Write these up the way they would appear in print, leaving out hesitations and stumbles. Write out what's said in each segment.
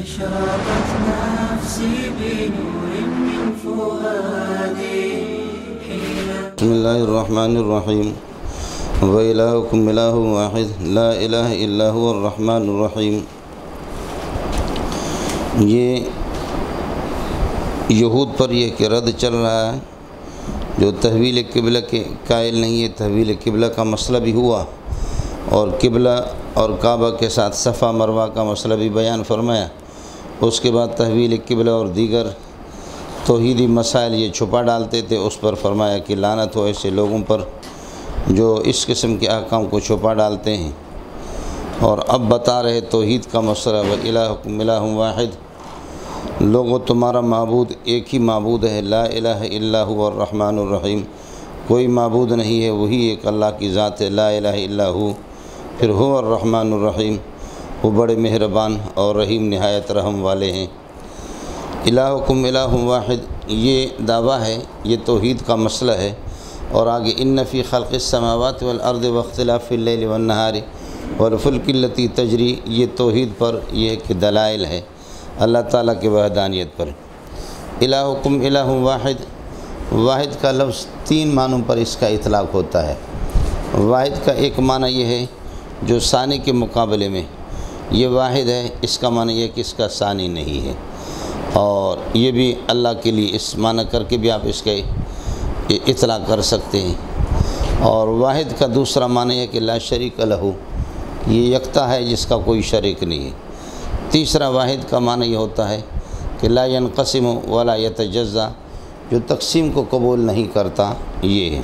أشرقت نفسي بنور من فؤادي بسم الله الرحمن الرحيم وإلهكم إله واحد لا إله إلا هو الرحمن الرحیم۔ یہ یہود پر یہ کہ رد چل رہا ہے جو تحویل قبلہ کے قائل نہیں ہے۔ تحویل قبلہ کا مسئلہ بھی ہوا اور قبلہ اور کعبہ کے ساتھ صفا مروہ کا مسئلہ بھی بیان فرمایا۔ اس کے بعد تحویل قبلہ اور دیگر توحیدی مسائل یہ چھپا ڈالتے تھے، اس پر فرمایا کہ لعنت ہو ایسے لوگوں پر جو اس قسم کے احکام کو چھپا ڈالتے ہیں۔ اور اب بتا رہے توحید کا مسئلہ وَإِلَٰهُكُمْ إِلَٰهٌ وَاحِدٌ، لوگوں تمہارا معبود ایک ہی معبود ہے، لا الہ الا هو الرحمن الرحیم، کوئی معبود نہیں ہے، وہی ایک اللہ کی ذات ہے، لا الہ الا هو، پھر هو الرحمن الرحیم، وہ بڑے مہربان اور رحیم نہایت رحم والے ہیں۔ الہکم الہ واحد یہ دعویٰ ہے، یہ توحید کا مسئلہ ہے۔ اور آگے ان فی خلق السماوات والارض واختلاف اللیل والنہار والفلک التی تجری، یہ توحید پر یہ کہ دلائل ہے اللہ تعالیٰ کے وحدانیت پر۔ الہکم الہ واحد، واحد کا لفظ تین معنوں پر اس کا اطلاق ہوتا ہے۔ واحد کا ایک معنی یہ ہے جو ثانی کے مقابلے میں یہ واحد ہے، اس کا معنی یہ کہ اس کا ثانی نہیں ہے، اور یہ بھی اللہ کے لیے اس معنی کر کے بھی آپ اس کے اطلاق کر سکتے ہیں۔ اور واحد کا دوسرا معنی ہے کہ لا شریک لہ، یہ یکتا ہے جس کا کوئی شریک نہیں ہے۔ تیسرا واحد کا معنی یہ ہوتا ہے کہ لا ينقسم ولا يتجزا، جو تقسیم کو قبول نہیں کرتا، یہ ہے۔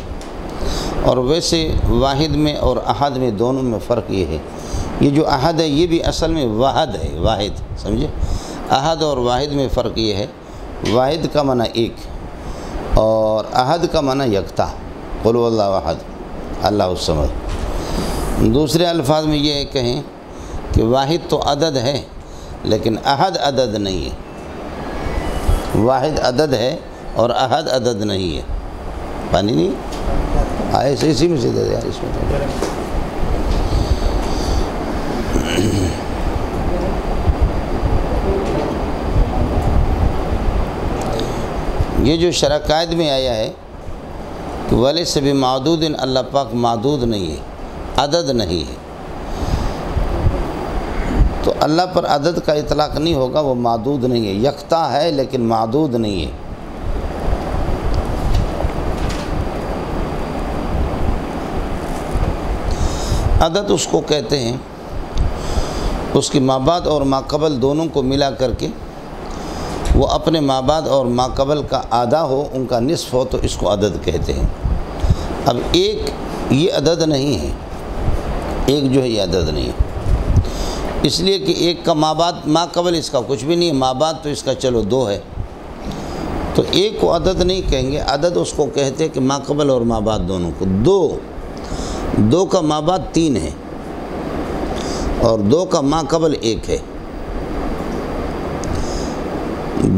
اور ویسے واحد میں اور احد میں دونوں میں فرق یہ ہے، یہ جو احد ہے یہ بھی اصل میں واحد ہے، واحد سمجھے۔ احد اور واحد میں فرق یہ ہے، واحد کا معنی ایک اور احد کا معنی یکتا، قل هو اللہ احد اللہ الصمد۔ دوسرے الفاظ میں یہ کہیں کہ واحد تو عدد ہے لیکن احد عدد نہیں ہے، واحد عدد ہے اور احد عدد نہیں ہے۔ پانی نہیں آئے اسی میں سے دے یار، اس میں یہ جو شرح قائد میں آیا ہے کہ وَلَيْسَ بِمَعْدُودٍ، اللہ پاک معدود نہیں ہے، عدد نہیں ہے، تو اللہ پر عدد کا اطلاق نہیں ہوگا، وہ معدود نہیں ہے، یکتا ہے لیکن معدود نہیں ہے۔ عدد اس کو کہتے ہیں اس کی مابعد اور ماقبل دونوں کو ملا کر کے وہ اپنے مابعد اور ماقبل کا آدھا ہو، ان کا نصف ہو، تو اس کو عدد کہتے ہیں۔ اب ایک یہ عدد نہیں ہے، ایک جو ہے یہ عدد نہیں ہے، اس لیے کہ ایک کا مابعد ماقبل اس کا کچھ بھی نہیں ہے، مابعد تو اس کا چلو دو ہے، تو ایک کو عدد نہیں کہیں گے، عدد اس کو کہتے ہیں کہ ماقبل اور مابعد دونوں کو۔ دو کا مابعد تین ہے اور دو کا ماقبل ایک ہے،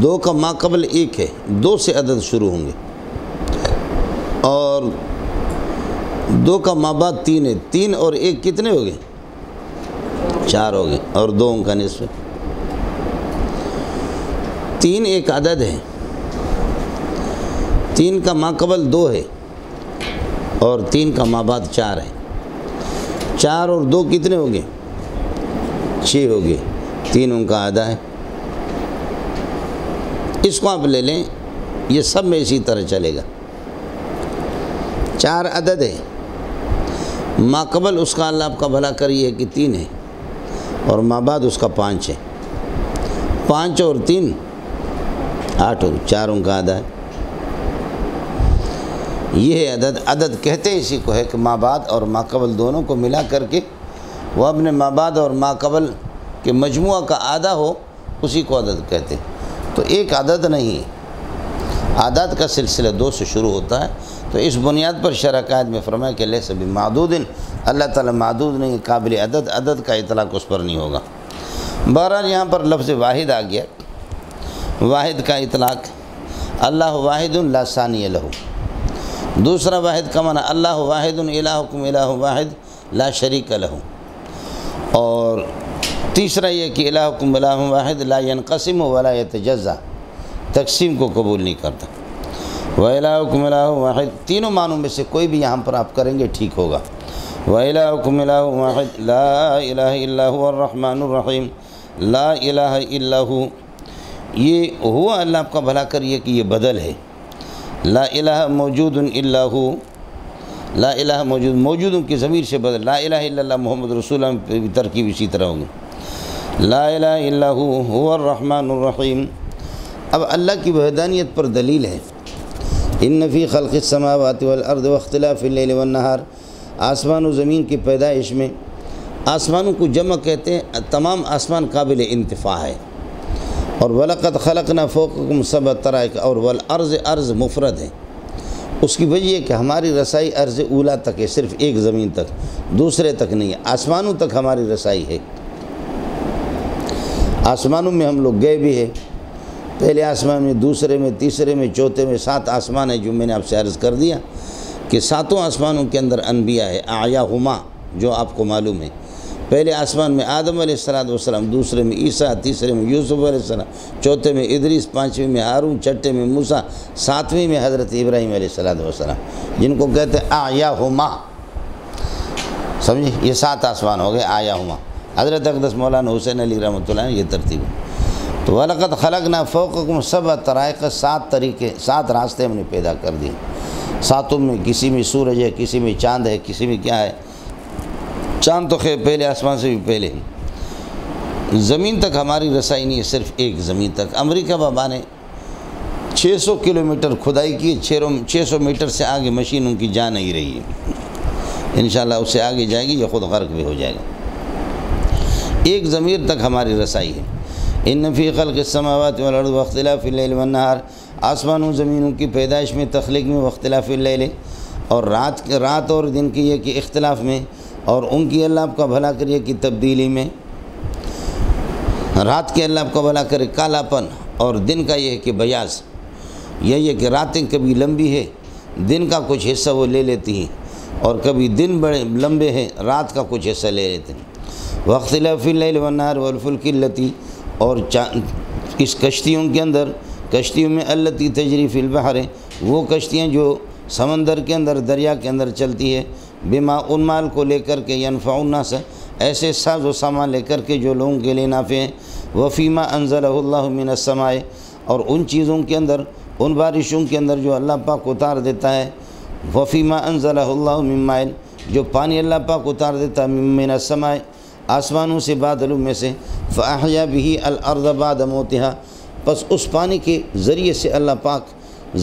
دو کا ماقبل ایک ہے، دو سے عدد شروع ہوں گے، اور دو کا مابعد تین ہے، تین اور ایک کتنے ہو گئے؟ چار ہو گئے، اور دو ان کا نصف۔ تین ایک عدد ہے، تین کا ماقبل دو ہے اور تین کا مابعد چار ہے، چار اور دو کتنے ہو گئے؟ چھ ہو گئے، تین ان کا آدھا ہے۔ اس کو آپ لے لیں، یہ سب میں اسی طرح چلے گا۔ چار عدد ہے، ماقبل اس کا اللہ آپ کا بھلا کریے کہ تین ہے، اور مابعد اس کا پانچ ہے، پانچ اور تین آٹھ ہو، چار ان کا آدھا ہے۔ یہ ہے عدد۔ عدد کہتے اسی کو ہے کہ مابعد اور ماقبل دونوں کو ملا کر کے وہ اپنے مابعد اور ماقبل کے مجموعہ کا آدھا ہو، اسی کو عدد کہتے ہیں۔ تو ایک عدد نہیں ہے، اعداد کا سلسلہ دو سے شروع ہوتا ہے۔ تو اس بنیاد پر شرح قائد میں فرمایا کہ لیس بمعدود، اللہ تعالیٰ معدود نہیں، قابل عدد، عدد کا اطلاق اس پر نہیں ہوگا۔ بہرحال یہاں پر لفظ واحد آ گیا، واحد کا اطلاق اللہ واحد لا ثانی لہ، دوسرا واحد کا معنی اللہ واحد الہکم الہ واحد لا شریک لہ، اور تیسرا یہ کہ الہکم الہ واحد لا ينقسم ولا يتجزا، تقسیم کو قبول نہیں کرتا۔ وَإِلَٰهُكُمْ إِلَٰهٌ واحد، تینوں معنوں میں سے کوئی بھی یہاں پر آپ کریں گے ٹھیک ہوگا۔ وَإِلَٰهُكُمْ إِلَٰهٌ واحد لا الہ الا هو الرحمن الرحیم، لا الہ الا هو، یہ ہوا اللہ آپ کا بھلا کریے کہ یہ بدل ہے۔ لا الہ موجود الا هو، لا الہ موجودوں کی ضمیر سے بدل، لا الہ الا اللہ محمد رسول اللہ پہ بھی ترکیب اسی طرح ہوگی۔ لا الہ الا هو الرحمن الرحیم۔ اب اللہ کی وحدانیت پر دلیل ہے، ان فی خلق السماوات والارض واختلاف اللیل والنہار، آسمان و زمین کی پیدائش میں، آسمانوں کو جمع کہتے ہیں، تمام آسمان قابل انتفاع ہے، اور وَلَقَدْ خَلَقْنَا فَوْقَكُمْ سَبْعَ طَرَائِقَ، اور والارض ارض مفرد ہے۔ اس کی وجہ ہے کہ ہماری رسائی عرض اولا تک ہے، صرف ایک زمین تک، دوسرے تک نہیں ہے، آسمانوں تک ہماری رسائی ہے۔ آسمانوں میں ہم لوگ گئے بھی ہیں، پہلے آسمان میں، دوسرے میں، تیسرے میں، چوتھے میں، 7 آسمان ہیں جو میں نے آپ سے عرض کر دیا کہ 7 آسمانوں کے اندر انبیاء ہے، اعیاہما، جو آپ کو معلوم ہے۔ پہلے آسمان میں آدم علیہ السلام، دوسرے میں عیسیٰ، تیسرے میں یوسف علیہ السلام، چوتھے میں ادریس، 5ویں میں ہارون، چھٹے میں موسیٰ، 7ویں میں حضرت ابراہیم علیہ السلام، جن کو کہتے ہیں اعیاہما، سمجھے؟ یہ 7 آسمان ہو گئے اعیاہما۔ حضرت اقدس مولانا حسین علی رحمۃ اللہ یہ ترتیب ہے۔ تو وَلَقَدْ خَلَقْنَا فَوْقَكُمْ سَبْعَ طَرَائِقَ، 7 طریقے، 7 راستے ہم نے پیدا کر دیے، 7 میں کسی میں سورج ہے، کسی میں چاند ہے، کسی میں کیا ہے، چاند تو خیر پہلے آسمان سے بھی پہلے ہے۔ زمین تک ہماری رسائی نہیں ہے، صرف ایک زمین تک۔ امریکہ بابا نے 600 کلومیٹر کھدائی کی، 600 میٹر سے آگے مشین ان کی جا نہیں رہی ہے، انشاءاللہ اس سے آگے جائے گی یا خود غرق بھی ہو جائے گا۔ ایک زمین تک ہماری رسائی ہے۔ ان فی خلق السماوات والارض واختلاف اللیل والنہار، آسمان و زمینوں کی پیدائش میں، تخلیق میں، واختلاف اللیل، اور رات اور دن کی یہ کہ اختلاف میں، اور ان کی اللہ آپ کا بھلا کریے کی تبدیلی میں، رات کے اللہ آپ کا بھلا کرے کالا پن، اور دن کا یہ ہے کہ بیاض، یہی ہے کہ راتیں کبھی لمبی ہے، دن کا کچھ حصہ وہ لے لیتی ہیں، اور کبھی دن بڑے لمبے ہیں، رات کا کچھ حصہ لے لیتے ہیں۔ واختلاف اللیل والنہار والفلک التی، اور اس کشتیوں کے اندر، کشتیوں میں التی تجری فی البحر، وہ کشتیاں جو سمندر کے اندر، دریا کے اندر چلتی ہے، بما ان مال کو لے کر کے، ینفع الناس، ایسے ساز و سامان لے کر کے جو لوگوں کے لیے نافع ہیں، وفیما انزلہ اللہ من السماء، اور ان چیزوں کے اندر، ان بارشوں کے اندر جو اللہ پاک اتار دیتا ہے، وفیما انزلہ اللہ من ماء، جو پانی اللہ پاک اتار دیتا ہے، من السماء، آسمانوں سے، بادلوں میں سے، فاحیا بہ الارض بعد موتها، پس اس پانی کے ذریعے سے اللہ پاک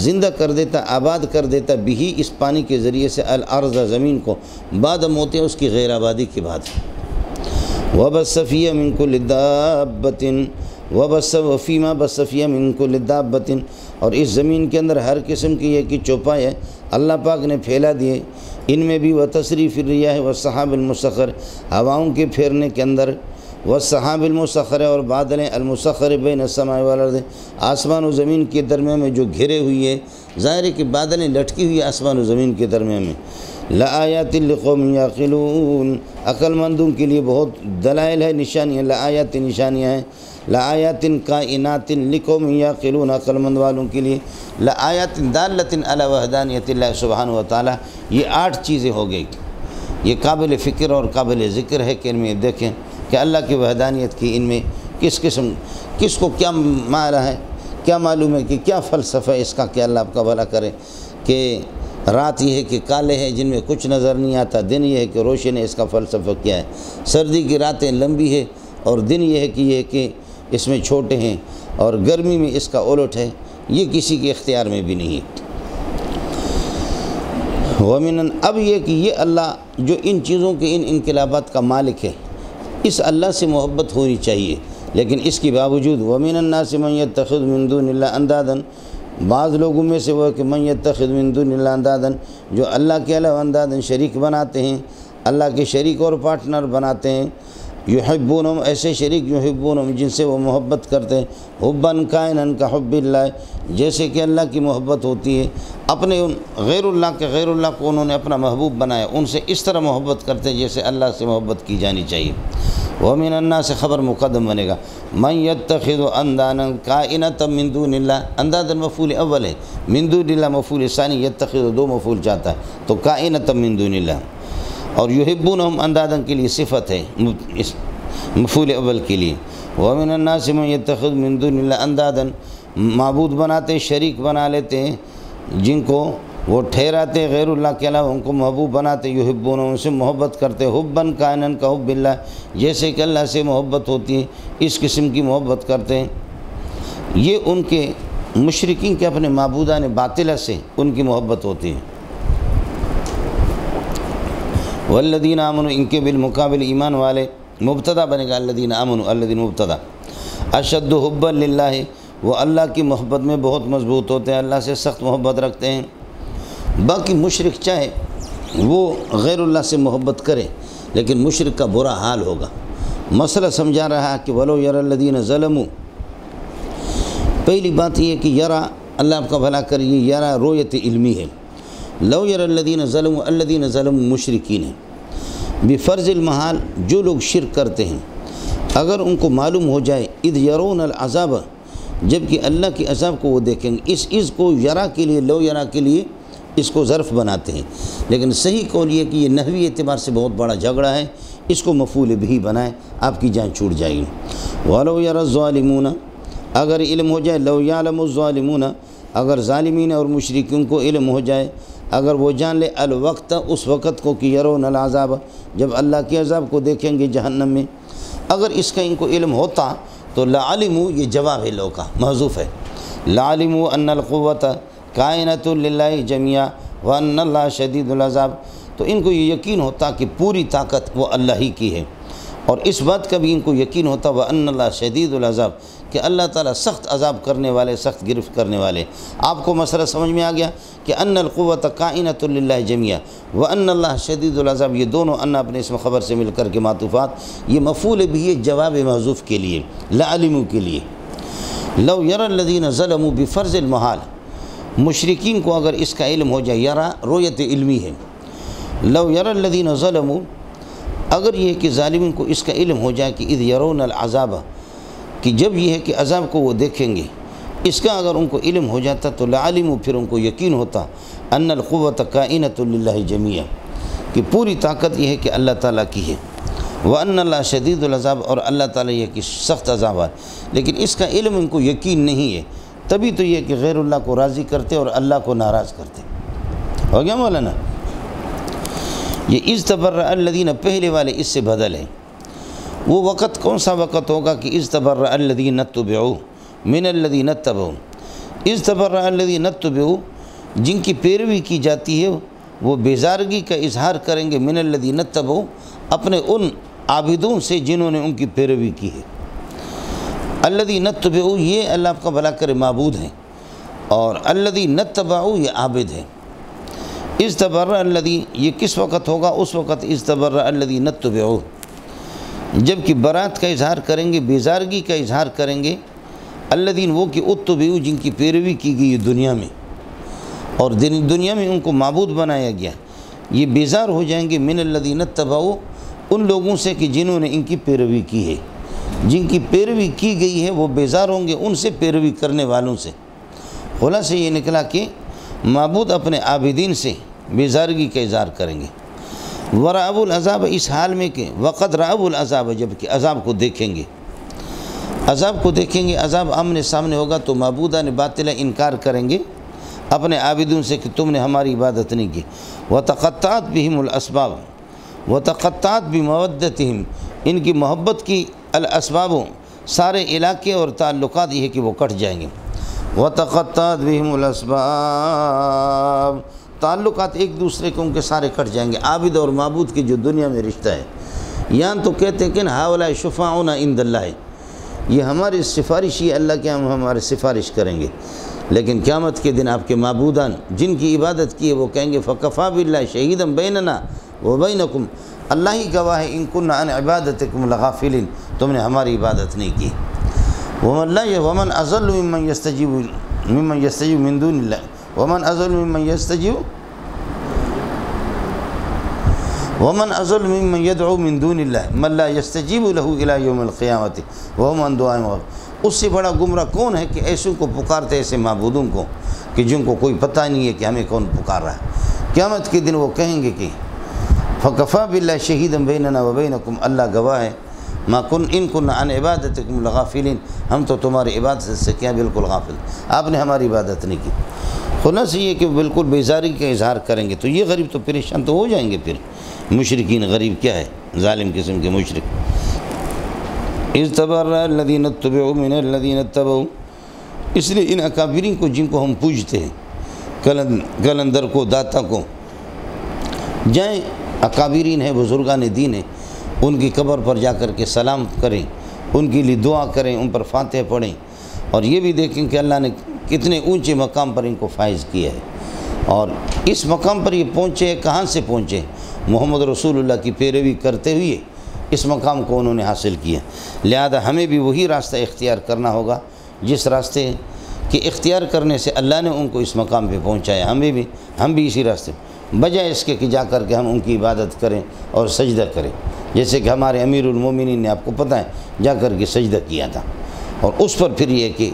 زندہ کر دیتا، آباد کر دیتا، بھی اس پانی کے ذریعے سے الارض، زمین کو، بعد موتها، اس کی غیر آبادی کے بعد۔ وبث فیہا من کل دابۃ، وبث وفیما بث فیہا من کل دابۃ، اور اس زمین کے اندر ہر قسم کی یہ کہ چوپائے اللہ پاک نے پھیلا دیے، ان میں بھی وتصریف الریاح والسحاب المسخر، ہواؤں کے پھیرنے کے اندر، والسحاب المسخر، اور بادلیں المسخر بین السماء والارض، آسمان و زمین کے درمیان میں جو گھرے ہوئی ہے، ظاہر ہے کہ بادلیں لٹکی ہوئی آسمان و زمین کے درمیان میں، لآیات لقوم یعقلون، عقل مندوں کے لیے بہت دلائل ہے، نشانیاں، لآیات نشانیاں ہیں، لآیات کائنات لقوم یعقلون، عقل مند والوں کے لیے، لآیات دالۃ علی وحدانیت اللہ سبحانہ و تعالی، یہ 8 چیزیں ہو گئی، یہ قابل فکر اور قابل ذکر ہے کہ ان میں دیکھیں کہ اللہ کی وحدانیت کی ان میں کس کو کیا معنی ہے، کیا معلوم ہے کہ کیا فلسفہ ہے اس کا، کہ اللہ آپ کا بھلا کرے، کہ رات یہ ہے کہ کالے ہیں جن میں کچھ نظر نہیں آتا، دن یہ ہے کہ روشن ہے، اس کا فلسفہ کیا ہے، سردی کی راتیں لمبی ہے اور دن یہ ہے کہ اس میں چھوٹے ہیں، اور گرمی میں اس کا الٹ ہے، یہ کسی کے اختیار میں بھی نہیں ہے۔ ومن، اب یہ کہ یہ اللہ جو ان چیزوں کے، ان انقلابات کا مالک ہے، اس اللہ سے محبت ہونی چاہیے، لیکن اس کے باوجود ومن الناس من یتخذ من دون اللہ اندادا، بعض لوگوں میں سے وہ کہ من یتخذ من دون اللہ اندادا، جو اللہ کے علاوہ اندادا شریک بناتے ہیں، اللہ کے شریک اور پارٹنر بناتے ہیں، یحبونہم، ایسے شریک یحبونہم جن سے وہ محبت کرتے ہیں، حباً کائناً کا حب اللہ، جیسے کہ اللہ کی محبت ہوتی ہے، اپنے غیر اللہ کو انہوں نے اپنا محبوب بنایا، ان سے اس طرح محبت کرتے ہیں جیسے اللہ سے محبت کی جانی چاہیے۔ ومن الناس خبر مقدم بنے گا من یتخذ اندادا کائنۃ من دون اللہ، اندادا مفعول اول ہے، من دون اللہ مفعول ثانی، یتخذ دو مفعول چاہتا ہے تو کائنۃ من دون اللہ، اور یحبونہم اندادا کے لیے صفت ہے مفعول اول کے لیے، ومن الناس من یتخذ من دون اللہ اندادا، معبود بناتے شریک بنا لیتے ہیں جن کو وہ ٹھہراتے غیر اللہ کے علاوہ، ان کو محبوب بناتے، یحبون ان سے محبت کرتے، حباً کائناً کا حب اللہ، جیسے کہ اللہ سے محبت ہوتی ہے اس قسم کی محبت کرتے ہیں۔ یہ ان کے مشرکین کے اپنے معبودان باطلہ سے ان کی محبت ہوتی ہے۔ والذین آمنوا، ان کے بالمقابل ایمان والے، مبتدا بنے گا الذین آمنوا، الذین مبتدا، اشد حبا للہ، وہ اللہ کی محبت میں بہت مضبوط ہوتے ہیں، اللہ سے سخت محبت رکھتے ہیں۔ باقی مشرک چاہے وہ غیر اللہ سے محبت کرے لیکن مشرک کا برا حال ہوگا۔ مسئلہ سمجھا رہا ہے کہ ولو یری الذین ظلموا، پہلی بات یہ کہ یرا، اللہ آپ کا بھلا کر، یہ یرا رویت علمی ہے، لو یری الذین ظلموا، الذین ظلموا مشرکین ہیں، بفرض المحال جو لوگ شرک کرتے ہیں اگر ان کو معلوم ہو جائے، اذ یرون العذاب، جبکہ اللہ کی عذاب کو وہ دیکھیں گے، اس کو یرا کے لیے، لو یرا کے لیے اس کو ظرف بناتے ہیں، لیکن صحیح قول یہ کہ یہ نحوی اعتبار سے بہت بڑا جھگڑا ہے، اس کو مفعول بھی بنائیں، آپ کی جان چھوٹ جائے گی۔ وَلَوْ يَرَى الظَّالِمُونَ، اگر علم ہو جائے، لو يعلم الظالمون، اگر ظالمین اور مشرکین کو علم ہو جائے، اگر وہ جان لے الوقت، اس وقت کو کہ یرون العذاب، جب اللہ کے عذاب کو دیکھیں گے جہنم میں، اگر اس کا ان کو علم ہوتا تو لعلموا، یہ جواب ہے لو کا، محذوف ہے، لعلموا ان القوۃ کائنۃ للہ جمیعا وان اللہ شدید العذاب، تو ان کو یہ یقین ہوتا کہ پوری طاقت وہ اللہ ہی کی ہے، اور اس بات کا بھی ان کو یقین ہوتا وان اللہ شدید العذاب، کہ اللہ تعالیٰ سخت عذاب کرنے والے، سخت گرفت کرنے والے۔ آپ کو مسئلہ سمجھ میں آ گیا کہ ان القوۃ کائنۃ للہ جمیعا وان اللہ شدید العذاب، یہ دونوں ان اپنے اسم خبر سے مل کر کے معطوفات، یہ مفعول بھی ہے جواب محذوف کے لیے، لعلموا کے لیے۔ لو یری الذین ظلموا بفرض المحال، مشرکین کو اگر اس کا علم ہو جائے، یرا رویت علمی ہے، لو یری الذین ظلموا، اگر یہ کہ ظالمین کو اس کا علم ہو جائے کہ اذ یرون العذاب، کہ جب یہ ہے کہ عذاب کو وہ دیکھیں گے، اس کا اگر ان کو علم ہو جاتا تو لعلموا، پھر ان کو یقین ہوتا ان القوۃ کائنۃ للہ جمیعا، کہ پوری طاقت یہ ہے کہ اللہ تعالیٰ کی ہے، وان اللہ شدید العذاب، اور اللہ تعالیٰ یہ کہ سخت عذاب ہے، لیکن اس کا علم ان کو یقین نہیں ہے، تبھی تو یہ کہ غیر اللہ کو راضی کرتے اور اللہ کو ناراض کرتے۔ ہو گیا مولانا؟ یہ اذ تبرأ الذین پہلے والے اس سے بدل ہے، وہ وقت کون سا وقت ہوگا کہ اذ تبرأ الذین اتبعوا من الذین اتبعوا، اذ تبرأ الذین اتبعوا، جن کی پیروی کی جاتی ہے وہ بیزارگی کا اظہار کریں گے، من الذین اتبعوا، اپنے ان عابدوں سے جنہوں نے ان کی پیروی کی ہے۔ الذین اتبعوا، یہ اللہ آپ کا بھلا کرے معبود ہیں، اور الذین اتبعوا یہ عابد ہیں۔ اذ تبرأ الذی، یہ کس وقت ہوگا؟ اس وقت اذ تبرأ الذین اتبعوا، جب کہ برات کا اظہار کریں گے، بیزارگی کا اظہار کریں گے، الذین وہ کہ اتبعوا، جن کی پیروی کی گئی دنیا میں، اور دنیا میں ان کو معبود بنایا گیا، یہ بیزار ہو جائیں گے من الذین اتبعوا، ان لوگوں سے کہ جنہوں نے ان کی پیروی کی ہے، جن کی پیروی کی گئی ہے وہ بیزار ہوں گے ان سے، پیروی کرنے والوں سے۔ خلاصہ یہ نکلا کہ معبود اپنے عابدین سے بیزارگی کا اظہار کریں گے۔ ورأوا العذاب، اس حال میں کہ وقد رأوا العذاب، جب کہ عذاب کو دیکھیں گے، عذاب کو دیکھیں گے، عذاب آمنے سامنے ہوگا تو معبودان باطلہ انکار کریں گے اپنے عابدوں سے کہ تم نے ہماری عبادت نہیں کی۔ وتقطعت بہم الاسباب، وتقطعت بمودتہم، ان کی محبت کی الاسباب، سارے علاقے اور تعلقات یہ ہے کہ وہ کٹ جائیں گے۔ وتقطعت بہم الاسباب، تعلقات ایک دوسرے کے ان کے سارے کٹ جائیں گے، عابد اور معبود کی جو دنیا میں رشتہ ہے۔ یہاں تو کہتے ہیں کہ ہؤلاء شفاعنا عند اللہ، یہ ہماری سفارش ہی اللہ کے ہم ہمارے سفارش کریں گے، لیکن قیامت کے دن آپ کے معبودان جن کی عبادت کی ہے وہ کہیں گے فکفیٰ باللہ شہیدا بیننا وبینکم، اللہ ہی گواہ ہے ان کنا عن عبادتکم لغافلین، تم نے ہماری عبادت نہیں کی۔ ومن اضل ممن یستجیب من دون اللہ، ومن اضل ممن یستجیب ومن اظلم ممن يدعو من دون الله من لا يستجيب له الى يوم القيامه وهم عن دعائهم غافلون۔ اس سے بڑا گمراہ کون ہے کہ ایسوں کو پکارتے ایسے معبودوں کو کہ جن کو کوئی پتہ نہیں ہے کہ ہمیں کون پکار رہا ہے۔ قیامت کے دن وہ کہیں گے کہ فکفیٰ باللہ شہیدا بیننا وبینکم، اللہ گواہ ہے، ما کن ان کن عن عبادتکم لغافلین، ہم تو تمہاری عبادت سے کیا بالکل غافل، آپ نے ہماری عبادت نہیں کی۔ خلاصہ یہ کہ بالکل بیزاری کا اظہار کریں گے تو یہ غریب تو پریشان تو ہو جائیں گے۔ پھر مشرکین، غریب کیا ہے؟ ظالم قسم کے مشرک۔ اذ تبرأ الذین اتبعوا من الذین اتبعوا، اس لیے ان اکابرین کو جن کو ہم پوجتے ہیں، کلندر کو، داتا کو، جائیں اکابرین ہیں، بزرگان دین ہیں، ان کی قبر پر جا کر کے سلام کریں، ان کے لیے دعا کریں، ان پر فاتحہ پڑھیں، اور یہ بھی دیکھیں کہ اللہ نے کتنے اونچے مقام پر ان کو فائز کیا ہے، اور اس مقام پر یہ پہنچے کہاں سے پہنچے؟ محمد رسول اللہ کی پیروی کرتے ہوئے اس مقام کو انہوں نے حاصل کیا۔ لہذا ہمیں بھی وہی راستہ اختیار کرنا ہوگا جس راستے کے اختیار کرنے سے اللہ نے ان کو اس مقام پہ پہنچایا، ہم بھی اسی راستے، بجائے اس کے کہ جا کر کے ہم ان کی عبادت کریں اور سجدہ کریں، جیسے کہ ہمارے امیر المومنین نے آپ کو پتہ ہے جا کر کے سجدہ کیا تھا، اور اس پر پھر یہ کہ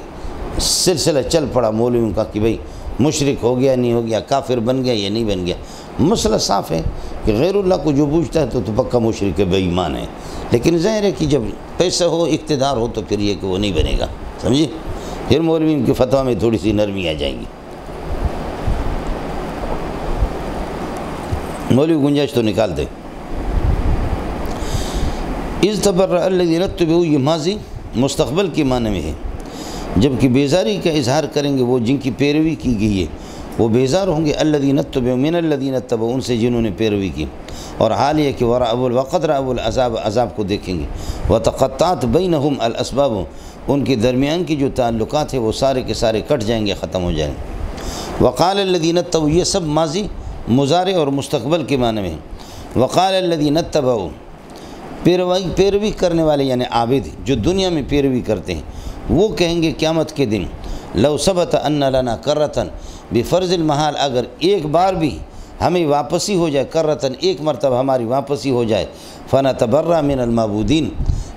سلسلہ چل پڑا مولویوں کا کہ بھئی مشرک ہو گیا نہیں ہو گیا، کافر بن گیا یا نہیں بن گیا۔ مسئلہ صاف ہے کہ غیر اللہ کو جو پوچھتا ہے تو پکا مشرک ہے، بے ایمان ہے، لیکن ظاہر ہے کہ جب پیسہ ہو، اقتدار ہو، تو پھر یہ کہ وہ نہیں بنے گا، سمجھے؟ پھر مولویوں کی فتویٰ میں تھوڑی سی نرمی آ جائے گی، مولوی گنجائش تو نکال دے۔ اذ تبرأ الذین اتبعوا، یہ ماضی مستقبل کے معنی میں ہے، جبکہ بیزاری کا اظہار کریں گے وہ جن کی پیروی کی گئی ہے، وہ بیزار ہوں گے الذین اتبعوا من الذین اتبعوا، ان سے جنہوں نے پیروی کی، اور حال یہ کہ وقد رأوا العذاب، عذاب کو دیکھیں گے، وتقطعت بینہم الاسباب، ان کے درمیان کی جو تعلقات ہیں وہ سارے کے سارے کٹ جائیں گے، ختم ہو جائیں گے۔ وقال الذین اتبعوا، یہ سب ماضی مضارع اور مستقبل کے معنی میں ہیں۔ وقال الذین اتبعوا، پیروی کرنے والے یعنی عابد جو دنیا میں پیروی کرتے ہیں، وہ کہیں گے قیامت کے دن لو ثبت ان لنا کرتن بفرض المحال، اگر ایک بار بھی ہمیں واپسی ہو جائے، کرتن ایک مرتبہ ہماری واپسی ہو جائے، فنتبرأ من المعبودین،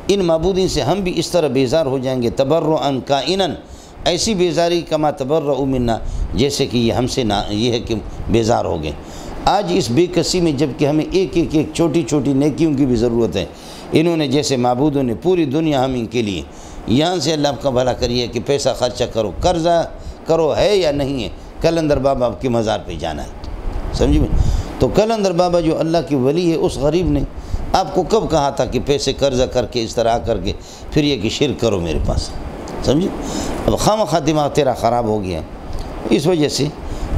ان معبودین سے ہم بھی اس طرح بیزار ہو جائیں گے، تبرعا کائنا، ایسی بیزاری کما تبرؤ منا، جیسے کہ یہ ہم سے یہ ہے کہ بیزار ہو گئے۔ آج اس بے کسی میں جب کہ ہمیں ایک چھوٹی چھوٹی نیکیوں کی بھی ضرورت ہے، انہوں نے جیسے معبودوں نے پوری دنیا ہم ان کے لیے، یہاں سے اللہ آپ کا بھلا کریے کہ پیسہ خرچہ کرو، قرضہ کرو، ہے یا نہیں ہے، کلندر بابا کی مزار پہ جانا ہے، سمجھے میں؟ تو کلندر بابا جو اللہ کی ولی ہے، اس غریب نے آپ کو کب کہا تھا کہ پیسے قرضہ کر کے اس طرح آ کر کے پھر یہ کہ شرک کرو میرے پاس، سمجھے؟ اب خواہ دماغ تیرا خراب ہو گیا، اس وجہ سے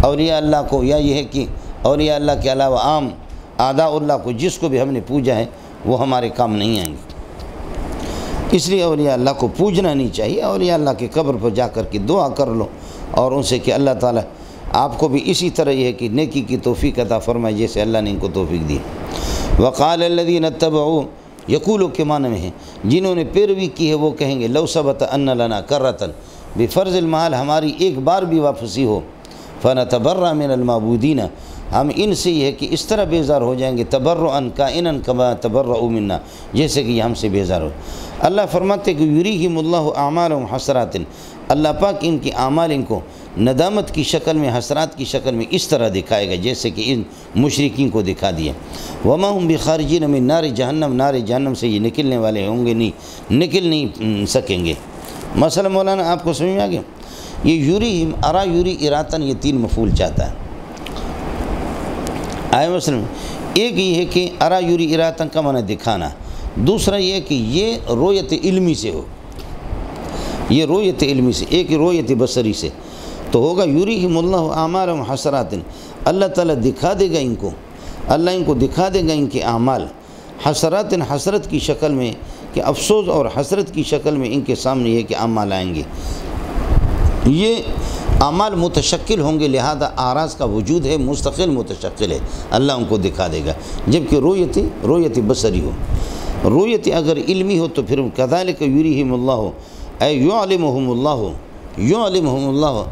اولیاء اللہ کو، یا یہ ہے کہ اولیاء اللہ کے علاوہ عام اعداء اللہ کو جس کو بھی ہم نے پوجا ہے وہ ہمارے کام نہیں آئیں گے، اس لیے اولیاء اللہ کو پوجنا نہیں چاہیے۔ اولیاء اللہ کے قبر پر جا کر کے دعا کر لو اور ان سے کہ اللہ تعالیٰ آپ کو بھی اسی طرح یہ ہے کہ نیکی کی توفیق عطا فرمائے جیسے اللہ نے ان کو توفیق دی۔ وقال الذین اتبعوا، یقولوا کے معنی میں ہے جنہوں نے پیروی کی ہے، وہ کہیں گے لو ثبت ان لنا کرتن بفرض المحال، ہماری ایک بار بھی واپسی ہو، فنتبرأ من المعبودین، ہم ان سے یہ ہے کہ اس طرح بیزار ہو جائیں گے، تبرعا کائنا کما تبرؤوا منا، جیسے کہ یہ ہم سے بیزار ہو۔ اللہ فرماتے کہ یریہم اللہ اعمالہم حسرات، اللہ پاک ان کی اعمال ان کو ندامت کی شکل میں، حسرات کی شکل میں اس طرح دکھائے گا جیسے کہ ان مشرکین کو دکھا دیا۔ وما ہم بخارجین من نار جہنم، نار جہنم سے یہ نکلنے والے ہوں گے نہیں، نکل نہیں سکیں گے۔ مثلا مولانا آپ کو سمجھ میں آ گیا، یہ یریہم، ارا یری اراتن، یہ 3 مفعول چاہتا ہے۔ آئے مثلا ایک یہ ہے کہ ارا یری اراتن کا معنی دکھانا، دوسرا یہ ہے کہ یہ رویت علمی سے ہو، یہ رویت علمی سے، ایک رویت بصری سے، تو ہوگا یریہم اللہ اعمالہم حسرات، اللہ تعالیٰ دکھا دے گا ان کو، اللہ ان کو دکھا دے گا ان کے اعمال حسرات، حسرت کی شکل میں، کہ افسوس اور حسرت کی شکل میں ان کے سامنے یہ کہ اعمال آئیں گے، یہ اعمال متشکل ہوں گے، لہذا اعراض کا وجود ہے، مستقل متشکل ہے، اللہ ان کو دکھا دے گا، جبکہ رویت بصری ہو۔ رویت اگر علمی ہو تو پھر کذالک یریہم اللہ، اے یعلمہم اللہ،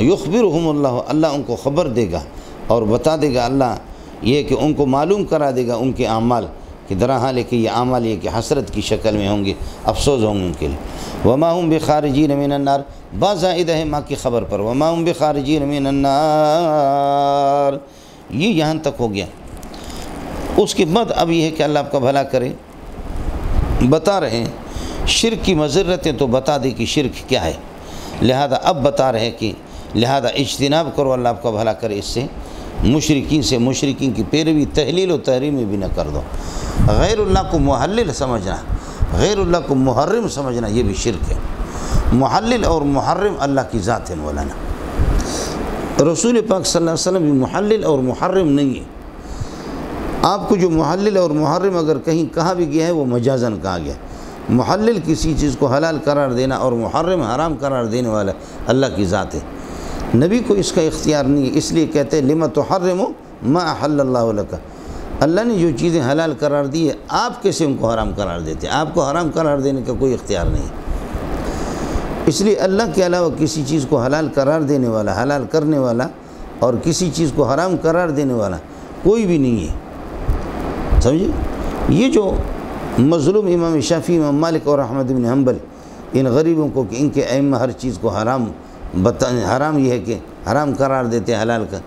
یخبرہم اللہ، اللہ ان کو خبر دے گا اور بتا دے گا اللہ یہ کہ ان کو معلوم کرا دے گا ان کے اعمال کہ درا حال ہے کہ یہ اعمال یہ کہ حسرت کی شکل میں ہوں گے، افسوس ہوں گے ان کے لیے۔ وما هم بخارجین من النار، بازائدہ ہے ماں کی خبر پر، وما هم بخارجین من النار، یہ یہاں تک ہو گیا۔ اس کے بعد اب یہ ہے کہ اللہ آپ کا بھلا کرے، بتا رہے ہیں شرک کی مضرتیں تو بتا دی کہ شرک کیا ہے، لہذا اب بتا رہے کہ لہذا اجتناب کرو، اللہ آپ کا بھلا کرے اس سے، مشرکین کی پیروی تحلیل و تحریم میں بھی نہ کر دو۔ غیر اللہ کو محلل سمجھنا، غیر اللہ کو محرم سمجھنا، یہ بھی شرک ہے۔ محلل اور محرم اللہ کی ذات ہے مولانا۔ رسول پاک صلی اللہ علیہ وسلم بھی محلل اور محرم نہیں ہے۔ آپ کو جو محلل اور محرم اگر کہیں کہا بھی گیا ہے وہ مجازن کہا گیا ہے۔ محلل کسی چیز کو حلال قرار دینا اور محرم حرام قرار دینے والا اللہ کی ذات ہے، نبی کو اس کا اختیار نہیں ہے، اس لیے کہتے ہیں لما تحرم ما احل اللہ لک، اللہ نے جو چیزیں حلال قرار دی ہے آپ کیسے ان کو حرام قرار دیتے ہیں؟ آپ کو حرام قرار دینے کا کوئی اختیار نہیں ہے۔ اس لیے اللہ کے علاوہ کسی چیز کو حلال قرار دینے والا، حلال کرنے والا، اور کسی چیز کو حرام قرار دینے والا کوئی بھی نہیں ہے، سمجھے؟ یہ جو مظلوم امام شافعی، امام مالک اور احمد بن حنبل، ان غریبوں کو کہ ان کے ائمہ ہر چیز کو حرام یہ ہے کہ حرام قرار دیتے ہیں حلال کا،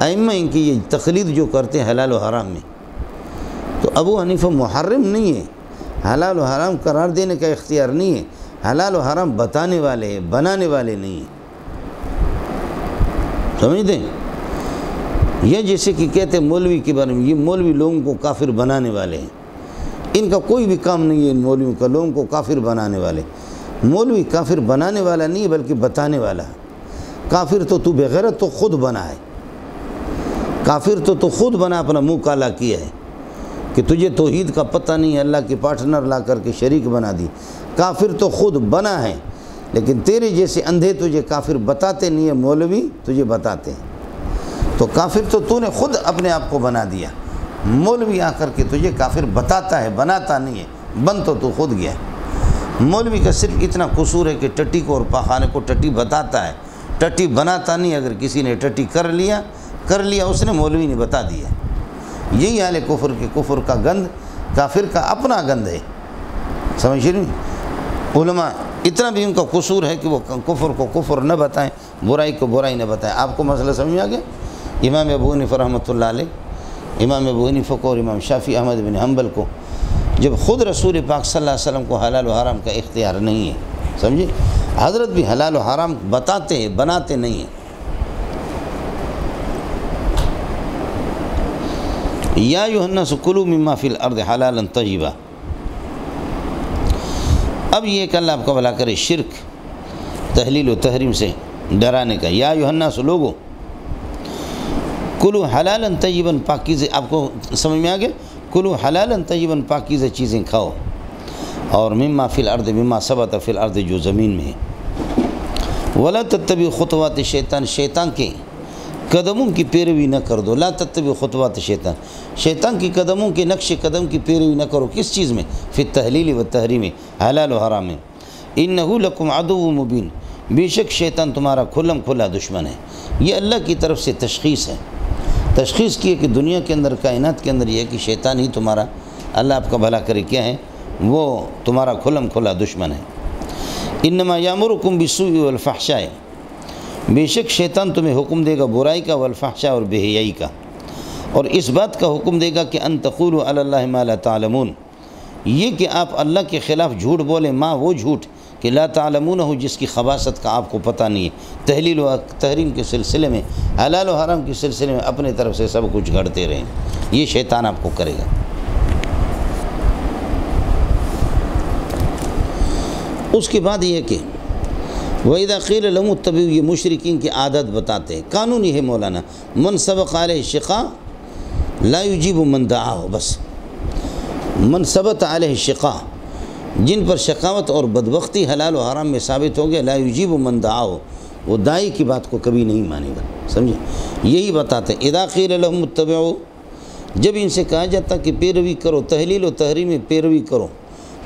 ائمہ ان کی یہ تقلید جو کرتے ہیں حلال و حرام میں، تو ابو حنیفہ محرم نہیں ہے، حلال و حرام قرار دینے کا اختیار نہیں ہے، حلال و حرام بتانے والے ہیں، بنانے والے نہیں ہیں، سمجھتے ہیں؟ یہ جیسے کہ کہتے ہیں مولوی کے بارے میں، یہ مولوی لوگوں کو کافر بنانے والے ہیں، ان کا کوئی بھی کام نہیں ہے ان مولویوں کا لوگوں کو کافر بنانے والے۔ مولوی کافر بنانے والا نہیں ہے بلکہ بتانے والا ہے۔ کافر تو بغیرت تو خود بنا ہے، کافر تو خود بنا، اپنا منہ کالا کیا ہے کہ تجھے توحید کا پتہ نہیں ہے، اللہ کے پارٹنر لا کر کے شریک بنا دی۔ کافر تو خود بنا ہے، لیکن تیرے جیسے اندھے تجھے کافر بتاتے نہیں ہے، مولوی تجھے بتاتے ہیں۔ تو کافر تو نے خود اپنے آپ کو بنا دیا، مولوی آ کر کے تجھے کافر بتاتا ہے، بناتا نہیں ہے، بن تو خود گیا ہے۔ مولوی کا صرف اتنا قصور ہے کہ ٹٹی کو اور پاخانے کو ٹٹی بتاتا ہے، ٹٹی بناتا نہیں۔ اگر کسی نے ٹٹی کر لیا اس نے، مولوی نے بتا دیا۔ یہی حال ہے کفر کے، کفر کا گند کافر کا اپنا گند ہے، سمجھ رہے ہیں؟ علماء اتنا بھی ان کا قصور ہے کہ وہ کفر کو کفر نہ بتائیں، برائی کو برائی نہ بتائیں۔ آپ کو مسئلہ سمجھ میں آ گیا؟ امام ابو حنیفہ رحمۃ اللہ علیہ، امام ابو حنیفہ کو اور امام شافعی احمد بن حنبل کو، جب خود رسول پاک صلی اللہ علیہ وسلم کو حلال و حرام کا اختیار نہیں ہے، سمجھے؟ حضرت بھی حلال و حرام بتاتے ہیں، بناتے نہیں ہیں۔ یا ایھا الناس کلوا مما فی الارض حلالا طیبا۔ اب یہ کہ اللہ آپ کا بھلا کرے، شرک تحلیل و تحریم سے ڈرانے کا۔ یا ایھا الناس، لوگوں، کلوا حلالا طیبا، پاکیزہ، آپ کو سمجھ میں آ گیا؟ کلوا حلالا طیبا، پاکیزہ چیزیں کھاؤ، اور مما فی الارض، مما ثبت فی الارض، جو زمین میں ہے۔ ولا تتبعوا خطوات الشیطان، شیطان کے قدموں کی پیروی نہ کر دو۔ لا تتبعوا خطوات الشیطان، شیطان کی قدموں کے نقش قدم کی پیروی نہ کرو۔ کس چیز میں؟ فی التحلیل و تحریم، حلال و حرام میں۔ انہ لکم عدو مبین، بے شک شیطان تمہارا کھلم کھلا دشمن ہے۔ یہ اللہ کی طرف سے تشخیص ہے، تشخیص کی ہے کہ دنیا کے اندر، کائنات کے اندر یہ ہے کہ شیطان ہی تمہارا، اللہ آپ کا بھلا کرے، کیا ہے؟ وہ تمہارا کھلم کھلا دشمن ہے۔ انما یامرکم بالسوء والفحشاء، بے شک شیطان تمہیں حکم دے گا برائی کا، والفحشاء، اور بے حیائی کا، اور اس بات کا حکم دے گا کہ ان تقولوا علی اللہ ما لا تعلمون، یہ کہ آپ اللہ کے خلاف جھوٹ بولیں، وہ جھوٹ کہ لا تعلمون ہو، جس کی خباثت کا آپ کو پتہ نہیں ہے۔ تحلیل و تحریم کے سلسلے میں، حلال و حرام کے سلسلے میں اپنے طرف سے سب کچھ گھڑتے رہیں، یہ شیطان آپ کو کرے گا۔ اس کے بعد یہ کہ وَإِذَا قِيلَ لَهُمُ اتَّبِعُوا، یہ مشرکین کی عادت بتاتے ہیں، قانون یہ ہے مولانا، من سبق علیہ الشقاء لا یجیب من دعاہ، بس من ثبت علیہ الشقاء، جن پر شقاوت اور بدبختی حلال و حرام میں ثابت ہو گیا، لا یجیب من دعاہ، وہ داعی کی بات کو کبھی نہیں مانے گا، سمجھے؟ یہی بتاتے ہیں۔ اذا قیل لهم اتبعوا، جب ان سے کہا جاتا کہ پیروی کرو، تحلیل و تحریم میں پیروی کرو،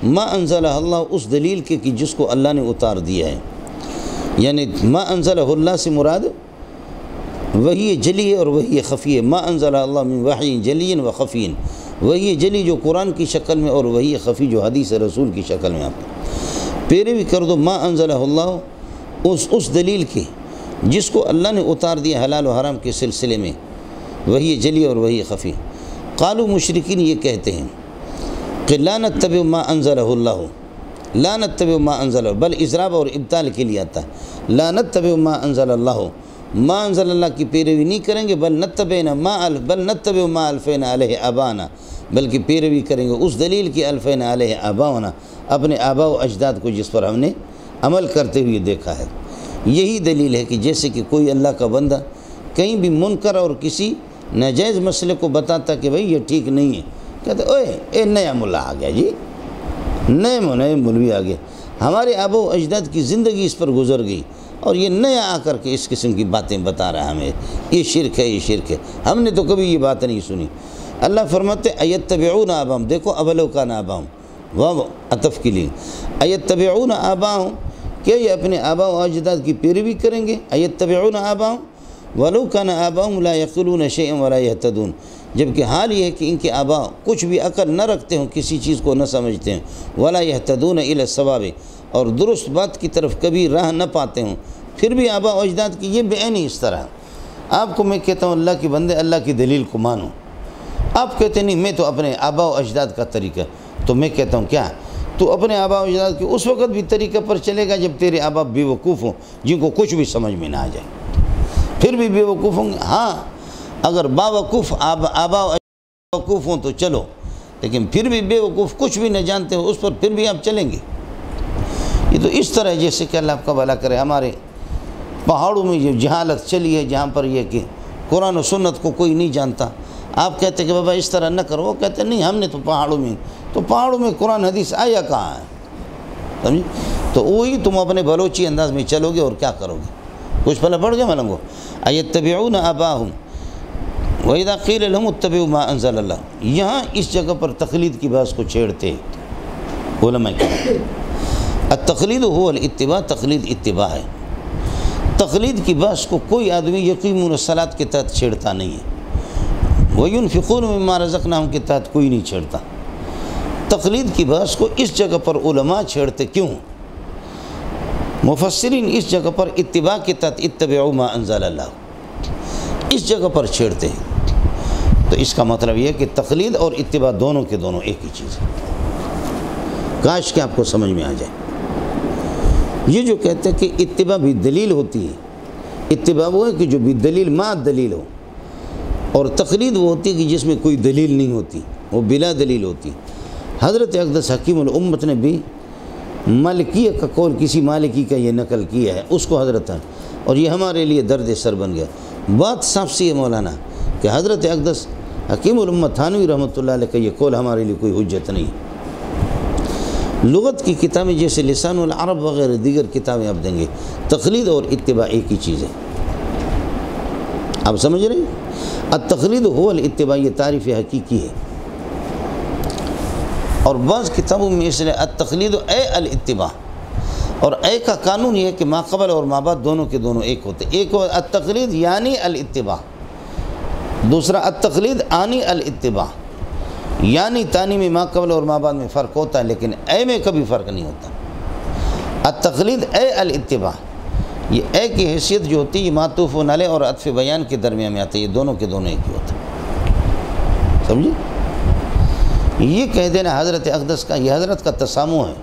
ما انزلہ اللہ، اس دلیل کے کہ جس کو اللہ نے اتار دیا ہے، یعنی ما انزلہ اللہ سے مراد وہی جلی ہے اور وہی خفی ہے، ما انزل اللہ من وحی جلی و خفی، وہی جلی جو قرآن کی شکل میں اور وہی خفی جو حدیث رسول کی شکل میں آپ پیروی کر دو ما انزل اللہ اس دلیل کی جس کو اللہ نے اتار دیا حلال و حرام کے سلسلے میں، وہی جلی اور وہی خفی۔ قالو مشرکین یہ کہتے ہیں کہ لا نتبع ما انزلہ اللہ، لا نتبع ما انزلہ، بل اضراب اور ابطال کے لیے آتا ہے، لا نتبع ما انزل اللہ، ما انزل اللہ کی پیروی نہیں کریں گے، بل نتبع ما الفینا علیہ آبانا، بلکہ پیروی کریں گے اس دلیل کی الفینا علیہ آباؤنا، اپنے آباء و اجداد کو جس پر ہم نے عمل کرتے ہوئے دیکھا ہے۔ یہی دلیل ہے کہ جیسے کہ کوئی اللہ کا بندہ کہیں بھی منکر اور کسی ناجائز مسئلے کو بتاتا کہ بھئی یہ ٹھیک نہیں ہے، کہتے اے نیا ملا آ گیا جی، نئے مولوی آ گیا، ہمارے آباء و اجداد کی زندگی اس پر گزر گئی اور یہ نیا آ کر کے اس قسم کی باتیں بتا رہا ہے ہمیں، یہ شرک ہے، یہ شرک ہے، ہم نے تو کبھی یہ بات نہیں سنی۔ اللہ فرماتے ایتبعون آباہم، دیکھو اولو کان آباہم، واو عطف کے لیے، ایتبعون آباہم، کیا یہ اپنے آباء و اجداد کی پیروی کریں گے؟ ایتبعون آباہم ولو کان آباہم لا یعقلون شیئا ولا یہتدون، جبکہ حال یہ ہے کہ ان کے آباء کچھ بھی عقل نہ رکھتے ہوں، کسی چیز کو نہ سمجھتے ہیں، ولا یہتدون الی الصواب، اور درست بات کی طرف کبھی راہ نہ پاتے ہوں، پھر بھی آباء و اجداد کی یہ بعینی اس طرح۔ آپ کو میں کہتا ہوں اللہ کے بندے اللہ کی دلیل کو مانو، آپ کہتے نہیں میں تو اپنے آباء و اجداد کا طریقہ، تو میں کہتا ہوں کیا تو اپنے آباء و اجداد کے اس وقت بھی طریقہ پر چلے گا جب تیرے آباء بے وقوف ہوں، جن کو کچھ بھی سمجھ میں نہ آ جائے، پھر بھی بے وقوف ہوں گے۔ ہاں اگر باوقوف آباء و اجداد وقوف ہوں تو چلو، لیکن پھر بھی بے وقوف کچھ بھی نہ جانتے ہو اس پر پھر بھی آپ چلیں گے۔ یہ تو اس طرح جیسے کہ اللہ آپ کا بھلا کرے، ہمارے پہاڑوں میں جو جہالت چلی ہے، جہاں پر یہ کہ قرآن و سنت کو کوئی نہیں جانتا، آپ کہتے کہ بابا اس طرح نہ کرو، وہ کہتے نہیں ہم نے تو پہاڑوں میں قرآن حدیث آیا کہاں ہے، سمجھی؟ تو وہی تم اپنے بلوچی انداز میں چلو گے اور کیا کرو گے، کچھ پہلے پڑھ گئے ملنگو ایتبعون آباہم وَإِذَا قِيلَ لَهُمُ اتَّبِعُوا مَا أَنزَلَ اللَّهُ، یہاں اس جگہ پر تقلید کی بات کو چھیڑتے علماء کہتے ہیں التقلید هو الاتباع، تقلید اتباع ہے، تقلید کی بات کو کوئی آدمی یقیمون الصلاۃ کے تحت چھیڑتا نہیں ہے، وَيُنْفِقُونَ مِمَّا رَزَقْنَاهُمْ کے تحت کوئی نہیں چھیڑتا۔ تقلید کی بات کو اس جگہ پر علماء چھیڑتے کیوں؟ مفسرین اس جگہ پر اتباع کے تحت اتبعوا ما انزل اللہ اس جگہ پر چھیڑتے ہیں، تو اس کا مطلب یہ ہے کہ تقلید اور اتباع دونوں کے دونوں ایک ہی چیز ہے، کاش کہ آپ کو سمجھ میں آ جائے۔ یہ جو کہتے ہیں کہ اتباع بھی دلیل ہوتی ہے، اتباع وہ ہے کہ جو بھی دلیل ما دلیل ہو، اور تقلید وہ ہوتی ہے کہ جس میں کوئی دلیل نہیں ہوتی، وہ بلا دلیل ہوتی۔ حضرت اقدس حکیم الامت نے بھی مالکیہ کا قول کسی مالکی کا یہ نقل کیا ہے، اس کو حضرت، اور یہ ہمارے لیے درد سر بن گیا۔ بات صاف سی ہے مولانا کہ حضرت اقدس حکیم الامت تھانوی رحمۃ اللہ علیہ کا یہ قول ہمارے لیے کوئی حجت نہیں۔ لغت کی کتابیں جیسے لسان العرب وغیرہ دیگر کتابیں آپ دیں گے، تقلید اور اتباع ایک ہی چیز ہے، آپ سمجھ رہے ہیں؟ التقلید هو الاتباع، یہ تعریف حقیقی ہے، اور بعض کتابوں میں اس لیے التقلید اے الاتباع، اور اے کا قانون یہ ہے کہ ما قبل اور ما بعد دونوں کے دونوں ایک ہوتے، ایک التقلید یعنی الاتباع، دوسرا التقلید آنی الاتباع، یعنی تانی میں ما قبل اور ما بعد میں فرق ہوتا ہے، لیکن اے میں کبھی فرق نہیں ہوتا۔ التقلید اے الاتباع، یہ اے کی حیثیت جو ہوتی ہے یہ معطوف علیہ اور عطف بیان کے درمیان میں آتا ہے، یہ دونوں کے دونوں ایک ہی ہوتا ہے، سمجھے؟ یہ کہہ دینا حضرت اقدس کا، یہ حضرت کا تسامح ہے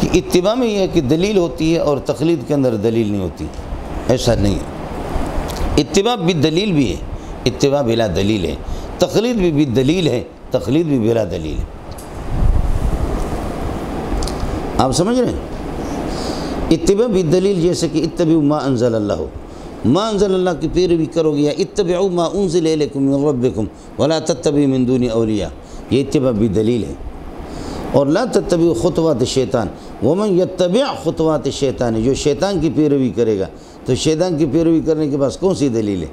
کہ اتباع میں یہ ہے کہ دلیل ہوتی ہے اور تقلید کے اندر دلیل نہیں ہوتی، ایسا نہیں ہے۔ اتباع بھی دلیل بھی ہے، اتباع بلا دلیل ہے، تقلید بھی دلیل ہے، تقلید بھی بلا دلیل ہے، آپ سمجھ رہے ہیں؟ اتباع بھی دلیل جیسے کہ اتبعوا ما انزل اللہ، ما انزل اللہ کی پیروی کرو گے، یا اتبعوا ما انزل الیکم من ربکم ولا تتبعوا من دون اولیاء، یہ اتباع بھی دلیل ہے۔ اور لا تتبعوا خطوات الشیطان ومن یتبع خطوات الشیطان، جو شیطان کی پیروی کرے گا، تو شیطان کی پیروی کرنے کے پاس کون سی دلیل ہے؟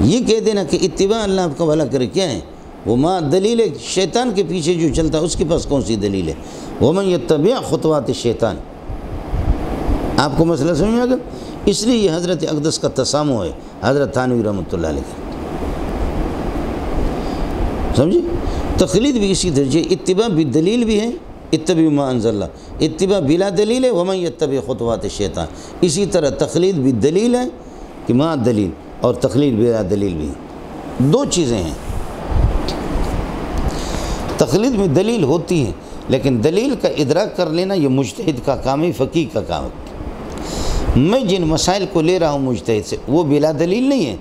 یہ کہہ دینا کہ اتباع اللہ آپ کا بھلا کرے کیا ہے، وہ ما دلیل ہے، شیطان کے پیچھے جو چلتا ہے اس کے پاس کون سی دلیل ہے؟ ومن یتبع خطوات الشیطان، آپ کو مسئلہ سمجھ میں آ گیا؟ اس لیے یہ حضرت اقدس کا تسامح ہے حضرت تھانوی رحمۃ اللہ علیہ کا، سمجھے؟ تقلید بھی اسی درجے، اتباع بھی دلیل بھی ہے، اتبع ما انزل اللہ، اتباع بلا دلیل ہے، ومن یتبع خطوات الشیطان، اسی طرح تقلید بھی دلیل ہے کہ ما دلیل، اور تقلید بلا دلیل بھی ہے، دو چیزیں ہیں۔ تقلید میں دلیل ہوتی ہے، لیکن دلیل کا ادراک کر لینا یہ مجتہد کا کام ہے، فقیہ کا کام ہے۔ میں جن مسائل کو لے رہا ہوں مجتہد سے وہ بلا دلیل نہیں ہے،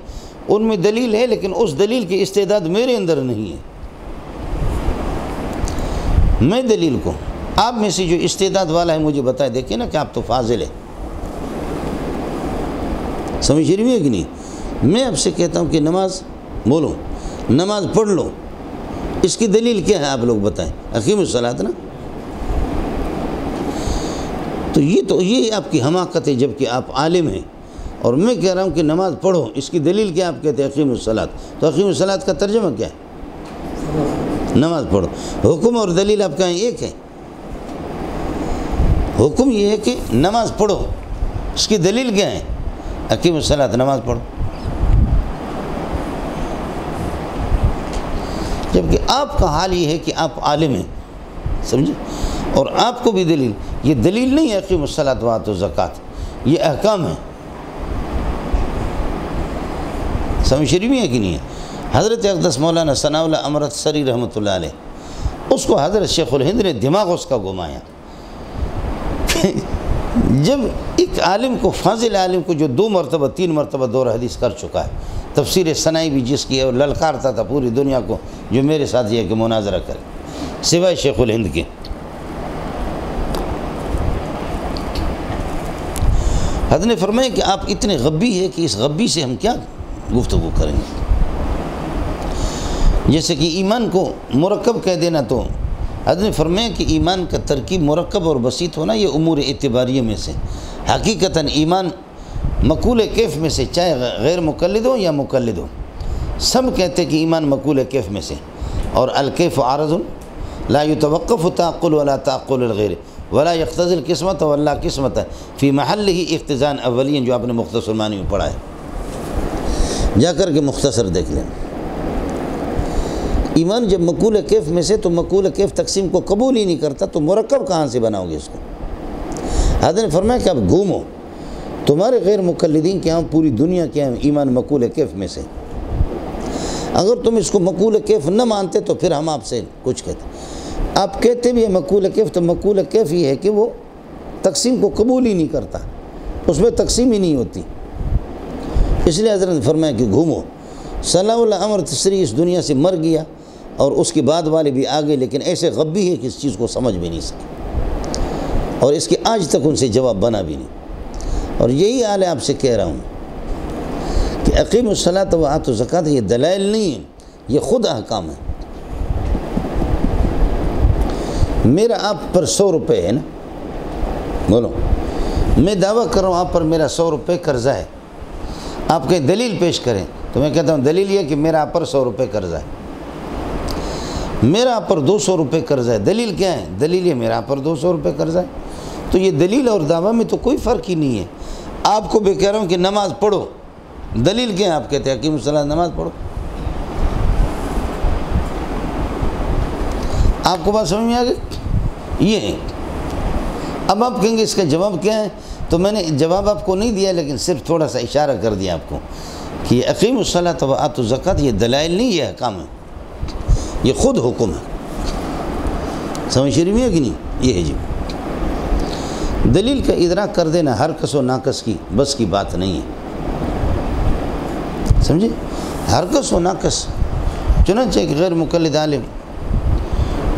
ان میں دلیل ہے لیکن اس دلیل کی استعداد میرے اندر نہیں ہے۔ میں دلیل کو، آپ میں سے جو استعداد والا ہے مجھے بتائے، دیکھیں نا کہ آپ تو فاضل ہے، سمجھ رہی ہے کہ نہیں؟ میں آپ سے کہتا ہوں کہ نماز بولو، نماز پڑھ لو، اس کی دلیل کیا ہے آپ لوگ بتائیں؟ اقیم الصلاۃ نا، تو یہ آپ کی حماقت ہے، جبکہ آپ عالم ہیں، اور میں کہہ رہا ہوں کہ نماز پڑھو، اس کی دلیل کیا آپ کہتے ہیں؟ اقیم الصلاۃ، تو اقیم الصلاۃ کا ترجمہ کیا ہے؟ نماز پڑھو۔ حکم اور دلیل آپ کہیں ایک ہے؟ حکم یہ ہے کہ نماز پڑھو، اس کی دلیل کیا ہے؟ اقیم الصلاۃ، نماز پڑھو۔ جبکہ آپ کا حال یہ ہے کہ آپ عالم ہیں، سمجھے؟ اور آپ کو بھی دلیل، یہ دلیل نہیں ہے اقیم الصلاۃ وآتوا الزکوٰۃ، یہ احکام ہے، سمجھ شریف ہے کہ نہیں ہے؟ حضرت اقدس مولانا ثناء اللہ امرت سری رحمۃ اللہ علیہ، اس کو حضرت شیخ الہند نے دماغ اس کا گھمایا۔ جب ایک عالم کو، فاضل عالم کو جو 2 مرتبہ 3 مرتبہ دور حدیث کر چکا ہے، تفسیر ثنائی بھی جس کی ہے، اور للکارتا تھا پوری دنیا کو جو میرے ساتھ یہ کہ مناظرہ کرے سوائے شیخ الہند کے، حضرت نے فرمایا کہ آپ اتنے غبی ہیں کہ اس غبی سے ہم کیا گفتگو کریں گے؟ جیسے کہ ایمان کو مرکب کہہ دینا، تو حضرت نے فرمایا کہ ایمان کا ترکیب مرکب اور بسیط ہونا یہ امور اعتباریہ میں سے، حقیقتاً ایمان مقول کیف میں سے، چاہے غیر مقلد ہو یا مقلد ہو، سب کہتے کہ ایمان مقول کیف میں سے، اور الکیف عارض لا یتوقف تعقل ولا تعقل الغیر ولا یقتضی القسمت واللہ قسمت فی محل ہی اقتضان اولین، جو آپ نے مختصر معنی میں پڑھا ہے، جا کر کے مختصر دیکھ لیں۔ ایمان جب مقول کیف میں سے، تو مقول کیف تقسیم کو قبول ہی نہیں کرتا، تو مرکب کہاں سے بناؤ گے اس کو؟ حضرت نے فرمایا کہ اب گھومو، تمہارے غیر مقلدین کے ہاں پوری دنیا کے ہاں ایمان مقول کیف میں سے، اگر تم اس کو مقول کیف نہ مانتے تو پھر ہم آپ سے کچھ کہتے، آپ کہتے بھی ہیں مقول کیف، تو مقول کیف یہ ہے کہ وہ تقسیم کو قبول ہی نہیں کرتا، اس میں تقسیم ہی نہیں ہوتی، اس لیے حضرت نے فرمایا کہ گھومو۔ صلی اللہ علیہ وسلم تسری اس دنیا سے مر گیا، اور اس کے بعد والے بھی آگے، لیکن ایسے غبی ہے کہ اس چیز کو سمجھ بھی نہیں سکے، اور اس کے آج تک ان سے جواب بنا بھی نہیں۔ اور یہی حال ہے، آپ سے کہہ رہا ہوں کہ اقیم الصلاۃ وآتوا الزکوٰۃ یہ دلائل نہیں ہے، یہ خود احکام ہے۔ میرا آپ پر 100 روپے ہے نا، بولو، میں دعویٰ کر رہا ہوں آپ پر میرا 100 روپے قرضہ ہے، آپ کہیں دلیل پیش کریں، تو میں کہتا ہوں دلیل یہ کہ میرا آپ پر 100 روپے قرضہ ہے۔ میرا آپ پر 200 روپے قرضہ ہے، دلیل کیا ہے؟ دلیل یہ میرا آپ پر 200 روپے قرضہ ہے۔ تو یہ دلیل اور دعویٰ میں تو کوئی فرق ہی نہیں ہے۔ آپ کو بھی کہہ رہا ہوں کہ نماز پڑھو، دلیل کیا ہے؟ آپ کہتے ہیں حکیم الصلاۃ، نماز پڑھو۔ آپ کو بات سمجھ میں آ گئی؟ یہ ہے۔ اب آپ کہیں گے اس کا جواب کیا ہے؟ تو میں نے جواب آپ کو نہیں دیا، لیکن صرف تھوڑا سا اشارہ کر دیا آپ کو کہ یہ اقیم الصلاۃ وآتوا الزکوٰۃ یہ دلائل نہیں، یہ احکام ہے، یہ خود حکم ہے، سمجھ شریف ہے کہ نہیں؟ یہ ہے جی، دلیل کا ادراک کر دینا ہر کس و ناقص کی بس کی بات نہیں ہے، سمجھے؟ ہر کس و ناقص، چنانچہ ایک غیر مقلد عالم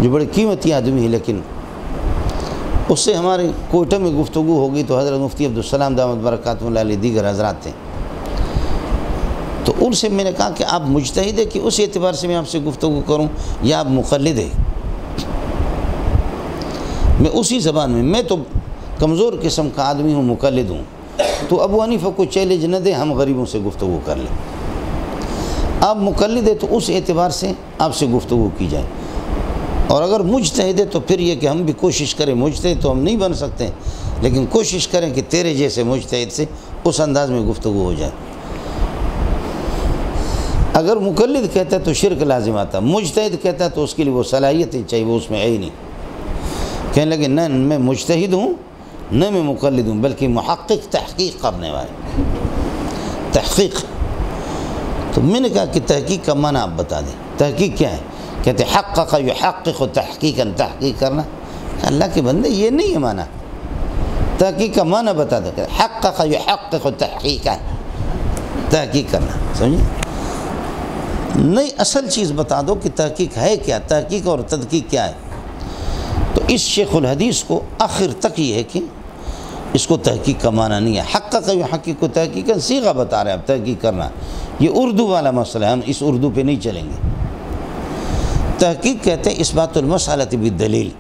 جو بڑے قیمتی آدمی ہے، لیکن اس سے ہمارے کوئٹہ میں گفتگو ہوگی، تو حضرت مفتی عبدالسلام دامت برکاتہ اللہ علیہ دیگر حضرات تھے، تو ان سے میں نے کہا کہ آپ مجتہد ہے کہ اس اعتبار سے میں آپ سے گفتگو کروں، یا آپ مقلد ہے؟ میں اسی زبان میں تو کمزور قسم کا آدمی ہوں، مقلد ہوں، تو ابو حنیفہ کو چیلنج نہ دے، ہم غریبوں سے گفتگو کر لیں۔ آپ مقلد ہے تو اس اعتبار سے آپ سے گفتگو کی جائے، اور اگر مجتہد ہے تو پھر یہ کہ ہم بھی کوشش کریں، مجتہد تو ہم نہیں بن سکتے، لیکن کوشش کریں کہ تیرے جیسے مجتہد سے اس انداز میں گفتگو ہو جائے۔ اگر مقلد کہتا ہے تو شرک لازم آتا، مجتہد کہتا ہے تو اس کے لیے وہ صلاحیتیں چاہیے، وہ اس میں ہے ہی نہیں۔ کہنے لگے نہ میں مجتہد ہوں نہ میں مقلد ہوں، بلکہ محقق تحقیق کرنے والے، تحقیق۔ تو میں نے کہا کہ تحقیق کا معنی آپ بتا دیں، تحقیق کیا ہے؟ کہتے حقق یحقق تحقیقا، تحقیق کرنا۔ اللہ کے بندے یہ نہیں ہے معنی، تحقیق کا معنی بتا دیں۔ حقق یحقق تحقیقا، تحقیق کرنا، سمجھے؟ نہیں، اصل چیز بتا دو کہ تحقیق ہے کیا، تحقیق اور تدقیق کیا ہے۔ تو اس شیخ الحدیث کو آخر تک یہ ہے کہ اس کو تحقیق کا معنی نہیں ہے۔ حقق یحقق کو تحقیقاً صیغہ بتا رہے ہیں، اب تحقیق کرنا یہ اردو والا مسئلہ ہے، ہم اس اردو پہ نہیں چلیں گے۔ تحقیق کہتے ہیں اثبات المسألۃ بالدلیل،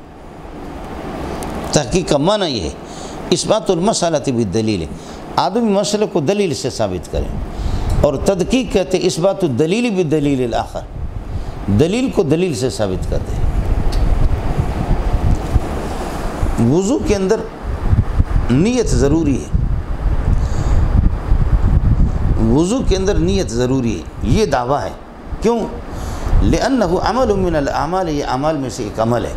تحقیق کا معنی یہ ہے اثبات المسألۃ بالدلیل، آدمی مسئلے کو دلیل سے ثابت کرے۔ اور تدقیق کہتے ہیں اثبات الدلیل بالدلیل الاخر، دلیل کو دلیل سے ثابت کر دے۔ وضو کے اندر نیت ضروری ہے، وضو کے اندر نیت ضروری ہے، یہ دعویٰ ہے۔ کیوں؟ لأنه عمل من الاعمال، یہ اعمال میں سے ایک عمل ہے،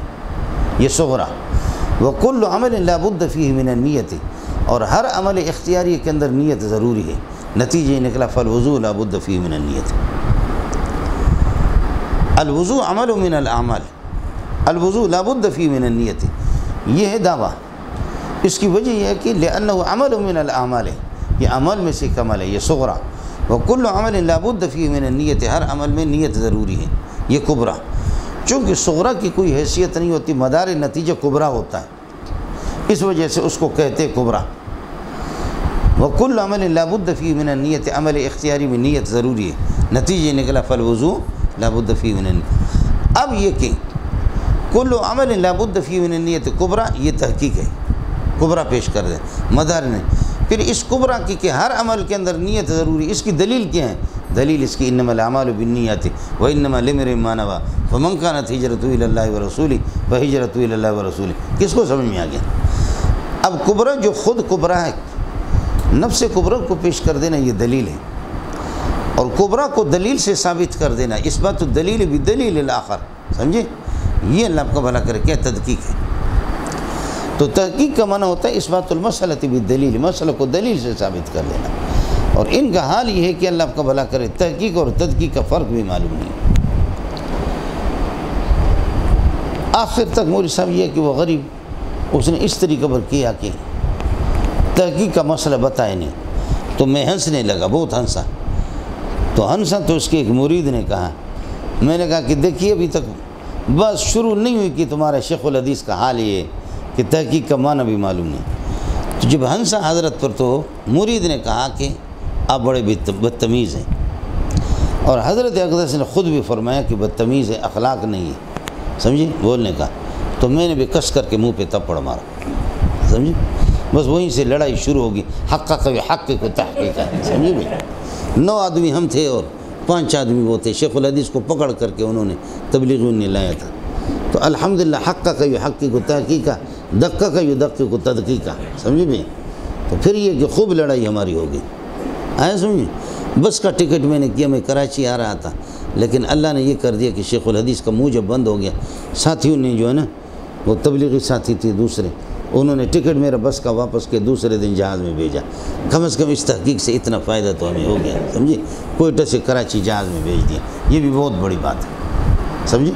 یہ صغرا۔ وكل عمل لا بد فيه من النیت، اور ہر عمل اختیاری کے اندر نیت ضروری ہے۔ نتیجہ یہ نکلا فالوضوء لا بد فيه من النیت۔ الوضوء عمل من الاعمال، الوضوء لا بد فيه من النیت، یہ ہے دعویٰ۔ اس کی وجہ یہ ہے کہ لأنه عمل من الاعمال، یہ عمل میں سے ایک عمل ہے، یہ صغرا۔ وكل عمل لا بد فيه من النیت، ہر عمل میں نیت ضروری ہے، یہ کبرا۔ چونکہ صغرا کی کوئی حیثیت نہیں ہوتی، مدار نتیجہ کبرا ہوتا ہے، اس وجہ سے اس کو کہتے کبرا۔ وكل عمل لا بد فيه من النیت، عمل اختیاری میں نیت ضروری ہے، نتیجہ نکلا فالوضوء لا بد فيه من النیت۔ اب یہ کہ کل عمل لا بد فيه من النیت کبرا، یہ تحقیق ہے، کبرا پیش کر دیں مدار نے۔ پھر اس کبرا کی کہ ہر عمل کے اندر نیت ضروری، اس کی دلیل کیا ہے؟ دلیل اس کی انما الاعمال بالنیات وانما لامرئ ما نوى فمن كانت هجرته الى الله ورسوله فهجرته الى الله ورسوله۔ کس کو سمجھ میں آ گیا؟ اب کبرا جو خود کبرا ہے، نفس کبرا کو پیش کر دینا یہ دلیل ہے، اور کبرا کو دلیل سے ثابت کر دینا اثبات الدلیل بالدلیل الاخر، سمجھے؟ یہ اللہ آپ کا بھلا کرے، کیا تحقیق ہے۔ تو تحقیق کا معنی ہوتا ہے اثبات المسألۃ بالدلیل، مسئلہ کو دلیل سے ثابت کر لینا۔ اور ان کا حال یہ ہے کہ اللہ آپ کا بھلا کرے تحقیق اور تدقیق کا فرق بھی معلوم نہیں۔ آخر تک مولوی صاحب یہ ہے کہ وہ غریب، اس نے اس طریقے پر کیا کہ تحقیق کا مسئلہ بتایا نہیں، تو میں ہنسنے لگا، بہت ہنسا۔ تو ہنسا تو اس کے ایک مرید نے کہا، میں نے کہا کہ دیکھیے ابھی تک بس شروع نہیں ہوئی کہ تمہارا شیخ الحدیث کا حال یہ ہے کہ تحقیق کا معنی بھی معلوم نہیں۔ تو جب ہنسا حضرت پر تو مرید نے کہا کہ آپ بڑے بدتمیز ہیں، اور حضرت اقدس نے خود بھی فرمایا کہ بدتمیز ہے، اخلاق نہیں ہے، سمجھے بولنے کا۔ تو میں نے بھی کس کر کے منہ پہ تھپڑ مارا، سمجھے؟ بس وہیں سے لڑائی شروع ہوگی، حق کو تحقیق ہے، سمجھے بھی؟ 9 آدمی ہم تھے اور 5 آدمی وہ تھے، شیخ الحدیث کو پکڑ کر کے انہوں نے تبلیغ نے لایا تھا۔ تو الحمدللہ حق کو تحقیق، دقہ کو تدقیق، سمجھے بھی؟ تو پھر یہ کہ خوب لڑائی ہماری ہوگی، آئے سمجھے؟ بس کا ٹکٹ میں نے کیا، میں کراچی آ رہا تھا، لیکن اللہ نے یہ کر دیا کہ شیخ الحدیث کا منہ جب بند ہو گیا، ساتھیوں نے جو ہے نا وہ تبلیغی ساتھی تھے دوسرے، انہوں نے ٹکٹ میرا بس کا واپس کے دوسرے دن جہاز میں بھیجا۔ کم از کم اس تحقیق سے اتنا فائدہ تو ہمیں ہو گیا، سمجھے؟ کوئٹہ سے کراچی جہاز میں بھیج دیا، یہ بھی بہت بڑی بات ہے، سمجھے؟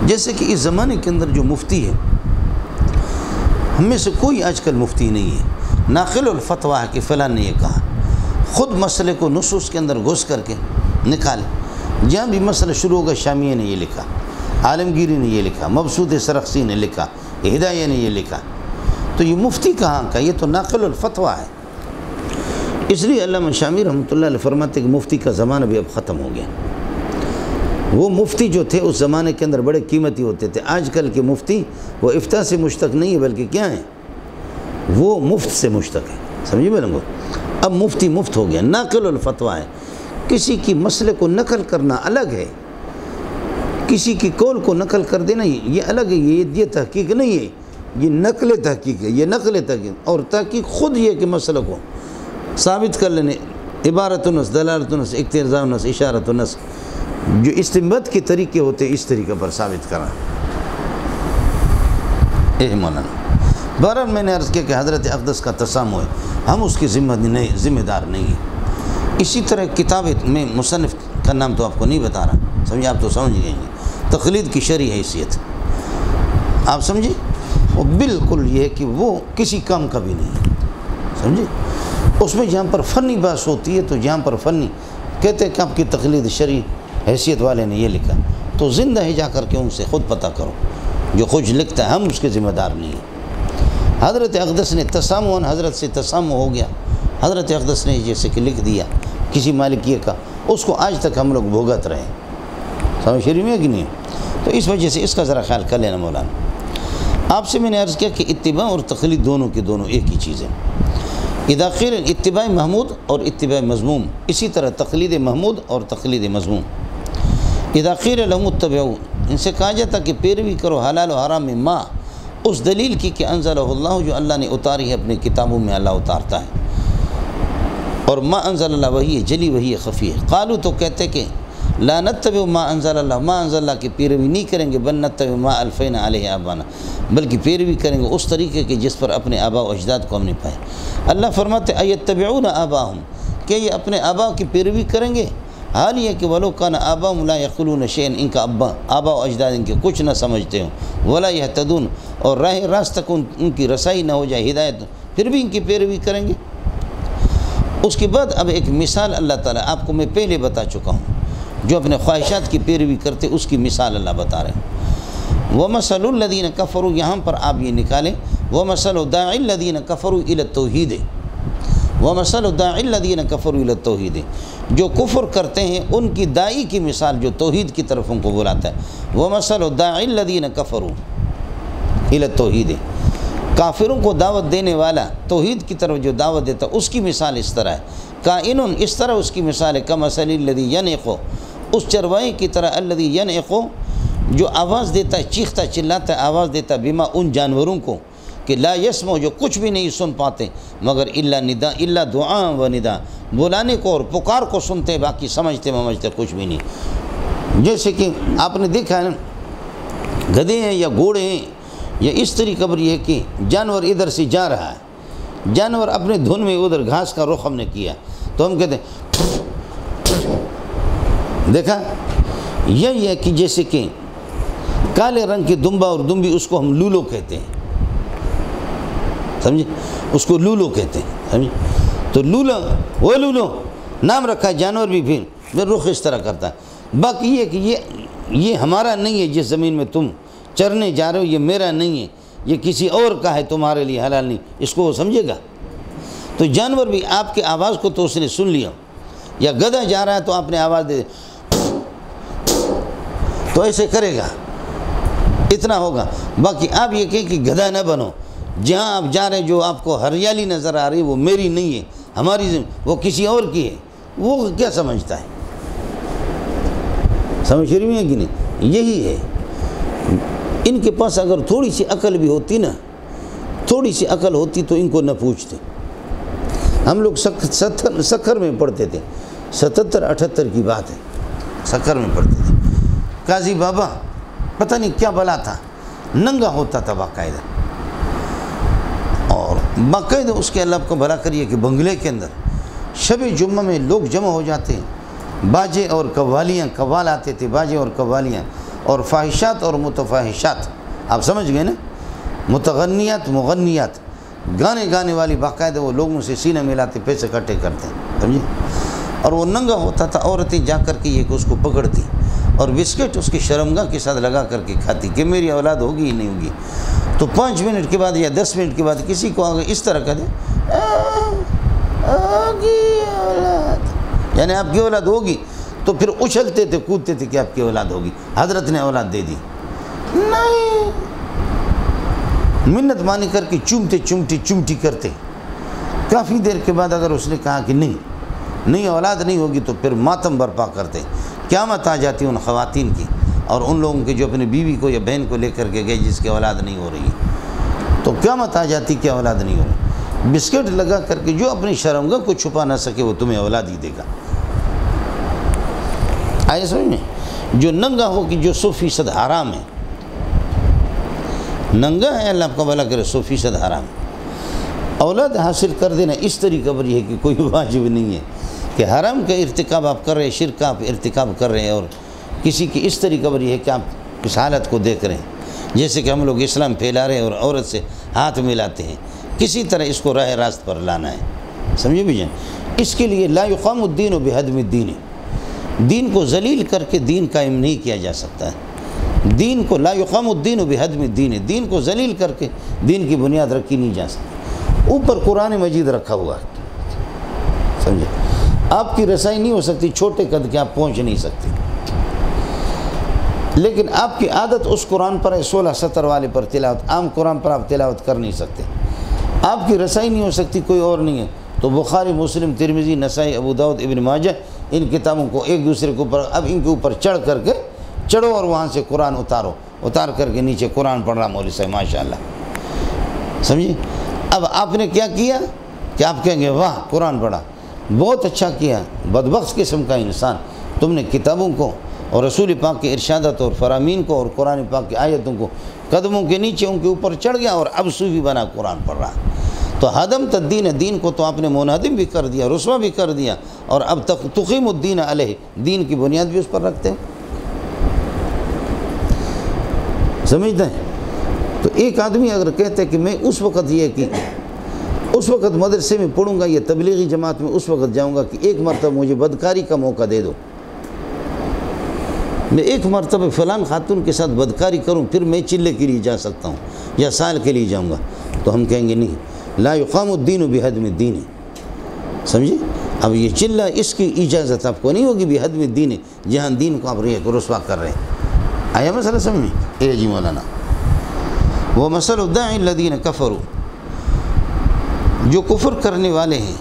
جیسے کہ اس زمانے کے اندر جو مفتی ہے، ہم میں سے کوئی آج کل مفتی نہیں ہے ناقل الفتویٰ ہے کہ فلاں نے یہ کہا، خود مسئلے کو نصوص کے اندر گھس کر کے نکالے۔ جہاں بھی مسئلہ شروع ہوگا، شامیہ نے یہ لکھا، عالمگیری نے یہ لکھا، مبسوط سرخسی نے لکھا، ہدایہ نے یہ لکھا۔ تو یہ مفتی کہاں کا؟ یہ تو ناقل الفتویٰ ہے۔ اس لیے علامہ شامی رحمۃ اللہ علیہ فرماتے کہ مفتی کا زمانہ بھی اب ختم ہو گیا۔ وہ مفتی جو تھے اس زمانے کے اندر بڑے قیمتی ہوتے تھے، آج کل کے مفتی وہ افتاء سے مشتق نہیں ہے، بلکہ کیا ہیں؟ وہ مفت سے مشتق ہے، سمجھے میں لوگوں؟ اب مفتی مفت ہو گیا، ناقل الفتویٰ ہے۔ کسی کی مسئلے کو نقل کرنا الگ ہے، کسی کی قول کو نقل کر دینا یہ الگ ہے، یہ تحقیق نہیں ہے، یہ نقل تحقیق ہے، یہ نقل تحقیق. اور تحقیق خود یہ کہ مسئلہ کو ثابت کر لینے، عبارت النص، دلالت النص، اقتضاء النص، اشارت النص، جو استنباط کے طریقے ہوتے اس طریقے پر ثابت کرنا. مولانا بہرحال میں نے عرض کیا کہ حضرت اقدس کا تسامح ہے، ہم اس کے ذمہ دار نہیں ہیں. اسی طرح کتاب میں مصنف کا نام تو آپ کو نہیں بتا رہا، سمجھے؟ آپ تو سمجھ گئے ہیں. تقلید کی شرعی حیثیت آپ سمجھے؟ وہ بالکل یہ ہے کہ وہ کسی کام کا بھی نہیں ہے، سمجھے؟ اس میں جہاں پر فنی بحث ہوتی ہے تو جہاں پر فنی کہتے ہیں کہ آپ کی تقلید شرعی حیثیت والے نے یہ لکھا، تو زندہ ہے جا کر کے ان سے خود پتہ کرو. جو خود لکھتا ہے ہم اس کے ذمہ دار نہیں ہیں. حضرت اقدس نے تسامحاً حضرت سے تسامح ہو گیا. حضرت اقدس نے جیسے کہ لکھ دیا کسی مالکیہ کا، اس کو آج تک ہم لوگ بھگت رہے ہیں. سمجھ شریف میں کہ نہیں؟ تو اس وجہ سے اس کا ذرا خیال کر لینا مولانا. آپ سے میں نے عرض کیا کہ اتباع اور تقلید دونوں کے دونوں ایک ہی چیز ہے. اذا قیل اتباع محمود اور اتباع مذموم، اسی طرح تقلید محمود اور تقلید مذموم. اذا قیل لهم اتبعوا، ان سے کہا جاتا کہ پیروی کرو حلال و حرام میں ما اس دلیل کی کہ انزلہ اللہ، جو اللہ نے اتاری ہے اپنی کتابوں میں، اللہ اتارتا ہے. اور ما انزل اللہ وہی ہے جلی، وہی ہے خفی ہے. قالوا تو کہتے کہ لا نتبع ما انزل اللہ، ما انزل اللہ کی پیروی نہیں کریں گے، بل نتبع ما الفینا علیہ آبانا، بلکہ پیروی کریں گے اس طریقے کے جس پر اپنے آباء و اجداد کو ہم نے پائے. اللہ فرماتے ایتبعون آباہم، کہ یہ اپنے آباء کی پیروی کریں گے، حال یہ کہ ولو کان آباؤہم لا یعقلون شیئا، ان کا آباء و اجداد ان کے کچھ نہ سمجھتے ہوں، ولا یہتدون، اور راہ راست تک ان کی رسائی نہ ہو جائے، ہدایت، پھر بھی ان کی پیروی کریں گے. اس کے بعد اب ایک مثال اللہ تعالیٰ آپ کو میں پہلے بتا چکا ہوں، جو اپنے خواہشات کی پیروی کرتے اس کی مثال اللہ بتا رہے ہیں. وَمَثَلُ الَّذِينَ كَفَرُوا، یہاں پر آپ یہ نکالیں وَمَثَلُ دَاعِي الَّذِينَ كَفَرُوا إِلَى التَّوْحِيدِ، وَمَثَلُ دَاعِي الَّذِينَ كَفَرُوا إِلَى التَّوْحِيدِ، جو کفر کرتے ہیں ان کی داعی کی مثال جو توحید کی طرف ان کو بلاتا ہے. وَمَثَلُ دَاعِي الَّذِينَ كَفَرُوا إِلَى التَّوْحِيدِ، کافروں کو دعوت دینے والا توحید کی طرف جو دعوت دیتا اس کی مثال اس طرح ہے. کائنٌ، اس طرح اس کی مثال ہے، کمثل الذی ینعق، اس چرواہے کی طرح، الذی ینعق، جو آواز دیتا ہے، چیختا چلاتا ہے، آواز دیتا ہے، بما ان جانوروں کو کہ لا یسمع، جو کچھ بھی نہیں سن پاتے مگر الا ندا، الا دعاء و ندا، بلانے کو اور پکار کو سنتے، باقی سمجھتے کچھ بھی نہیں. جیسے کہ آپ نے دیکھا ہے نا، گدھے ہیں یا گھوڑے ہیں یا اس طریقے پر یہ ہے کہ جانور ادھر سے جا رہا ہے، جانور اپنے دھن میں ادھر گھاس کا رخ ہم نے کیا تو ہم کہتے ہیں دیکھا. یہی ہے کہ جیسے کہ کالے رنگ کے دمبا اور دمبی، اس کو ہم لولو کہتے ہیں، سمجھے؟ اس کو لولو کہتے ہیں، سمجھے؟ تو لولو، وہ لولو نام رکھا ہے، جانور بھی پھر رخ اس طرح کرتا ہے. باقی یہ کہ یہ ہمارا نہیں ہے، جس زمین میں تم چرنے جا رہے ہو یہ میرا نہیں ہے، یہ کسی اور کا ہے، تمہارے لیے حلال نہیں، اس کو وہ سمجھے گا. تو جانور بھی آپ کے آواز کو تو اس نے سن لیا، یا گدھا جا رہا ہے تو آپ نے آواز دے تو ایسے کرے گا، اتنا ہوگا. باقی آپ یہ کہیں کہ گدھا نہ بنو، جہاں آپ جا رہے ہیں جو آپ کو ہریالی نظر آ رہی ہے وہ میری نہیں ہے، ہماری وہ کسی اور کی ہے، وہ کیا سمجھتا ہے؟ سمجھ رہی ہے کہ نہیں؟ یہی ہے. ان کے پاس اگر تھوڑی سی عقل بھی ہوتی نا، تھوڑی سی عقل ہوتی تو ان کو نہ پوچھتے. ہم لوگ سکھر میں پڑھتے تھے، 77-78 کی بات ہے، سکھر میں پڑھتے تھے. قاضی بابا پتہ نہیں کیا بلا تھا، ننگا ہوتا تھا باقاعدہ، اور باقاعدہ اس کے اللہ کو بھلا کریے کہ بنگلے کے اندر شب جمعہ میں لوگ جمع ہو جاتے ہیں، باجے اور قوالیاں، قوال آتے تھے، باجے اور قوالیاں، اور فاحشات اور متفاحشات، آپ سمجھ گئے نا، متغنیات مغنیات، گانے والی باقاعدہ وہ لوگوں سے سینہ ملاتے، پیسے اکٹھے کرتے ہیں، سمجھے؟ اور وہ ننگا ہوتا تھا، عورتیں جا کر کے یہ کہ اس کو پکڑتی اور بسکٹ اس کی شرمگاہ کے ساتھ لگا کر کے کھاتی کہ میری اولاد ہوگی ہی نہیں ہوگی. تو 5 منٹ کے بعد یا 10 منٹ کے بعد کسی کو آگے اس طرح کہہ دیں آگی اولاد، یعنی آپ کی اولاد ہوگی، تو پھر اچھلتے تھے، کودتے تھے کہ آپ کی اولاد ہوگی، حضرت نے اولاد دے دی. نہیں، منت مانی کر کے چومٹی کرتے. کافی دیر کے بعد اگر اس نے کہا کہ نہیں اولاد نہیں ہوگی تو پھر ماتم برپا کرتے. قیامت آ جاتی ان خواتین کی، اور ان لوگوں کے جو اپنی بیوی کو یا بہن کو لے کر کے گئے جس کی اولاد نہیں ہو رہی، تو قیامت آ جاتی کہ اولاد نہیں ہو رہی۔ بسکٹ لگا کر کے جو اپنی شرمگاہ کو چھپا نہ سکے وہ تمہیں اولاد ہی دے گا۔ آئے سمجھ میں؟ جو ننگا ہو کہ جو 100% حرام ہے، ننگا ہے، اللہ آپ کا بھلا کرے، 100% حرام۔ اولاد حاصل کر دینا اس طریقہ پر یہ ہے کہ کوئی واجب نہیں ہے کہ حرام کا ارتکاب آپ کر رہے ہیں، شرک کا آپ ارتکاب کر رہے ہیں، اور کسی کی اس طریقہ پر یہ ہے کہ آپ اس حالت کو دیکھ رہے ہیں جیسے کہ ہم لوگ اسلام پھیلا رہے ہیں اور عورت سے ہاتھ ملاتے ہیں، کسی طرح اس کو راہ راست پر لانا ہے، سمجھے بھی جائیں۔ اس کے لیے لا یقام الدین بہدم الدین، دین کو ذلیل کر کے دین قائم نہیں کیا جا سکتا ہے۔ دین کو لا یقام الدین بہدم الدین، دین کو ذلیل کر کے دین کی بنیاد رکھی نہیں جا سکتی۔ اوپر قرآن مجید رکھا ہوا ہے، سمجھے، آپ کی رسائی نہیں ہو سکتی، چھوٹے قد کے آپ پہنچ نہیں سکتے، لیکن آپ کی عادت اس قرآن پر ہے 16-17 والے پر تلاوت، عام قرآن پر آپ تلاوت کر نہیں سکتے، آپ کی رسائی نہیں ہو سکتی، کوئی اور نہیں ہے، تو بخاری، مسلم، ترمذی، نسائی، ابو داؤد، ابن ماجہ، ان کتابوں کو ایک دوسرے کے اوپر، اب ان کے اوپر چڑھ کر کے چڑھو اور وہاں سے قرآن اتار کر کے نیچے قرآن پڑھ رہا مولوی صاحب ماشاءاللہ، سمجھے۔ اب آپ نے کیا کیا کہ آپ کہیں گے واہ قرآن پڑھا، بہت اچھا کیا، بدبخت قسم کا انسان، تم نے کتابوں کو اور رسول پاک کے ارشادات اور فرامین کو اور قرآن پاک کی آیتوں کو قدموں کے نیچے ان کے اوپر چڑھ گیا اور اب صوفی بنا قرآن پڑھ رہا۔ تو حدم تدین، دین کو تو آپ نے منہدم بھی کر دیا، رسوا بھی کر دیا، اور اب تک تقیم الدین علیہ، دین کی بنیاد بھی اس پر رکھتے ہیں، سمجھتے ہیں۔ تو ایک آدمی اگر کہتا ہے کہ میں اس وقت یہ کہ اس وقت مدرسے میں پڑھوں گا یا تبلیغی جماعت میں اس وقت جاؤں گا کہ ایک مرتبہ مجھے بدکاری کا موقع دے دو، میں ایک مرتبہ فلان خاتون کے ساتھ بدکاری کروں پھر میں چلے کے لیے جا سکتا ہوں یا سال کے لیے جاؤں گا، تو ہم کہیں گے نہیں، لا یقام الدین بہدم الدین، سمجھے۔ اب یہ چلہ اس کی اجازت آپ کو نہیں ہوگی بہدم الدین، جہاں دین کو آپ رسوا کر رہے ہیں۔ آیا مسئلہ سمجھ میں؟ اے جی مولانا، وہ مثل الداعی الذین کفروا، جو کفر کرنے والے ہیں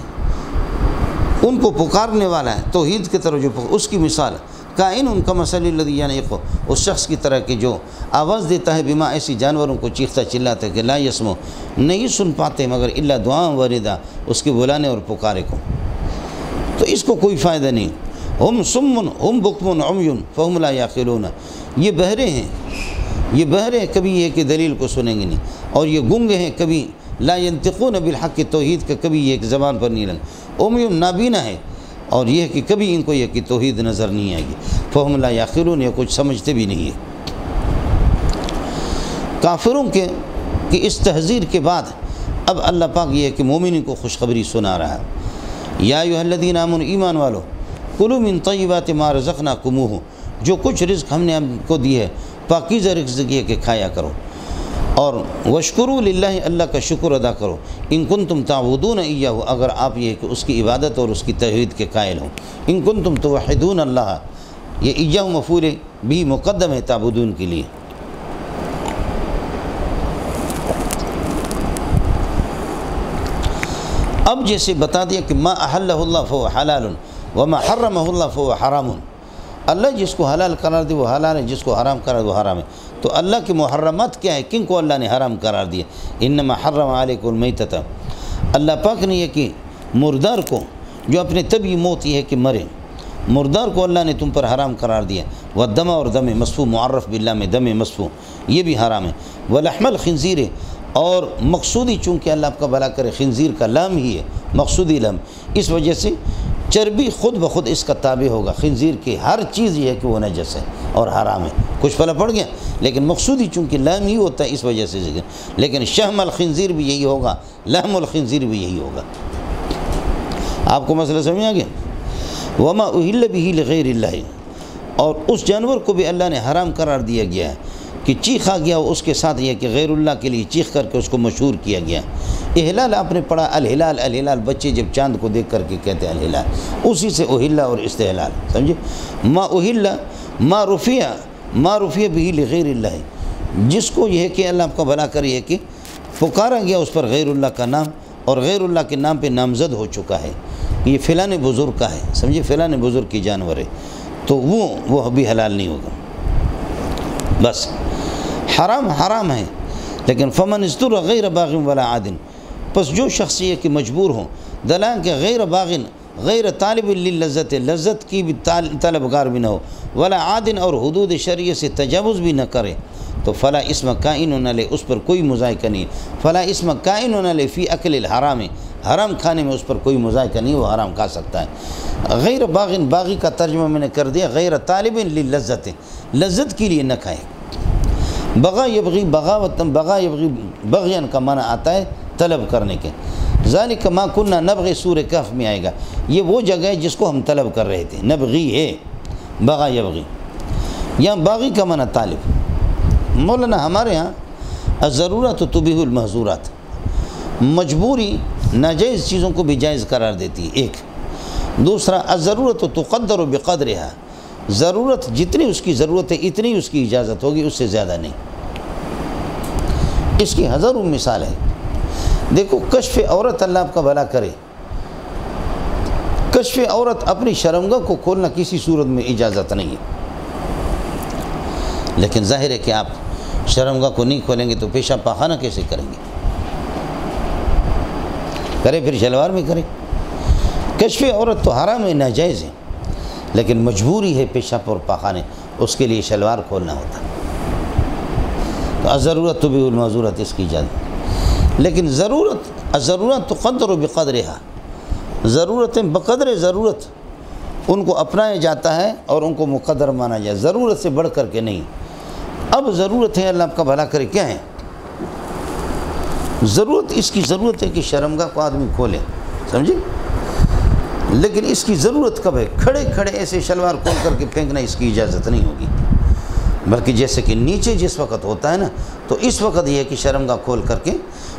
ان کو پکارنے والا ہے توحید کی طرف، جو اس کی مثال کائن ان کا مثل الذی ینعق، اس شخص کی طرح کہ جو آواز دیتا ہے بما ایسی جانوروں کو چیختا چلاتا ہے کہ لا یسمع، نہیں سن پاتے مگر الا دعاء وردہ، اس کے بلانے اور پکارے کو، تو اس کو کوئی فائدہ نہیں۔ ہم صم ہم بکم عمی فہم لا یعقلون، یہ بہرے ہیں، یہ بہرے ہیں، کبھی یہ کہ دلیل کو سنیں گے نہیں، اور یہ گنگے ہیں، کبھی لا ینطقون بالحق، توحید کا کبھی یہ کہ زبان پر نہیں لگ، عمی نابینا ہے، اور یہ کہ کبھی ان کو یہ کہ توحید نظر نہیں آئے گی، فہم لا یعقلون، یہ کچھ سمجھتے بھی نہیں ہے۔ کافروں کے اس تحذیر کے بعد اب اللہ پاک یہ ہے کہ مومنین کو خوشخبری سنا رہا ہے، یا ایھا الذین آمنوا، ایمان والو، کلوا من طیبات ما رزقناکموہ، جو کچھ رزق ہم نے آپ کو دی ہے پاکیزہ رزق یہ کہ کھایا کرو، اور واشکروا للہ، اللہ کا شکر ادا کرو، ان کنتم تعبدون ایہ، اگر آپ یہ کہ اس کی عبادت اور اس کی توحید کے قائل ہوں، ان کنتم توحدون اللہ، یہ ایہ مفعول بھی مقدم ہے تعبدون کے لیے۔ اب جیسے بتا دیا کہ ما احلہ اللہ فهو حلال وما حرمہ اللہ فهو حرام، اللہ جس کو حلال قرار دے وہ حلال ہے، جس کو حرام قرار دے وہ حرام ہے۔ تو اللہ کے محرمات کیا ہے، کن کو اللہ نے حرام قرار دیا؟ انما حرم علیکم المیتۃ، اللہ پاک نے یہ کہ مردار کو، جو اپنے طبعی موت یہ ہے کہ مرے، مردار کو اللہ نے تم پر حرام قرار دیا، والدم، اور دم مسفوح، معرف باللہ میں دم مسفوح، یہ بھی حرام ہے، ولحم الخنزیر، اور مقصودی چونکہ اللہ آپ کا بھلا کرے خنزیر کا لام ہی ہے، مقصودی لام، اس وجہ سے چربی خود بخود اس کا تابع ہوگا، خنزیر کی ہر چیز یہ ہے کہ وہ نجس ہے اور حرام ہے، کچھ پلہ پڑ گیا، لیکن مقصودی چونکہ لام ہی ہوتا ہے اس وجہ سے ذکر، لیکن شحم الخنزیر بھی یہی ہوگا، لحم الخنزیر بھی یہی ہوگا۔ آپ کو مسئلہ سمجھ آ گیا؟ وما اہل بہ لغیر اللہ، اور اس جانور کو بھی اللہ نے حرام قرار دیا گیا ہے کہ چیخا گیا اس کے ساتھ یہ کہ غیر اللہ کے لیے چیخ کر کے اس کو مشہور کیا گیا۔ احلال آپ نے پڑھا، الہلال، الہلال بچے جب چاند کو دیکھ کر کے کہتے ہیں الہلال، اسی سے اہلہ اور استحلال، سمجھے۔ ما اہلہ ما رفیع بہ لغیر اللہ، جس کو یہ ہے کہ اللہ آپ کا بھلا کر یہ کہ پکارا گیا اس پر غیر اللہ کا نام، اور غیر اللہ کے نام پہ نامزد ہو چکا ہے، یہ فلاں بزرگ کا ہے، سمجھے، فلاں بزرگ کی جانور ہے، تو وہ بھی حلال نہیں ہوگا۔ بس حرام حرام ہے، لیکن فمن اضطر غیر باغ ولا عاد، پس جو شخص یہ کہ مجبور ہوں دلان کہ غیر باغ، غیر طالب للذت، لذت کی بھی طلبگار بھی نہ ہو، ولا عاد، اور حدود شریعہ سے تجاوز بھی نہ کرے، تو فلا اسم کائن نہ لے، اس پر کوئی مذائقہ نہیں، فلا اسم کائن نہ لے فی اکل الحرام، حرام کھانے میں اس پر کوئی مذائقہ نہیں، وہ حرام کھا سکتا ہے۔ غیر باغ، باغی کا ترجمہ میں نے کر دیا غیر طالب للذت، لذت کے لیے نہ کھائے۔ بغا یبغی بغاوتن، بغا یبغی بغیان کا معنی آتا ہے طلب کرنے کے، ذالک ما کننا نبغی، سورہ کہف میں آئے گا، یہ وہ جگہ ہے جس کو ہم طلب کر رہے تھے، نبغی ہے بغا یبغی، یہاں باغی کا معنی طالب۔ مولانا ہمارے ہاں ضرورت تبیح المحظورات، مجبوری ناجائز چیزوں کو بھی جائز قرار دیتی ہے، ایک۔ دوسرا الضرورت تقدر بقدرها، ضرورت جتنی اس کی ضرورت ہے اتنی اس کی اجازت ہوگی، اس سے زیادہ نہیں۔ اس کی ہزاروں مثال ہے۔ دیکھو کشف عورت، اللہ آپ کا بھلا کرے، کشف عورت اپنی شرمگاہ کو کھولنا کسی صورت میں اجازت نہیں ہے، لیکن ظاہر ہے کہ آپ شرمگاہ کو نہیں کھولیں گے تو پیشاب پاخانہ کیسے کریں گے؟ کرے پھر شلوار میں کرے۔ کشف عورت تو حرام ہے، ناجائز ہے، لیکن مجبوری ہے پیشاب اور پاخانے، اس کے لیے شلوار کھولنا ہوتا۔ تو الضرورت تبیح المحظورات، اس کی اجازت، لیکن ضرورت تقدر بقدرها، ضرورتیں بقدر ضرورت ان کو اپنایا جاتا ہے اور ان کو مقدر مانا جائے، ضرورت سے بڑھ کر کے نہیں۔ اب ضرورت ہے، اللہ آپ کا بھلا کرے، کیا ہے ضرورت؟ اس کی ضرورت ہے کہ شرمگاہ کو آدمی کھولے، سمجھے؟ لیکن اس کی ضرورت کب ہے؟ کھڑے کھڑے ایسے شلوار کھول کر کے پھینکنا، اس کی اجازت نہیں ہوگی، بلکہ جیسے کہ نیچے جس وقت ہوتا ہے نا، تو اس وقت یہ ہے کہ شرمگاہ کھول کر کے،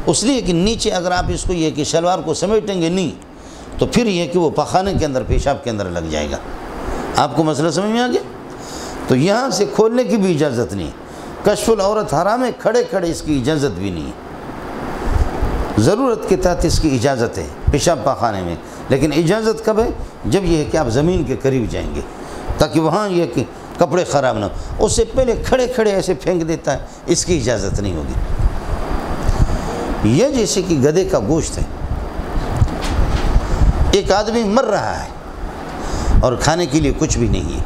اس لیے کہ نیچے اگر آپ اس کو یہ کہ شلوار کو سمیٹیں گے نہیں تو پھر یہ کہ وہ پخانے کے اندر، پیشاب کے اندر لگ جائے گا۔ آپ کو مسئلہ سمجھ میں آ گیا؟ تو یہاں سے کھولنے کی بھی اجازت نہیں، کشف العورت حرام ہے، کھڑے کھڑے اس کی اجازت بھی نہیں ہے۔ ضرورت کے تحت اس کی اجازت ہے پیشاب پاخانے میں، لیکن اجازت کب ہے؟ جب یہ ہے کہ آپ زمین کے قریب جائیں گے، تاکہ وہاں یہ کہ کپڑے خراب نہ ہو، اس سے پہلے کھڑے کھڑے ایسے پھینک دیتا ہے، اس کی اجازت نہیں ہوگی۔ یہ جیسے کہ گدھے کا گوشت ہے، ایک آدمی مر رہا ہے اور کھانے کے لیے کچھ بھی نہیں ہے،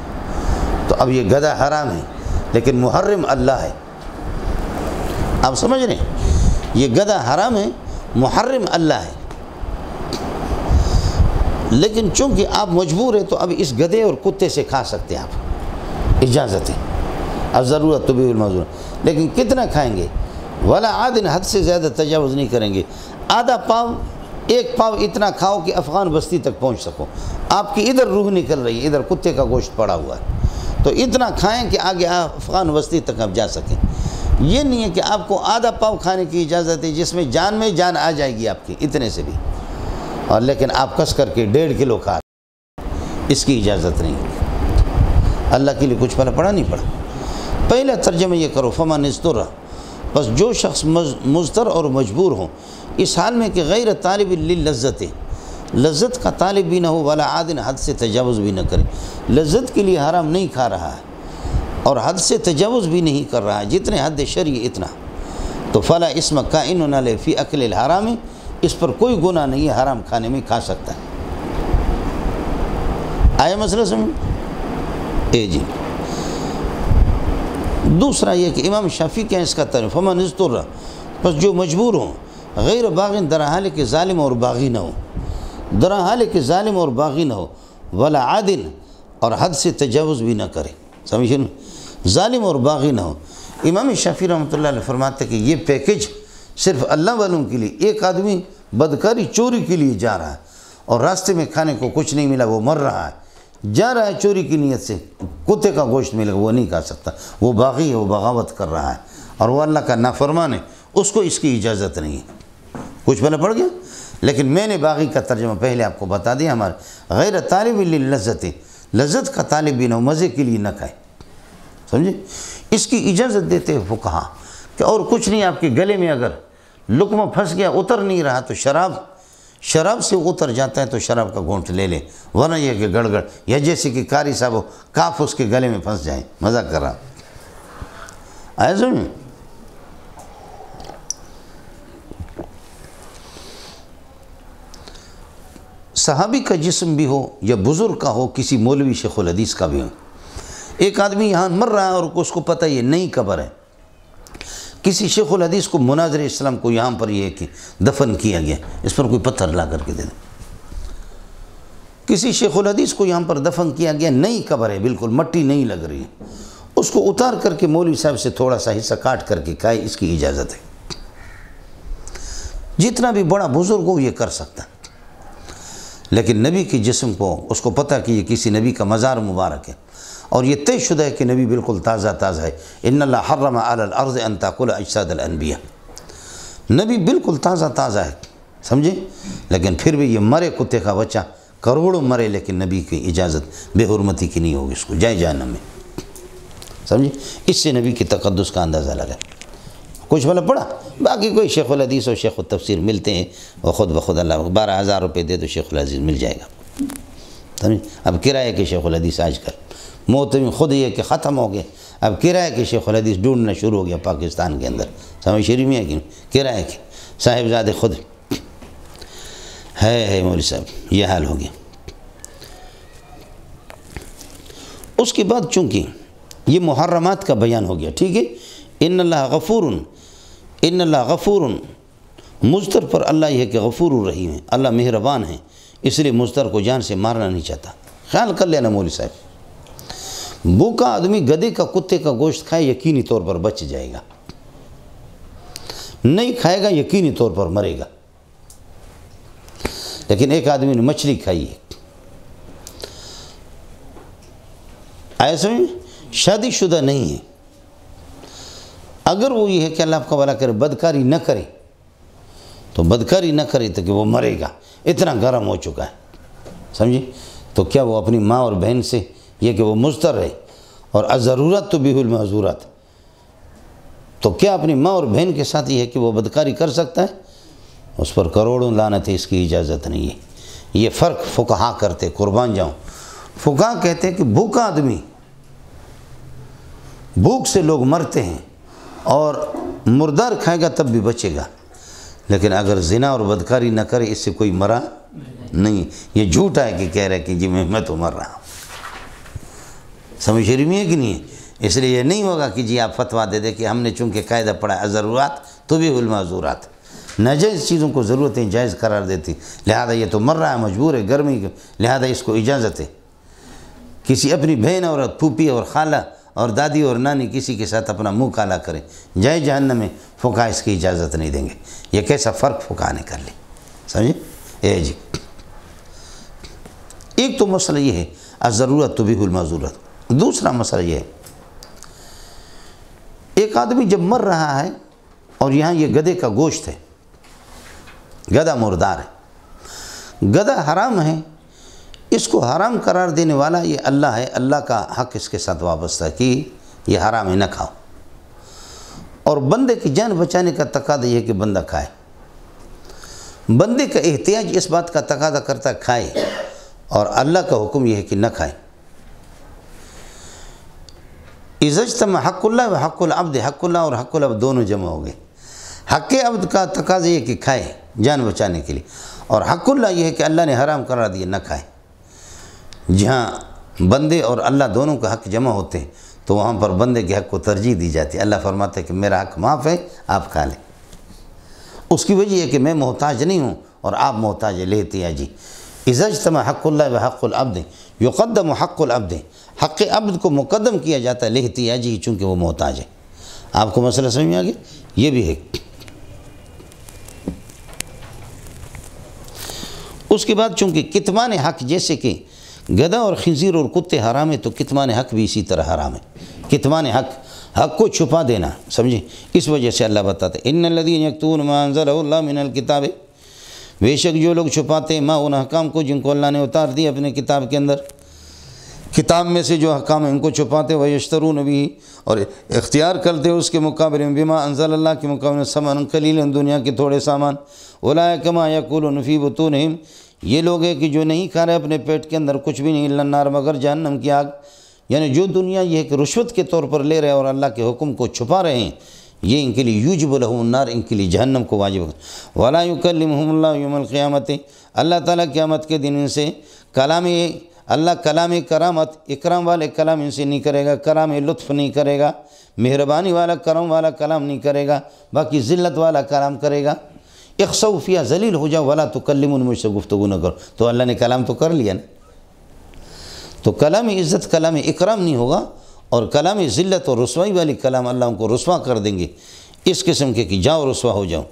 تو اب یہ گدھا حرام ہے، لیکن محرم اللہ ہے۔ آپ سمجھ رہے ہیں؟ یہ گدھا حرام ہے، محرم اللہ ہے، لیکن چونکہ آپ مجبور ہیں تو اب اس گدھے اور کتے سے کھا سکتے ہیں آپ، اجازت ہے۔ اب ضرورت تبیح المحظورات، لیکن کتنا کھائیں گے؟ ولا عادن، حد سے زیادہ تجاوز نہیں کریں گے۔ آدھا پاؤ، ایک پاؤ اتنا کھاؤ کہ افغان بستی تک پہنچ سکو، آپ کی ادھر روح نکل رہی ہے، ادھر کتے کا گوشت پڑا ہوا ہے، تو اتنا کھائیں کہ آگے افغان بستی تک آپ جا سکیں۔ یہ نہیں ہے کہ آپ کو آدھا پاؤ کھانے کی اجازت ہے جس میں جان آ جائے گی آپ کی، اتنے سے بھی، اور لیکن آپ کس کر کے 1.5 کلو کھا، اس کی اجازت نہیں ہوگی۔ اللہ کے لیے کچھ پڑا نہیں پڑا۔ پہلا ترجمہ یہ کرو، فمن اضطر، بس جو شخص مضطر اور مجبور ہوں، اس حال میں کہ غیر طالب للذت، لذت کا طالب بھی نہ ہو، ولا عادن، حد سے تجاوز بھی نہ کرے، لذت کے لیے حرام نہیں کھا رہا ہے اور حد سے تجاوز بھی نہیں کر رہا ہے، جتنے حد شرعی اتنا، تو فلا اسم کائن نہ لے فی اکل الحرام، اس پر کوئی گناہ نہیں ہے، حرام کھانے میں کھا سکتا ہے۔ آیا مسئلہ سمجھ؟ جی دوسرا یہ کہ امام شافعی کیا اس کا ترجمہ، فمن اضطر، بس جو مجبور ہوں، غیر باغن، در حال کے ظالم اور باغی نہ ہو، در حال کے ظالم اور باغی نہ ہو، ولا عادل، اور حد سے تجاوز بھی نہ کرے، سمجھے نا، ظالم اور باغی نہ ہو۔ امام شافعی رحمۃ اللہ علیہ فرماتے کہ یہ پیکج صرف اللہ والوں کے لیے، ایک آدمی بدکاری چوری کے لیے جا رہا ہے اور راستے میں کھانے کو کچھ نہیں ملا، وہ مر رہا ہے، جا رہا ہے چوری کی نیت سے، کتے کا گوشت ملے گا، وہ نہیں کھا سکتا، وہ باغی ہے، وہ بغاوت کر رہا ہے اور وہ اللہ کا نافرمان ہے، اس کو اس کی اجازت نہیں ہے۔ کچھ پہلے پڑھ گیا، لیکن میں نے باغی کا ترجمہ پہلے آپ کو بتا دیا، ہمارے غیر طالب للذت، لذت کا طالب بھی نہ ہو، مزے کے لیے نہ کھائے، سمجھے؟ اس کی اجازت دیتے ہیں فقہا کہ اور کچھ نہیں، آپ کے گلے میں اگر لقمہ پھنس گیا، اتر نہیں رہا، تو شراب سے اتر جاتا ہے تو شراب کا گھونٹ لے لے، ورنہ یہ کہ گڑگڑ، یا جیسے کہ قاری صاحب کاف اس کے گلے میں پھنس جائیں، مزہ کر رہا۔ آیا سمجھ؟ صحابی کا جسم بھی ہو یا بزرگ کا ہو، کسی مولوی شیخ الحدیث کا بھی ہو، ایک آدمی یہاں مر رہا ہے اور اس کو پتہ یہ نئی قبر ہے، کسی شیخ الحدیث کو مناظر اسلام کو یہاں پر یہ کہ دفن کیا گیا، اس پر کوئی پتھر لا کر کے دے دیں۔ کسی شیخ الحدیث کو یہاں پر دفن کیا گیا، نئی قبر ہے، بالکل مٹی نہیں لگ رہی ہے، اس کو اتار کر کے مولوی صاحب سے تھوڑا سا حصہ کاٹ کر کے کھائے، اس کی اجازت ہے۔ جتنا بھی بڑا بزرگ ہو یہ کر سکتا ہے، لیکن نبی کے جسم کو اس کو پتہ کہ یہ کسی نبی کا مزار مبارک ہے اور یہ طے شدہ ہے کہ نبی بالکل تازہ تازہ ہے۔ ان اللہ حرم علی الارض ان تاکل اجساد الانبیاء، نبی بالکل تازہ تازہ ہے، سمجھے؟ لیکن پھر بھی یہ مرے کتے کا بچہ کروڑوں مرے، لیکن نبی کی اجازت بے حرمتی کی نہیں ہوگی، اس کو جائے جہنم میں، سمجھے؟ اس سے نبی کی تقدس کا اندازہ لگا۔ کچھ بھلا پڑا؟ باقی کوئی شیخ الحدیث اور شیخ التفسیر ملتے ہیں، وہ خود بخود اللہ 12,000 روپے دے تو شیخ الحدیث مل جائے گا، سمجھے؟ اب کرایہ کے شیخ الحدیث آج کل موتمی خود یہ کہ ختم ہو گئے، اب کرایہ کے شیخ الحدیث ڈھونڈنا شروع ہو گیا پاکستان کے اندر، سمجھ شریف میں ہے کہ کرایہ کے صاحبزادے خود ہے مولوی صاحب، یہ حال ہو گیا۔ اس کے بعد چونکہ یہ محرمات کا بیان ہو گیا، ٹھیک ہے، ان اللہ غفور مضطر پر اللہ یہ کہ غفور الرحیم ہے، اللہ مہربان ہے، اس لیے مضطر کو جان سے مارنا نہیں چاہتا۔ خیال کر لینا مولوی صاحب، بھوکا آدمی گدھے کا کتے کا گوشت کھائے یقینی طور پر بچ جائے گا، نہیں کھائے گا یقینی طور پر مرے گا۔ لیکن ایک آدمی نے مچھلی کھائی ہے، ایسے میں شادی شدہ نہیں ہے، اگر وہ یہ ہے کہ اللہ آپ کا بھلا کرے بدکاری نہ کرے تو بدکاری نہ کرے تو کہ وہ مرے گا، اتنا گرم ہو چکا ہے، سمجھے؟ تو کیا وہ اپنی ماں اور بہن سے یہ کہ وہ مضطر رہے اور الضرورت تبیح المحظورات، تو کیا اپنی ماں اور بہن کے ساتھ یہ ہے کہ وہ بدکاری کر سکتا ہے؟ اس پر کروڑوں لعنت ہے، اس کی اجازت نہیں ہے۔ یہ فرق فقہا کرتے، قربان جاؤں، فقہا کہتے ہیں کہ بھوکا آدمی، بھوک سے لوگ مرتے ہیں اور مردار کھائے گا تب بھی بچے گا، لیکن اگر زنا اور بدکاری نہ کرے اس سے کوئی مرا نہیں۔ یہ جھوٹا ہے کہ کہہ رہے کہ جی میں تو مر رہا ہوں، سمجھ شریف میں ہے کہ نہیں ہے؟ اس لیے یہ نہیں ہوگا کہ جی آپ فتویٰ دے دیں کہ ہم نے چونکہ قاعدہ پڑھا ہے الضرورات تبیح المحظورات، ناجائز چیزوں کو ضرورتیں جائز قرار دیتی، لہذا یہ تو مر رہا ہے، مجبور ہے، گرمی کے، لہذا اس کو اجازت ہے۔ کسی اپنی بہن اور پھوپھی اور خالہ اور دادی اور نانی کسی کے ساتھ اپنا منہ کالا کرے، جائے جہنم میں، فقہا اس کی اجازت نہیں دیں گے۔ یہ کیسا فرق فقہا نے کر لی، سمجھے؟ جی ایک تو مسئلہ یہ ہے الضرورت تبیح المحظورات، دوسرا مسئلہ یہ ہے ایک آدمی جب مر رہا ہے اور یہاں یہ گدھے کا گوشت ہے، گدھا مردار ہے، گدھا حرام ہے، اس کو حرام قرار دینے والا یہ اللہ ہے، اللہ کا حق اس کے ساتھ وابستہ ہے کہ یہ حرام ہے، نہ کھاؤ، اور بندے کی جان بچانے کا تقاضا یہ ہے کہ بندہ کھائے، بندے کا احتیاج اس بات کا تقاضا کرتا ہے کھائے، اور اللہ کا حکم یہ ہے کہ نہ کھائے۔ اذا اجتمع حق اللہ و حق العبد، حق اللہ اور حق العبد دونوں جمع ہو گئے۔ حق عبد کا تقاضا یہ ہے کہ کھائے جان بچانے کے لیے، اور حق اللہ یہ ہے کہ اللہ نے حرام قرار دیا نہ کھائے۔ جہاں بندے اور اللہ دونوں کا حق جمع ہوتے ہیں تو وہاں پر بندے کے حق کو ترجیح دی جاتی ہے، اللہ فرماتا ہے کہ میرا حق معاف ہے، آپ کھا لیں۔ اس کی وجہ یہ کہ میں محتاج نہیں ہوں اور آپ محتاج ہیں، لیتے ہیں جی۔ اذا اجتمع حق اللہ و حق العبد یقدم حق العبد، حق عبد کو مقدم کیا جاتا ہے لاحتیاجی، چونکہ وہ محتاج ہے۔ آپ کو مسئلہ سمجھ میں آ گیا؟ یہ بھی ہے۔ اس کے بعد چونکہ کتمان حق، جیسے کہ گدھا اور خنزیر اور کتے حرام ہے تو کتمان حق بھی اسی طرح حرام ہے۔ کتمان حق کو چھپا دینا، سمجھیں؟ اس وجہ سے اللہ بتاتے ہیں ان الذین یکتمون ما انزل اللہ من الکتاب، بے شک جو لوگ چھپاتے ہیں ما ان احکام کو جن کو اللہ نے اتار دیا اپنے کتاب کے اندر، کتاب میں سے جو احکام ہیں ان کو چھپاتے، ویشترون بھی، اور اختیار کرتے اس کے مقابلے میں بما انزل اللہ کے مقابلے میں ثمنا قلیلا، دنیا کے تھوڑے سامان، اولئک ما یأکلون فی بطونہم، یہ لوگ ہیں کہ جو نہیں کھا رہے اپنے پیٹ کے اندر کچھ بھی نہیں، الا النار، مگر جہنم کی آگ، یعنی جو دنیا یہ کہ رشوت کے طور پر لے رہے اور اللہ کے حکم کو چھپا رہے ہیں، یہ ان کے لیے یوجب لہم النار، ان کے لیے جہنم کو واجب ہے۔ ولا یکلمہم اللہ یوم القیامت، اللہ تعالیٰ قیامت کے دن ان سے اللہ کلام کرامت، اکرام والے کلام ان سے نہیں کرے گا، کلام لطف نہیں کرے گا، مہربانی والا کرم والا کلام نہیں کرے گا، باقی ذلت والا کلام کرے گا۔ اخسؤ فیہا، ذلیل ہو جاؤ، ولا تکلمون، مجھ سے گفتگو نہ کرو۔ تو اللہ نے کلام تو کر لیا نا، تو کلام عزت کلام اکرام نہیں ہوگا، اور کلام ذلت اور رسوائی والی کلام اللہ ان کو رسوا کر دیں گے، اس قسم کے کہ جاؤ رسوا ہو جاؤ۔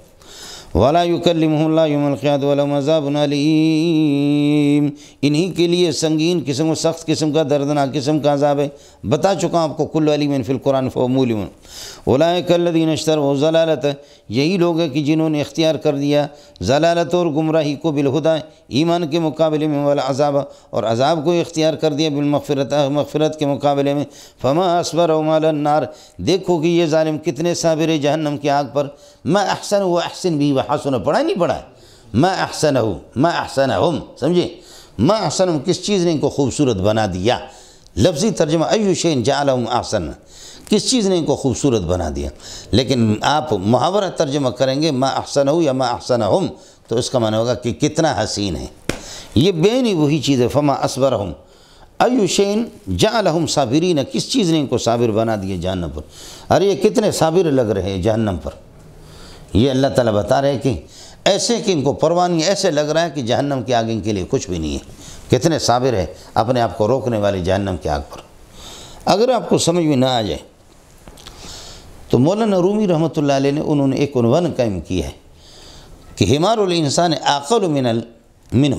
ولا یکلمہ اللہ یوم القیامۃ ولہم عذاب علیم، انہی کے لیے سنگین قسم و سخت قسم کا دردناک قسم کا عذاب ہے۔ بتا چکا آپ کو، کل علیم فی القرآن فہو مولم۔ اولئک الذین اشتروا الضلالۃ، یہی لوگ ہیں کہ جنہوں نے اختیار کر دیا ضلالت اور گمراہی کو بالہدی، ایمان کے مقابلے میں، والعذاب، اور عذاب کو اختیار کر دیا بالمغفرت، مغفرت کے مقابلے میں۔ فما اصبرهم علی النار، دیکھو کہ یہ ظالم کتنے صابر جہنم کی آگ پر۔ ما احسن و احسن بھی وحسن، پڑھا نہیں پڑھا؟ ما احسنہ، ما احسنہم، سمجھے؟ ما احسنہم، کس چیز نے ان کو خوبصورت بنا دیا؟ لفظی ترجمہ ایو شیء جعلہم احسن، کس چیز نے ان کو خوبصورت بنا دیا؟ لیکن آپ محاورہ ترجمہ کریں گے ما احسنہ یا ما احسنہم، تو اس کا معنی ہوگا کہ کتنا حسین ہے۔ یہ بین ہی وہی چیز ہے، فما اصبرہم ایو شیء جعلہم صابرین، کس چیز نے ان کو صابر بنا دیا جہنم پر؟ ارے یہ کتنے صابر لگ رہے ہیں جہنم پر، یہ اللہ تعالیٰ بتا رہے ہیں کہ ایسے کہ ان کو پرواہ نہیں، ایسے لگ رہا ہے کہ جہنم کی آگ ان کے لیے کچھ بھی نہیں ہے۔ کتنے صابر ہے اپنے آپ کو روکنے والے جہنم کی آگ پر۔ اگر آپ کو سمجھ میں نہ آ جائے تو مولانا رومی رحمۃ اللہ علیہ نے انہوں نے ایک عنوان قائم کیا ہے کہ حمار الانسان عاقل منہ،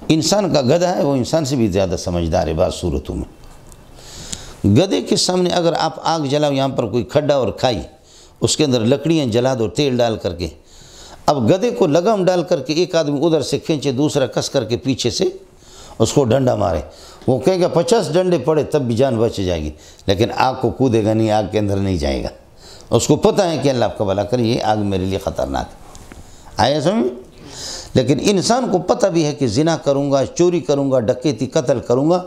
انسان کا گدھا ہے وہ انسان سے بھی زیادہ سمجھدار ہے بعض صورتوں میں۔ گدھے کے سامنے اگر آپ آگ جلاؤ، یہاں پر کوئی کھڈا اور کھائی، اس کے اندر لکڑیاں جلا دو تیل ڈال کر کے، اب گدھے کو لگام ڈال کر کے ایک آدمی ادھر سے کھینچے، دوسرا کس کر کے پیچھے سے اس کو ڈنڈا مارے، وہ کہے گا 50 ڈنڈے پڑے تب بھی جان بچ جائے گی، لیکن آگ کو کودے گا نہیں، آگ کے اندر نہیں جائے گا۔ اس کو پتہ ہے کہ اللہ آپ کا بھلا کرے، یہ آگ میرے لیے خطرناک ہے، آیا سمجھ؟ لیکن انسان کو پتہ بھی ہے کہ زنا کروں گا، چوری کروں گا، ڈکیتی قتل کروں گا،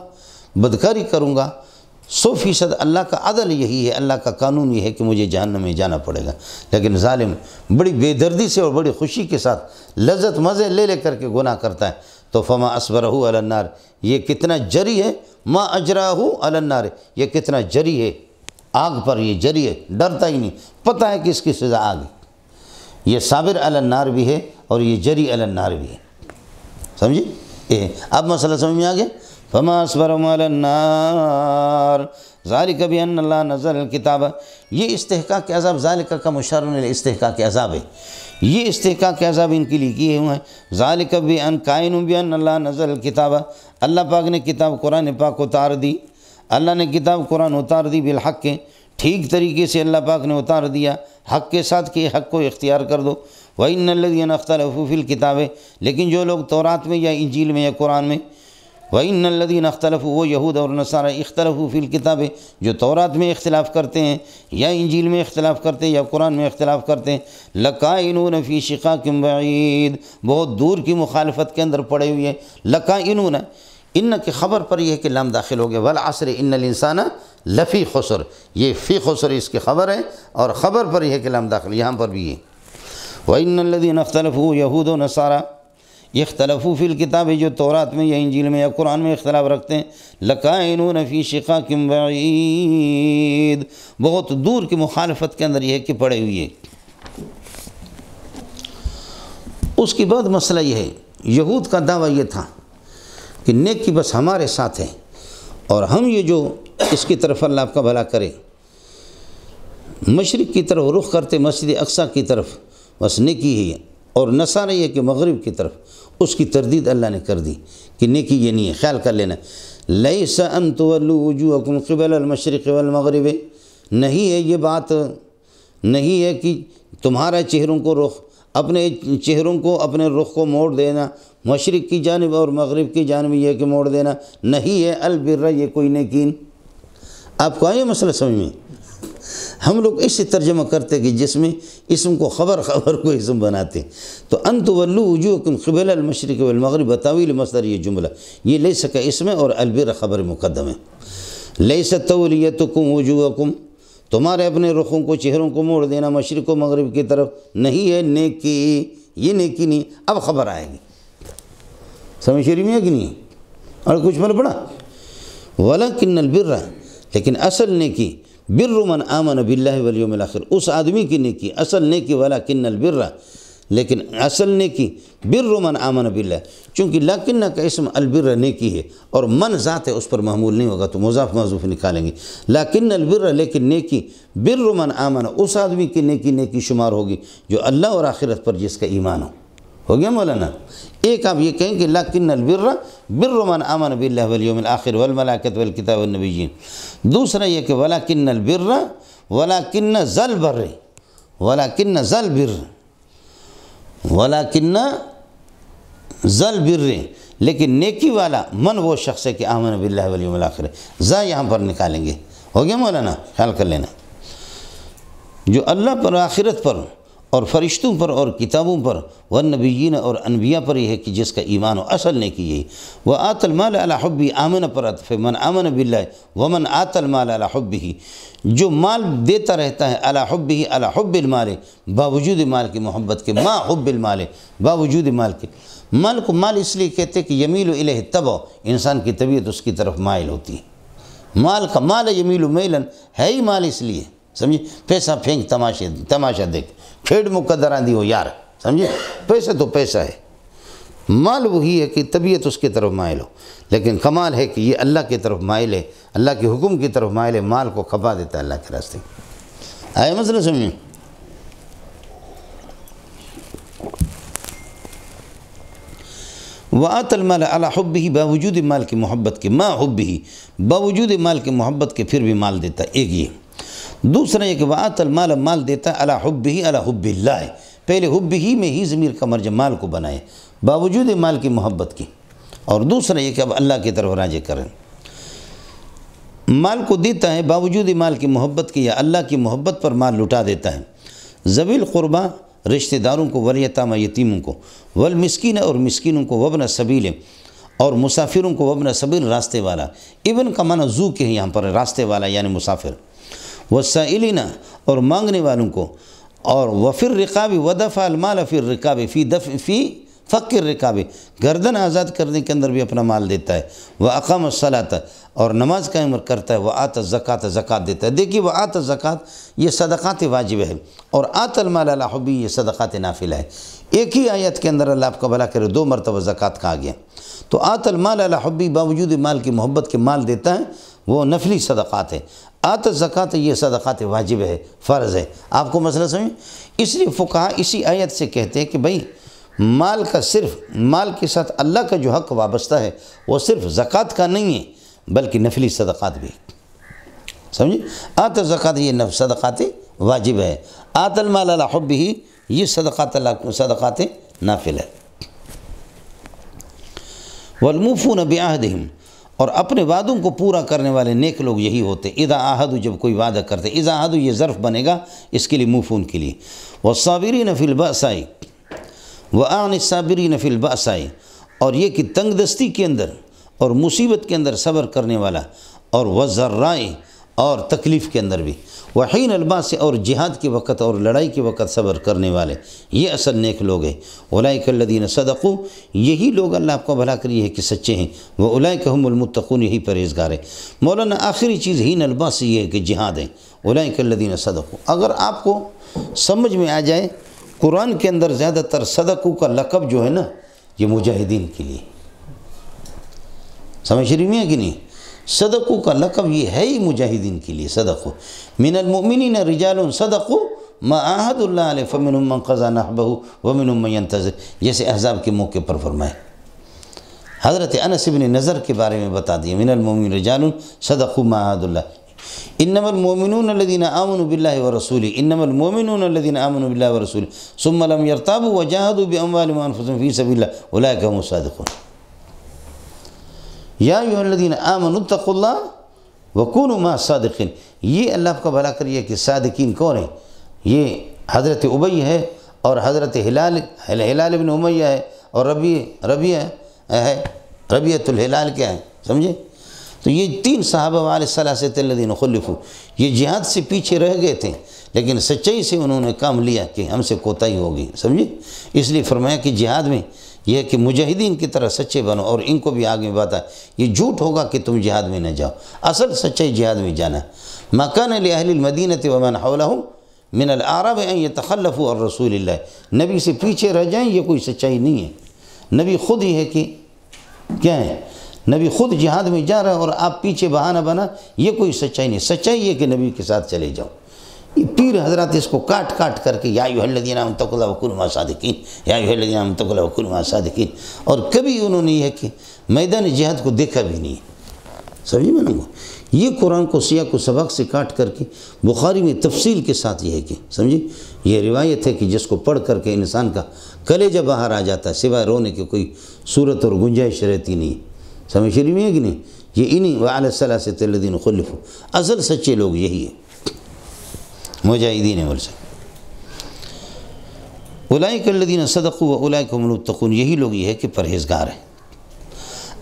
بدکاری کروں گا، 100% اللہ کا عدل یہی ہے، اللہ کا قانون یہ ہے کہ مجھے جہنم میں جانا پڑے گا، لیکن ظالم بڑی بے دردی سے اور بڑی خوشی کے ساتھ لذت مزے لے لے کر کے گناہ کرتا ہے۔ تو فما اصبرہ علی النار، یہ کتنا جری ہے، ما اجراہ علی النار، یہ کتنا جری ہے آگ پر، یہ جری ہے، ڈرتا ہی نہیں، پتہ ہے کہ اس کی سزا آگ ہے۔ یہ صابر علی النار بھی ہے اور یہ جری علی النار بھی ہے، سمجھے؟ اب مسئلہ سمجھ میں آ گیا؟ فما اصبرهم علی النار ذالک بان اللہ نزل الکتاب، یہ استحقاق عذاب، ذالک کا مشار استحقاق عذاب ہے، یہ استحقاق عذاب ان کے لیے کیے ہوئے ہیں۔ ذالک بان کائن بان اللہ نزل الکتاب، اللہ پاک نے کتاب قرآن پاک اتار دی، اللہ نے کتاب قرآن اتار دی بالحق کے، ٹھیک طریقے سے اللہ پاک نے اتار دیا، حق کے ساتھ کہ حق کو اختیار کر دو۔ وَإِنَّ الَّذِينَ اخْتَلَفُوا فِي الْكِتَابِ، لیکن جو لوگ تورات میں یا انجیل میں یا قرآن میں، وَإِنَّ الَّذِينَ اخْتَلَفُوا، وہ یہود اور نصارى اختلفوا فی الکتاب، جو تورات میں اختلاف کرتے ہیں یا انجیل میں اختلاف کرتے ہیں یا قرآن میں اختلاف کرتے ہیں، لَقَائِنُونَ فِي شِقَاقٍ بَعِيدٍ، بہت دور کی مخالفت کے اندر پڑے ہوئے ہیں۔ لَقَائِنُونَ، ان کی خبر پر یہ ہے کہ لام داخل ہو گیا، وَالْعَصْرِ إِنَّ الْإِنسَانَ لَفِي خُسْرٍ، یہ فی خسر اس کی خبر ہے، اور خبر پر یہ ہے کہ لام داخل، یہاں پر بھی ہے۔ وَإِنَّ الَّذِينَ اخْتَلَفُوا يَهُودُ وَنَصَارَى اختلفوا فی الکتاب، جو تورات میں یا انجیل میں یا قرآن میں اختلاف رکھتے ہیں، لَقَائِنُونَ فِي شِقَاقٍ بَعِيدٍ، بہت دور کی مخالفت کے اندر یہ ہے کہ پڑے ہوئی ہے۔ اس کے بعد مسئلہ یہ ہے، یہود کا دعویٰ یہ تھا کہ نیکی بس ہمارے ساتھ ہے، اور ہم یہ جو اس کی طرف اللہ آپ کا بھلا کرے، مشرق کی طرف رخ کرتے مسجد اقصیٰ کی طرف، بس نیکی ہی ہے، اور نصارى یہ کہ مغرب کی طرف، اس کی تردید اللہ نے کر دی کہ نیکی یہ نہیں ہے، خیال کر لینا۔ لَيْسَ أَن تُوَلُّوا وُجُوهَكُمْ قِبَلَ الْمَشْرِقِ وَالْمَغْرِبِ، نہیں ہے یہ بات، نہیں ہے کہ تمہارا چہروں کو رخ، اپنے چہروں کو، اپنے رخ کو موڑ دینا مشرق کی جانب اور مغرب کی جانب یہ کہ موڑ دینا، نہیں ہے البر، یہ کوئی نیکین۔ آپ کو آئے مسئلہ سمجھ میں؟ ہم لوگ اس سے ترجمہ کرتے کہ جس میں اسم کو خبر کو اسم بناتے، تو ان تولوا وجوهکم قبل المشرق والمغرب بتاویل مصدر، یہ جملہ یہ لیس کا اسم ہے اور البر خبر مقدم ہے۔ لیست تولیتکم وجوہکم، تمہارے اپنے رخوں کو چہروں کو موڑ دینا مشرق و مغرب کی طرف نہیں ہے نیکی، یہ نیکی نہیں۔ اب خبر آئے گی، سمجھ شریف میں کہ نہیں؟ اور کچھ مل پڑا وَلَكِنَّ الْبِرَّ، لیکن اصل نیکی بِرُّ مَنْ آمَنَ بِاللَّهِ وَالْيَوْمِ الْآخِرِ، اس آدمی کی نیکی اصل نیکی وَلَكِنَّ الْبِرَّ، لیکن اصل نیکی بِرُّ مَنْ آمَنَ بِاللَّهِ، چونکہ لَكِنَّ کا اسم البر نیکی ہے اور من ذات ہے اس پر محمول نہیں ہوگا تو مضاف محذوف نکالیں گے۔ لَكِنَّ الْبِرَّ، لیکن نیکی بِرُّ مَنْ آمَنَ، اس آدمی کی نیکی شمار ہوگی جو اللہ اور آخرت پر جس کا ایمان ہو گیا مولانا؟ ایک آپ یہ کہیں کہ لَكِنَّ الْبِرَّ بِرُّ مَنْ آمَنَ بِاللَّهِ وَالْيَوْمِ الْآخِرِ وَالْمَلَائِكَةِ وَالْكِتَابِ وَالنَّبِيِّينَ۔ دوسرا یہ کہ وَلَكِنَّ الْبِرَّ وَلَكِنَّ ذَا الْبِرِّ، وَلَكِنَّ ذَا الْبِرِّ، وَلَكِنَّ ذَا الْبِرِّ، لیکن نیکی والا من وہ شخص ہے کہ آمن باللہ والیوم الآخر، ذا یہاں پر نکالیں گے، ہو گیا مولانا؟ خیال کر لینا، جو اللہ پر، آخرت پر اور فرشتوں پر اور کتابوں پر والنبیین اور انبیاء پر یہ ہے کہ جس کا ایمان ہو، اصل نیکی یہی۔ وَآتَ الْمَالَ عَلَى حُبِّهِ، آمن پر عطف ہے، من آمن باللہ، ومن آتَ الْمَالَ عَلَى حُبِّهِ، جو مال دیتا رہتا ہے علی حبہ، علی حب المال، باوجود مال کی محبت کے، ما حب المال، باوجود مال کے۔ مال کو مال اس لیے کہتے ہیں کہ یمیل الیہ الطبع، انسان کی طبیعت اس کی طرف مائل ہوتی ہے۔ مال کا مال یمیل میلا ہے ہی مال اس لیے، سمجھے؟ پیسہ پھینک تماشا دیکھ، کھیڑ مقدر آندھی ہو یار، سمجھے؟ پیسہ تو پیسہ ہے، مال وہی ہے کہ طبیعت اس کی طرف مائل ہو، لیکن کمال ہے کہ یہ اللہ کی طرف مائل ہے، اللہ کے حکم کی طرف مائل ہے، مال کو کھپا دیتا ہے اللہ کے راستے۔ آئے مسئلہ سمجھیں؟ وَآتَ الْمَالَ عَلَى حُبِّهِ، باوجود مال کی محبت کے، ما حُبِّهِ، باوجود مال کی محبت کے پھر بھی مال دیتا ہے، ایک یہ۔ دوسرا یہ کہ وَآتَ الْمَالَ، مال دیتا ہے عَلَى حُبِّهِ، عَلَى حُبِّ اللَّهِ، پہلے حُبِّهِ میں ہی ضمیر کا مرجع مال کو بنائے، باوجود مال کی محبت کی۔ اور دوسرا یہ کہ اب اللہ کی طرف راجع کریں، مال کو دیتا ہے باوجود مال کی محبت کی، یا اللہ کی محبت پر مال لٹا دیتا ہے۔ ذوی القربہ، رشتہ داروں کو، والیتامى، یتیموں کو، والمسکین، اور مسکینوں کو، وابن السبیل، اور مسافروں کو، وابن السبیل، راستے والا، ابن کا معنی ذو کے ہیں یہاں پر، راستے والا یعنی مسافر، والسائلین، اور مانگنے والوں کو، اور وفی الرقاب، ودفع المال فی الرقاب، فی فق الرقاب، گردن آزاد کرنے کے اندر بھی اپنا مال دیتا ہے۔ واقام الصلاۃ، اور نماز قائم کرتا ہے۔ وآت الزکوٰۃ، زکوٰۃ دیتا ہے۔ دیکھیے وآت الزکوٰۃ یہ صدقات واجب ہے، اور آت المال علی حبہ یہ صدقات نافلہ ہے۔ ایک ہی آیت کے اندر اللہ آپ کا بھلا کرے 2 مرتبہ زکوٰۃ کہا گیا۔ تو آت المال علی حبہ، باوجود مال کی محبت کے مال دیتا ہے، وہ نفلی صدقات ہے۔ آت الزکوٰۃ یہ صدقات واجب ہے، فرض ہے۔ آپ کو مسئلہ سمجھیں؟ اس لیے فقہا اسی آیت سے کہتے ہیں کہ بھئی مال کا، صرف مال کے ساتھ اللہ کا جو حق وابستہ ہے وہ صرف زکوٰۃ کا نہیں ہے بلکہ نفلی صدقات بھی، سمجھے؟ آت الزکوٰۃ یہ صدقات واجب ہے، آت المال علی حبہ یہ صدقات نافل ہے۔ والموفون بعہدہم، اور اپنے وعدوں کو پورا کرنے والے نیک لوگ یہی ہوتے۔ اذا عاہدوا، جب کوئی وعدہ کرتے، اذا عاہدوا یہ ظرف بنے گا اس کے لیے موفون کے لیے۔ والصابرین فی البأساء وأعن الصابرین فی البأساء، اور یہ کہ تنگ دستی کے اندر اور مصیبت کے اندر صبر کرنے والا، اور والضراء، اور تکلیف کے اندر بھی، وحین الباس، اور جہاد کے وقت اور لڑائی کے وقت صبر کرنے والے، یہ اصل نیک لوگ ہیں۔ اولئک الذین صدقوا، یہی لوگ اللہ آپ کو بھلا کر یہ ہے کہ سچے ہیں۔ واولئک هم المتقون، یہی پرہیزگار ہیں۔ مولانا آخری چیز ہین الباس یہ ہے کہ جہاد ہے۔ اولئک الذین صدقوا، اگر آپ کو سمجھ میں آ جائے، قرآن کے اندر زیادہ تر صدقوں کا لقب جو ہے نا یہ مجاہدین کے لیے، سمجھ رہی ہیں کہ نہیں؟ صدقوں کا لقب یہ ہے ہی مجاہدین کے لیے۔ صدقوا من المؤمنین رجال صدقوا ما عاہدوا اللہ علیہ فمنهم من قضى نحبہ ومنهم من ينتظر، جیسے احزاب کے موقع پر فرمائے۔ حضرت انس بن نضر کے بارے میں بتا دیے، من المؤمنین رجال صدقوا ما عاہدوا اللہ، انما المؤمنون الذين آمنوا بالله ورسوله، انما المؤمنون الذين آمنوا بالله ورسوله ثم لم يرتابوا وجاهدوا باموالهم وانفسهم في سبيل الله اولئك هم الصادقون۔ یا ایھا الذین آمنوا اتقوا اللہ وکونوا مع الصادقین، یہ اللہ آپ کا بھلا کریے کہ صادقین کون ہیں؟ یہ حضرت ابی ہے، اور حضرت ہلال بن امیہ ہے، اور ربیعۃ الہلال کیا ہے، سمجھے؟ تو یہ 3 صحابہ علیہ الثلاثۃ الذین خلفوا یہ جہاد سے پیچھے رہ گئے تھے، لیکن سچائی سے انہوں نے کام لیا کہ ہم سے کوتاہی ہوگی، سمجھے؟ اس لیے فرمایا کہ جہاد میں یہ ہے کہ مجاہدین کی طرح سچے بنو، اور ان کو بھی آگے بتا یہ جھوٹ ہوگا کہ تم جہاد میں نہ جاؤ، اصل سچائی جہاد میں جانا۔ ما کان لأہل المدینۃ ومن حولہم من الاعراب ان یتخلفوا عن رسول اللہ، نبی سے پیچھے رہ جائیں یہ کوئی سچائی نہیں ہے۔ نبی خود ہی ہے کہ کیا ہے، نبی خود جہاد میں جا رہا ہے اور آپ پیچھے بہانہ بنا، یہ کوئی سچائی نہیں۔ سچائی ہے کہ نبی کے ساتھ چلے جاؤ۔ یہ پیر حضرات اس کو کاٹ کاٹ کر کے یا ایھا الذین آمنوا اتقوا اللہ وکونوا مع الصادقین، یا ایھا الذین آمنوا اتقوا اللہ وکونوا مع الصادقین، اور کبھی انہوں نے یہ کہ میدان جہاد کو دیکھا بھی نہیں ہے، سمجھے میں نے؟ یہ قرآن کو سیاق و سباق سے کاٹ کر کے بخاری میں تفصیل کے ساتھ یہ ہے کہ سمجھے یہ روایت ہے کہ جس کو پڑھ کر کے انسان کا کلیجہ باہر آ جاتا ہے، سوائے رونے کی کوئی صورت اور گنجائش رہتی نہیں، سمجھ شریف میں ہے کہ نہیں؟ یہ انہی وعلی الثلاثۃ الذین خلفوا، اصل سچے لوگ یہی ہے مجاہدین ورثہ، اولئک الذین صدقوا واولئک هم المتقون، یہی لوگ یہ ہے کہ پرہیزگار ہیں۔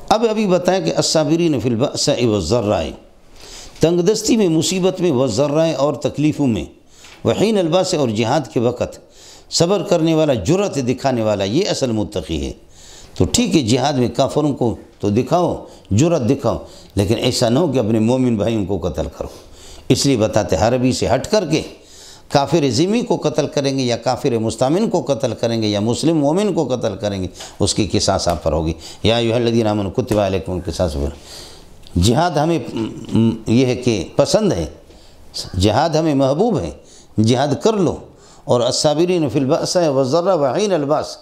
اب ابھی بتائیں کہ الصابرین فی البأساء والضراء، تنگ دستی میں، مصیبت میں، والضراء اور تکلیفوں میں، وحین الباس اور جہاد کے وقت صبر کرنے والا، جرأت دکھانے والا، یہ اصل متقی ہے۔ تو ٹھیک ہے جہاد میں کافروں کو تو دکھاؤ، جرأت دکھاؤ، لیکن ایسا نہ ہو کہ اپنے مومن بھائیوں کو قتل کرو۔ اس لیے بتاتے حربی سے ہٹ کر کے کافر ذمی کو قتل کریں گے یا کافر مستامن کو قتل کریں گے یا مسلم مومن کو قتل کریں گے، اس کی قصاص آپ پر ہوگی۔ یا ایھا الذین آمنوا کتب علیکم القصاص۔ جہاد ہمیں یہ ہے کہ پسند ہے، جہاد ہمیں محبوب ہے، جہاد کر لو۔ اور الصابرین فی البأساء والضراء وحین الباس،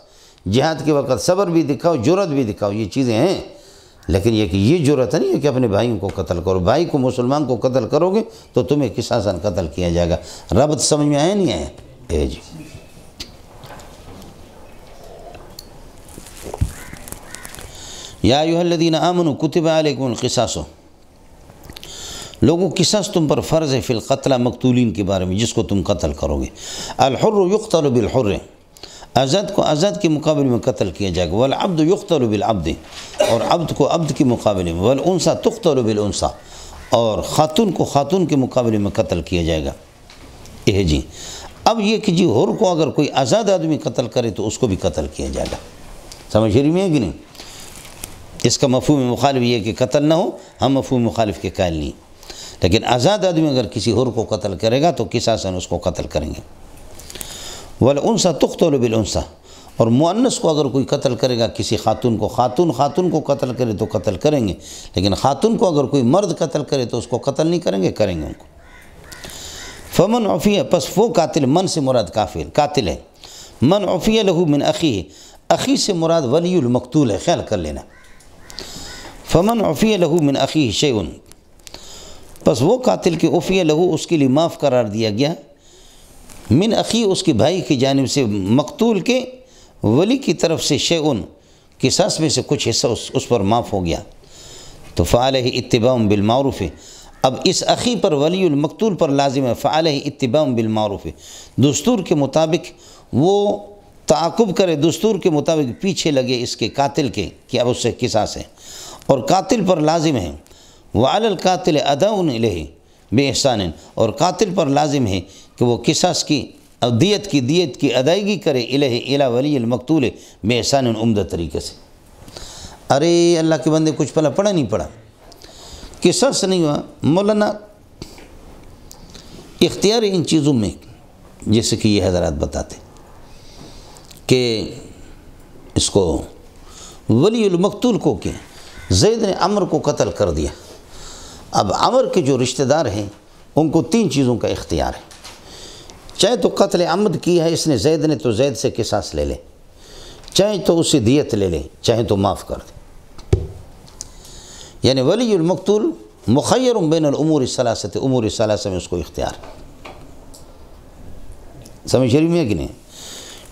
جہاد کے وقت صبر بھی دکھاؤ، جرأت بھی دکھاؤ، یہ چیزیں ہیں، لیکن یہ کہ یہ جرأت نہیں ہے کہ اپنے بھائیوں کو قتل کرو۔ بھائی کو مسلمان کو قتل کرو گے تو تمہیں قصاصاً قتل کیا جائے گا۔ ربط سمجھ میں آیا نہیں آیا؟ جی یا ایھا الذین آمنوا کتب علیکم القصاص، لوگوں قصاص تم پر فرض ہے، فی القتلى مقتولین کے بارے میں جس کو تم قتل کرو گے۔ الحر یقتل بالحر، آزاد کو آزاد کے مقابلے میں قتل کیا جائے گا۔ والعبد یقتل بالعبد، اور عبد کو عبد کے مقابلے میں۔ والانثى تقتل بالانثى، اور خاتون کو خاتون کے مقابلے میں قتل کیا جائے گا۔ یہ جی اب یہ کہ جی حر کو اگر کوئی آزاد آدمی قتل کرے تو اس کو بھی قتل کیا جائے گا، سمجھ رہی میں ہے کہ نہیں؟ اس کا مفہوم مخالف یہ ہے کہ قتل نہ ہو، ہم مفہوم مخالف کے قائل نہیں، لیکن آزاد آدمی اگر کسی حر کو قتل کرے گا تو قصاصاً اس کو قتل کریں گے۔ والانثى تقتل بالانثى، اور مؤنث کو اگر کوئی قتل کرے گا کسی خاتون کو، خاتون کو قتل کرے تو قتل کریں گے، لیکن خاتون کو اگر کوئی مرد قتل کرے تو اس کو قتل نہیں کریں گے، کریں گے ان کو۔ فمن عفی، پس وہ قاتل، من سے مراد قاتل ہے، من عفی لہ من اخیہ، اخی سے مراد ولی المقتول ہے، خیال کر لینا۔ فمن عفی لہ من اخیہ شیء، پس وہ قاتل کے عفی لہ اس کے لیے معاف قرار دیا گیا، من اخی اس کے بھائی کی جانب سے، مقتول کے ولی کی طرف سے، شیء قصاص میں سے کچھ حصہ اس پر معاف ہو گیا، تو فعلیہ اتباع بالمعروف، اب اس اخی پر ولی المقتول پر لازم ہے فعلیہ اتباع بالمعروف، دستور کے مطابق وہ تعاقب کرے، دستور کے مطابق پیچھے لگے اس کے قاتل کے کہ اب اس سے قصاص ہے، اور قاتل پر لازم ہے وعلی القاتل اداء الیہ باحسان، اور قاتل پر لازم ہے کہ وہ قصاص کی دیت کی ادائیگی کرے الیہ الی ولی المقتول باحسان، عمدہ طریقے سے۔ ارے اللہ کے بندے کچھ پڑھا نہیں پڑھا، قصاص نہیں ہوا مولانا، اختیار ان چیزوں میں جیسے کہ یہ حضرات بتاتے کہ اس کو ولی المقتول کو کہ زید نے عمر کو قتل کر دیا، اب عمر کے جو رشتہ دار ہیں ان کو 3 چیزوں کا اختیار ہے، چاہے تو قتل عمد کیا ہے اس نے زید نے تو زید سے قصاص لے لے، چاہے تو اسے دیت لے لے، چاہے تو معاف کر دے۔ یعنی ولی المقتول مخیر بین الامور الثلاثہ، امور ثلاثہ میں اس کو اختیار، سمجھ رہی میں کہ نہیں؟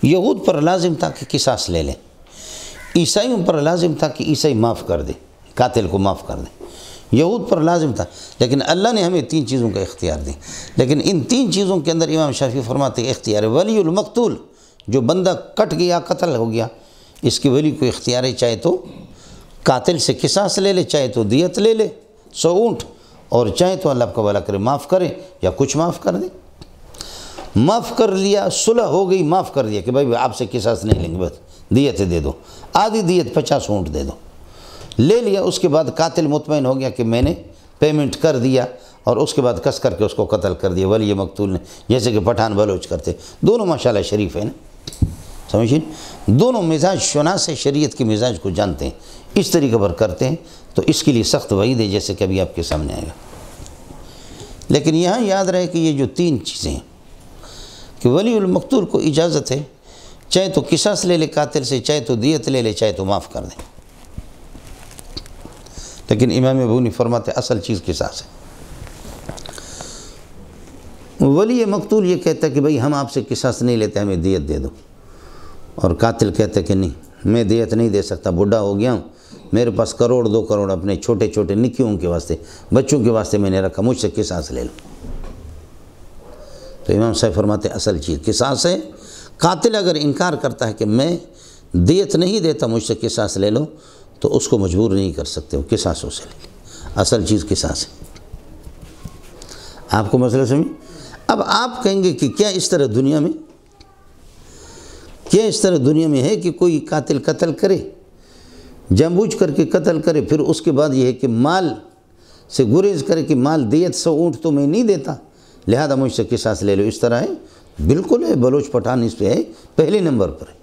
یہود پر لازم تھا کہ قصاص لے لیں، عیسائیوں پر لازم تھا کہ عیسائی معاف کر دے، قاتل کو معاف کر دے، یہود پر لازم تھا، لیکن اللہ نے ہمیں 3 چیزوں کا اختیار دی، لیکن ان 3 چیزوں کے اندر امام شافعی فرماتے ہیں اختیار ہے ولی المقتول، جو بندہ کٹ گیا قتل ہو گیا اس کے ولی کو اختیار ہے، چاہے تو قاتل سے قصاص لے لے، چاہے تو دیت لے لے، 100 اونٹ، اور چاہے تو اللہ کا بھلا کرے معاف کرے یا کچھ معاف کر دے۔ معاف کر لیا، صلح ہو گئی، معاف کر دیا کہ بھائی آپ سے قصاص نہیں لیں گے، بس دیت دے دو، آدھی دیت 50 اونٹ دے دو، لے لیا۔ اس کے بعد قاتل مطمئن ہو گیا کہ میں نے پیمنٹ کر دیا، اور اس کے بعد کس کر کے اس کو قتل کر دیا ولی مقتول نے، جیسے کہ پٹھان بلوچ کرتے۔ دونوں ماشاءاللہ شریف ہیں نا، سمجھیں، دونوں مزاج شناس شریعت کے مزاج کو جانتے ہیں، اس طریقے پر کرتے ہیں، تو اس کے لیے سخت وعید ہے، جیسے کہ ابھی آپ کے سامنے آئے گا۔ لیکن یہاں یاد رہے کہ یہ جو 3 چیزیں ہیں کہ ولی المقتول کو اجازت ہے چاہے تو قصاص لے لے قاتل سے، چاہے تو دیت لے لے، چاہے تو معاف کر دے، لیکن امام ابو حنیفہ فرماتے اصل چیز قصاص ہے۔ ولی مقتول یہ کہتا ہے کہ بھئی ہم آپ سے قصاص نہیں لیتے، ہمیں دیت دے دو، اور قاتل کہتا ہے کہ نہیں، میں دیت نہیں دے سکتا، بوڑھا ہو گیا ہوں، میرے پاس 1 کروڑ 2 کروڑ اپنے چھوٹے چھوٹے نکیوں کے واسطے، بچوں کے واسطے میں نے رکھا، مجھ سے قصاص لے لو۔ تو امام صاحب فرماتے اصل چیز قصاص ہے۔ قاتل اگر انکار کرتا ہے کہ میں دیت نہیں دیتا، مجھ سے قصاص لے لو، تو اس کو مجبور نہیں کر سکتے، وہ قصاص سے لے لے، اصل چیز قصاص ہے۔ آپ کو مسئلہ سمجھ؟ اب آپ کہیں گے کہ کیا اس طرح دنیا میں ہے کہ کوئی قاتل قتل کرے، جان بوجھ کر کے قتل کرے، پھر اس کے بعد یہ ہے کہ مال سے گریز کرے کہ مال دیت 100 اونٹ تو میں نہیں دیتا، لہذا مجھ سے قصاص لے لو، اس طرح ہے؟ بالکل ہے، بلوچ پٹھان اس پہ ہے، پہلے نمبر پر ہے۔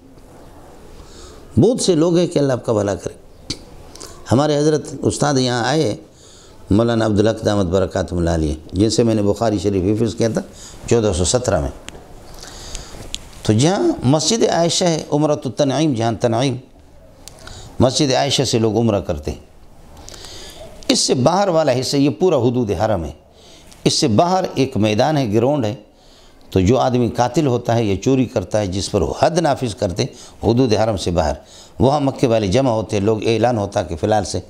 بہت سے لوگ ہیں کہ اللہ آپ کا بھلا کرے۔ ہمارے حضرت استاد یہاں آئے مولانا عبدالحق دامت برکاتہ اللہ علیہ، جن سے میں نے بخاری شریف حفظ کیا تھا 1417 میں، تو جہاں مسجد عائشہ ہے، عمرۃ التنعیم، جہاں تنعیم مسجد عائشہ سے لوگ عمرہ کرتے ہیں، اس سے باہر والا حصہ یہ پورا حدود حرم ہے، اس سے باہر ایک میدان ہے، گراؤنڈ ہے، تو جو آدمی قاتل ہوتا ہے یا چوری کرتا ہے، جس پر وہ حد نافذ کرتے حدود حرم سے باہر، وہاں مکے والے جمع ہوتے، لوگ اعلان ہوتا کہ فی الحال سے،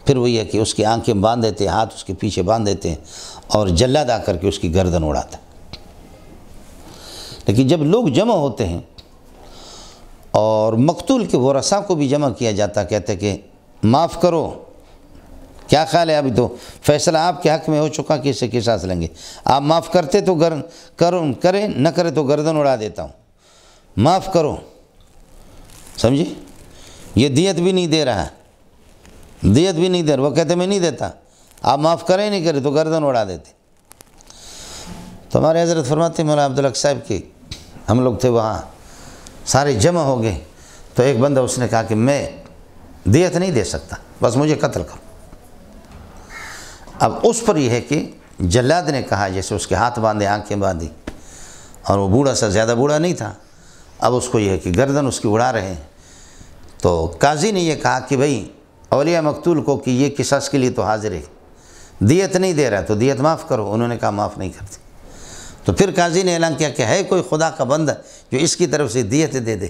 پھر وہ یہ کہ اس کی آنکھیں باندھ دیتے، ہاتھ اس کے پیچھے باندھ دیتے ہیں، اور جلاد آ کر کے اس کی گردن اڑاتا ہے۔ لیکن جب لوگ جمع ہوتے ہیں اور مقتول کے ورثاء کو بھی جمع کیا جاتا، کہتے کہ معاف کرو، کیا خیال ہے، ابھی تو فیصلہ آپ کے حق میں ہو چکا کہ اس سے قصاص لیں گے، آپ معاف کرتے تو کریں، نہ کرے تو گردن اڑا دیتا ہوں، معاف کرو، سمجھے؟ یہ دیت بھی نہیں دے رہا، دیت بھی نہیں دے رہا، وہ کہتے میں نہیں دیتا، آپ معاف کریں نہیں کرے تو گردن اڑا دیتے۔ تو ہمارے حضرت فرماتے مولانا عبدالحق صاحب کی، ہم لوگ تھے وہاں، سارے جمع ہو گئے، تو ایک بندہ اس نے کہا کہ میں دیت نہیں دے سکتا، بس مجھے قتل کرو۔ اب اس پر یہ ہے کہ جلاد نے کہا، جیسے اس کے ہاتھ باندھے، آنکھیں باندھی، اور وہ بوڑھا سا، زیادہ بوڑھا نہیں تھا، اب اس کو یہ ہے کہ گردن اس کی اڑا رہے ہیں، تو قاضی نے یہ کہا کہ بھئی اولیاء مقتول کو کہ یہ قصاص کے لیے تو حاضر ہے، دیت نہیں دے رہا تو دیت معاف کرو، انہوں نے کہا معاف نہیں کرتے۔ تو پھر قاضی نے اعلان کیا کہ ہے کوئی خدا کا بندہ جو اس کی طرف سے دیت دے دے،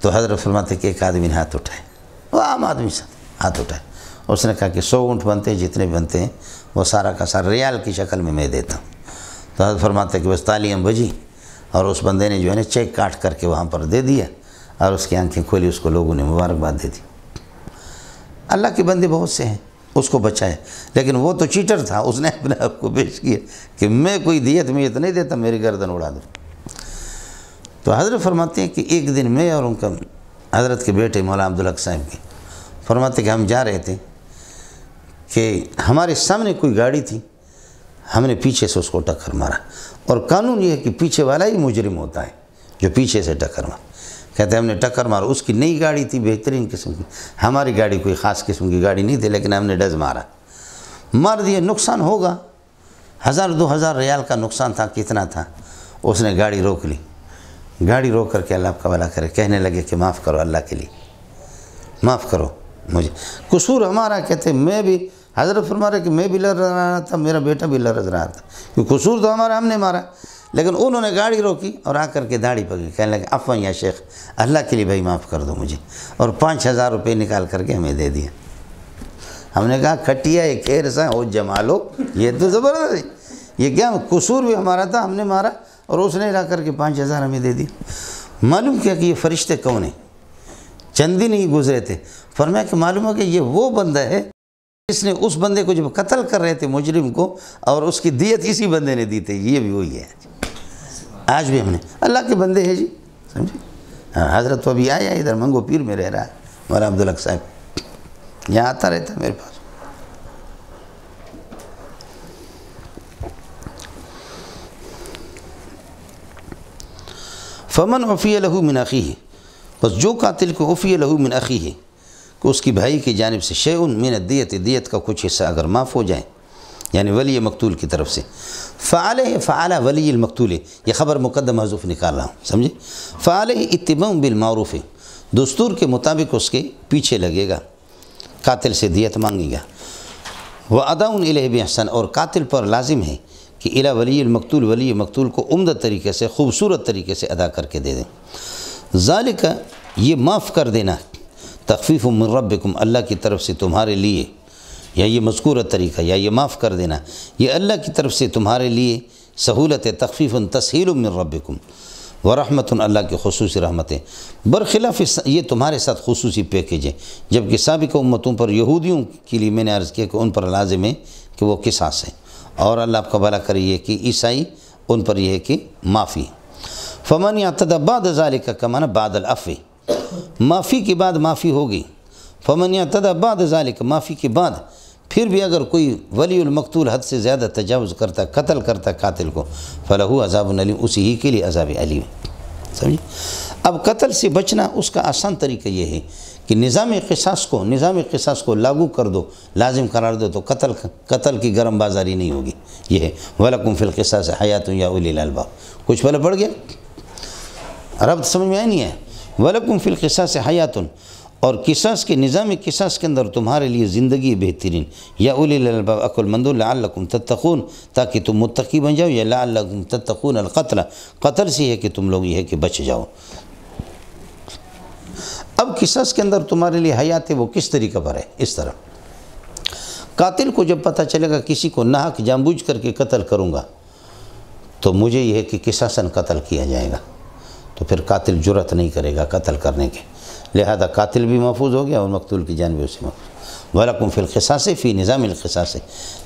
تو حضرت فرماتے کہ ایک آدمی نے ہاتھ اٹھائے، وہ عام آدمی سے ہاتھ اٹھائے، اس نے کہا کہ 100 اونٹ بنتے ہیں، جتنے بنتے ہیں وہ سارا کا سارا ریال کی شکل میں دیتا ہوں۔ تو حضرت فرماتے کہ بس تالیاں بجی، اور اس بندے نے جو ہے نا چیک کاٹ کر کے وہاں پر دے دیا، اور اس کی آنکھیں کھولی، اس کو لوگوں نے مبارکباد دے دی۔ اللہ کے بندے بہت سے ہیں، اس کو بچائے، لیکن وہ تو چیٹر تھا، اس نے اپنے آپ کو پیش کیا کہ میں کوئی دیت میت نہیں دیتا، میری گردن اڑا دو۔ تو حضرت فرماتے ہیں کہ ایک دن میں اور ان کا حضرت کے بیٹے مولانا عبدالحق صاحب کے فرماتے کہ ہم جا رہے تھے کہ ہمارے سامنے کوئی گاڑی تھی، ہم نے پیچھے سے اس کو ٹکر مارا، اور قانون یہ ہے کہ پیچھے والا ہی مجرم ہوتا ہے جو پیچھے سے ٹکر مارا۔ کہتے ہیں ہم نے ٹکر مارا، اس کی نئی گاڑی تھی، بہترین قسم کی، ہماری گاڑی کوئی خاص قسم کی گاڑی نہیں تھی، لیکن ہم نے ڈز مار دیا، نقصان ہوگا، 1000-2000 ریال کا نقصان تھا، کتنا تھا، اس نے گاڑی روک لی، گاڑی روک کر کے اللہ آپ کا بھلا کرے، کہنے لگے کہ معاف کرو اللہ کے لیے، معاف کرو مجھے، قصور ہمارا، کہتے میں بھی، حضرت فرما رہے کہ میں بھی لڑ رہا تھا، میرا بیٹا بھی لڑ رہا تھا، کیونکہ قصور تو ہمارا، ہم نے مارا، لیکن انہوں نے گاڑی روکی اور آ کر کے داڑھی پکڑی، کہنے لگے عفوا یا شیخ، اللہ کے لیے بھائی معاف کر دو مجھے، اور 5000 روپے نکال کر کے ہمیں دے دیا۔ ہم نے کہا کھٹیا ایک خیر سا او جمالو، یہ تو زبردست ہے، یہ کیا قصور بھی ہمارا تھا، ہم نے مارا، اور اس نے لا کر کے 5000 ہمیں دے دیا۔ معلوم کیا کہ یہ فرشتے کون ہیں؟ چند دن ہی گزرے تھے، فرمایا کہ معلوم ہو کہ یہ وہ بندہ ہے اس نے اس بندے کو جب قتل کر رہے تھے مجرم کو، اور اس کی دیت اسی بندے نے دی تھی، یہ بھی وہی ہے آج بھی ہم نے اللہ کے بندے ہیں جی، سمجھے؟ حضرت تو ابھی آیا ادھر منگو پیر میں رہ رہا ہے مولانا عبدالحق صاحب، یہاں آتا رہتا ہے میرے پاس۔ فمن عفی لہ من اخیہ، بس جو قاتل کو عفی لہ من اخیہ کہ اس کی بھائی کی جانب سے شیء من الدیت، دیت کا کچھ حصہ اگر معاف ہو جائے، یعنی ولی مقتول کی طرف سے، فعلیہ فعلی ولی المقتول، یہ خبر مقدم حذف نکال رہا ہوں، سمجھے؟ فعلیہ اتباع بالمعروف، دستور کے مطابق اس کے پیچھے لگے گا، قاتل سے دیت مانگے گا، واداء الیہ باحسان، اور قاتل پر لازم ہے کہ الی ولی المقتول، ولی مقتول کو عمدہ طریقے سے، خوبصورت طریقے سے ادا کر کے دے دیں۔ ذالک، یہ معاف کر دینا، تخفیف من ربکم، اللہ کی طرف سے تمہارے لیے، یا یہ مذکورہ طریقہ، یا یہ معاف کر دینا، یہ اللہ کی طرف سے تمہارے لیے سہولت، تخفیف تسہیل من ربکم، ورحمت، اللہ کی خصوصی رحمت ہے، برخلاف یہ تمہارے ساتھ خصوصی پیکیج ہے، جبکہ سابق امتوں پر، یہودیوں کے لیے میں نے عرض کیا کہ ان پر لازم ہے کہ وہ قصاص ہے، اور اللہ آپ کا بھلا کریے کہ عیسائی ان پر یہ ہے کہ معافی۔ فمن یعتدی بعد ذالک، کا معنی بعد العفو، معافی کے بعد معافی ہوگی، فمن یعتدی بعد ذالک، معافی کے بعد پھر بھی اگر کوئی ولی المقتول حد سے زیادہ تجاوز کرتا، قتل کرتا قاتل کو، فلہ عذاب علیم، اسی ہی کے لیے عذاب علیم ہے، سمجھے؟ اب قتل سے بچنا اس کا آسان طریقہ یہ ہے کہ نظام قصاص کو لاگو کر دو، لازم قرار دو، تو قتل کی گرم بازاری نہیں ہوگی۔ یہ ہے وَلَكُمْ فِي الْقِصَاصِ حَيَاةٌ يَا أُولِي الْأَلْبَابِ، کچھ پہلے پڑھ گیا، ربط سمجھ میں آئی نہیں ہے؟ وَلَكُمْ فِي الْقِصَاصِ حَيَاةٌ، اور قصاص کے نظام قصاص کے اندر تمہارے لیے زندگی بہترین، یا اولی الالباب، عقل مندوں، لعلکم تتقون، تاکہ تم متقی بن جاؤ، یا لعلکم تتقون القتل، قتل سے ہے کہ تم لوگ یہ ہے کہ بچ جاؤ۔ اب قصاص کے اندر تمہارے لیے حیات ہے، وہ کس طریقہ پر ہے؟ اس طرح قاتل کو جب پتہ چلے گا کسی کو ناحق جان بوجھ کر کے قتل کروں گا تو مجھے یہ ہے کہ قصاصاً قتل کیا جائے گا، تو پھر قاتل جرأت نہیں کرے گا قتل کرنے کے، لہذا قاتل بھی محفوظ ہو گیا اور مقتول کی جان بھی اسے محفوظ۔ وَلَكُمْ فِي الْقِصَاصِ، فی نظام القصاص،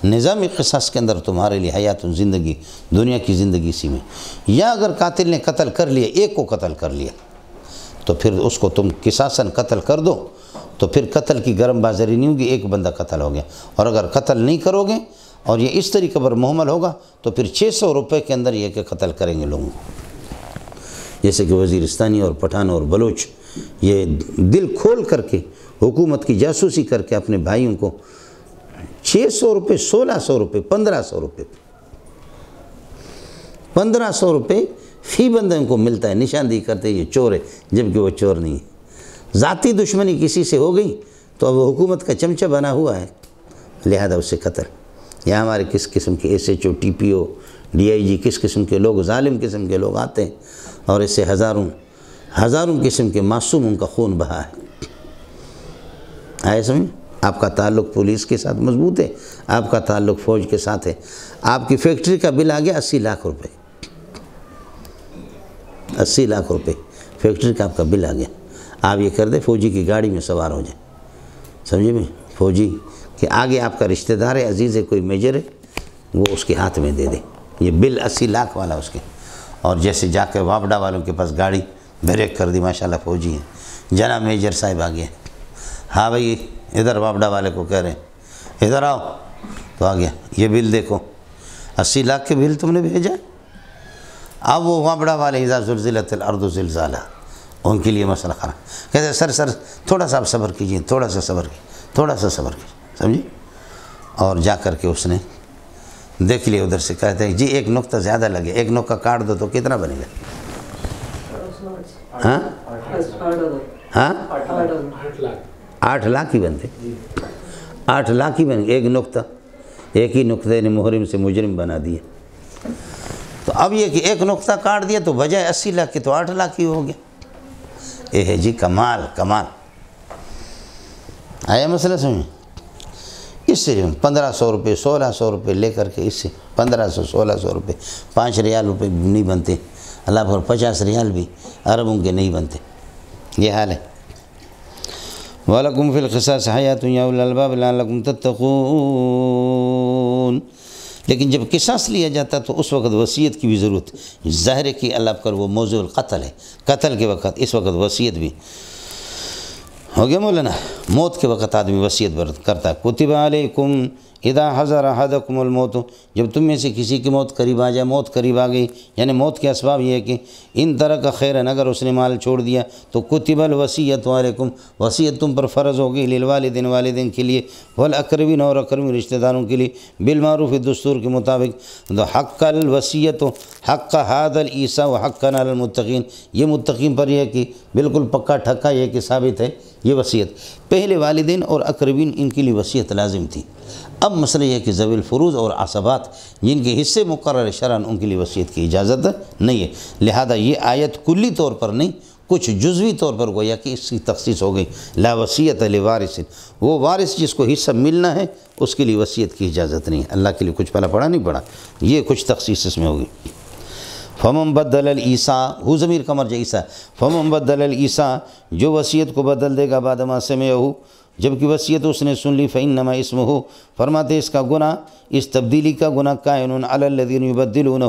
نظام قصاص کے اندر تمہارے لیے حیات، زندگی، دنیا کی زندگی اسی میں۔ یا اگر قاتل نے قتل کر لیا، ایک کو قتل کر لیا، تو پھر اس کو تم قصاصاً قتل کر دو، تو پھر قتل کی گرم بازاری نہیں ہوگی، ایک بندہ قتل ہو گیا۔ اور اگر قتل نہیں کرو گے اور یہ اس طریقے پر محمل ہوگا تو پھر 600 روپے کے اندر یہ کہ قتل کریں گے لوگوں کو، جیسے کہ وزیرستانی اور پٹھان اور بلوچ یہ دل کھول کر کے حکومت کی جاسوسی کر کے اپنے بھائیوں کو 600 روپے، 1600 روپے، 1500 روپے، 1500 روپے فی بندے کو ملتا ہے، نشاندہی کرتے یہ چور ہے، جبکہ وہ چور نہیں ہے۔ ذاتی دشمنی کسی سے ہو گئی تو اب وہ حکومت کا چمچہ بنا ہوا ہے، لہذا اس سے قتل۔ یہاں ہمارے کس قسم کے SHO، TPO، DIG، کس قسم کے لوگ، ظالم قسم کے لوگ آتے ہیں اور اس سے ہزاروں قسم کے معصوموں کا خون بہا ہے۔ آئے سمجھ؟ آپ کا تعلق پولیس کے ساتھ مضبوط ہے، آپ کا تعلق فوج کے ساتھ ہے، آپ کی فیکٹری کا بل آ گیا 80 لاکھ روپے، 80 لاکھ روپے فیکٹری کا آپ کا بل آ گیا، آپ یہ کر دیں فوجی کی گاڑی میں سوار ہو جائیں، سمجھے میں؟ فوجی کہ آگے آپ کا رشتہ دار ہے، عزیز ہے، کوئی میجر ہے، وہ اس کے ہاتھ میں دے دے یہ بل 80 لاکھ والا اس کے، اور جیسے جا کے واپڈا والوں کے پاس گاڑی بریک کر دی، ماشاءاللہ فوجی ہیں، جناب میجر صاحب آ گئے، ہاں بھائی ادھر واپڈا والے کو کہہ رہے ہیں ادھر آؤ، تو آ گیا یہ بل دیکھو 80 لاکھ کے بل تم نے بھیجا۔ اب وہ واپڈا والے اذا زلزلت الارض زلزالہا، ان کے لیے مسئلہ خراب، کہتے ہیں سر تھوڑا سا آپ صبر کیجئے، تھوڑا سا صبر کیجئے، سمجھے؟ اور جا کر کے اس نے دیکھ لیا، ادھر سے کہتے ہیں جی ایک نقطہ زیادہ لگے، ایک نقطہ کاٹ دو تو کتنا بنے گا؟ ہاں 8 لاکھ ہی بنتے، 8 لاکھ ہی بن گئے، ایک ہی نقطے نے محرم سے مجرم بنا دیا۔ تو اب یہ کہ ایک نقطہ کاٹ دیا تو بجائے 80 لاکھ کے تو 8 لاکھ ہی ہو گیا۔ یہ ہے جی کمال، آیا مسئلہ سمجھ؟ اس سے 1500 روپے، 1600 روپے لے کر کے، اس سے 1500، 1600 روپے، 5 ریال روپے نہیں بنتے، اللہ پر 50 ریال بھی عربوں کے نہیں بنتے، یہ حال ہے۔ وَلَكُمْ فِي الْقِصَاصِ حَيَاةٌ يَا أُولِي الْأَلْبَابِ لَعَلَّكُمْ تَتَّقُونَ۔ لیکن جب قصاص لیا جاتا تو اس وقت وصیت کی بھی ضرورت ظاہر ہے کہ اللہ پر وہ موضوع القتل ہے، قتل کے وقت اس وقت وصیت بھی ہو گیا مولانا۔ موت کے وقت آدمی وصیت کرتا ہے۔ کتب علیکم اذا حضر احدکم الموت، جب تم میں سے کسی کی موت قریب آ جائے، موت قریب آ گئی، یعنی موت کے اسباب یہ ہے کہ ان ترک خیرا، اگر اس نے مال چھوڑ دیا تو کتب الوصیت علیکم، وصیت تم پر فرض ہوگی، للوالدین، والدین کے لیے، والاقربین، اور اقربین رشتہ داروں کے لیے، بالمعروف، دستور کے مطابق۔ تو حق الوصیت، حق ھذا العیسیٰ و حقا علی المتقین، یہ متقین پر یہ ہے کہ بالکل پکا ٹھکا یہ کہ ثابت ہے یہ وصیت۔ پہلے والدین اور اقربین ان کے لیے وصیت لازم تھی، اب مسئلہ یہ ہے کہ ذوی الفروض اور عصبات جن کے حصے مقرر شرعاً ان کے لیے وصیت کی اجازت نہیں ہے، لہذا یہ آیت کلی طور پر نہیں، کچھ جزوی طور پر گویا کہ اس کی تخصیص ہو گئی۔ لا وصیت لوارث، وہ وارث جس کو حصہ ملنا ہے اس کے لیے وصیت کی اجازت نہیں ہے۔ اللہ کے لیے کچھ پڑھا نہیں پڑھا، یہ کچھ تخصیص اس میں ہوگی۔ فمن بدل العیسیٰ، ہو ضمیر کا مرجع عیسیٰ، فمن بدل العیسیٰ، جو وصیت کو بدل دے گا بعد ما سمعہ، جبکہ وصیت اس نے سن لی، فإنما اسمہ، فرماتے اس کا گناہ، اس تبدیلی کا گناہ، کائن علی الذین یبدلونہ،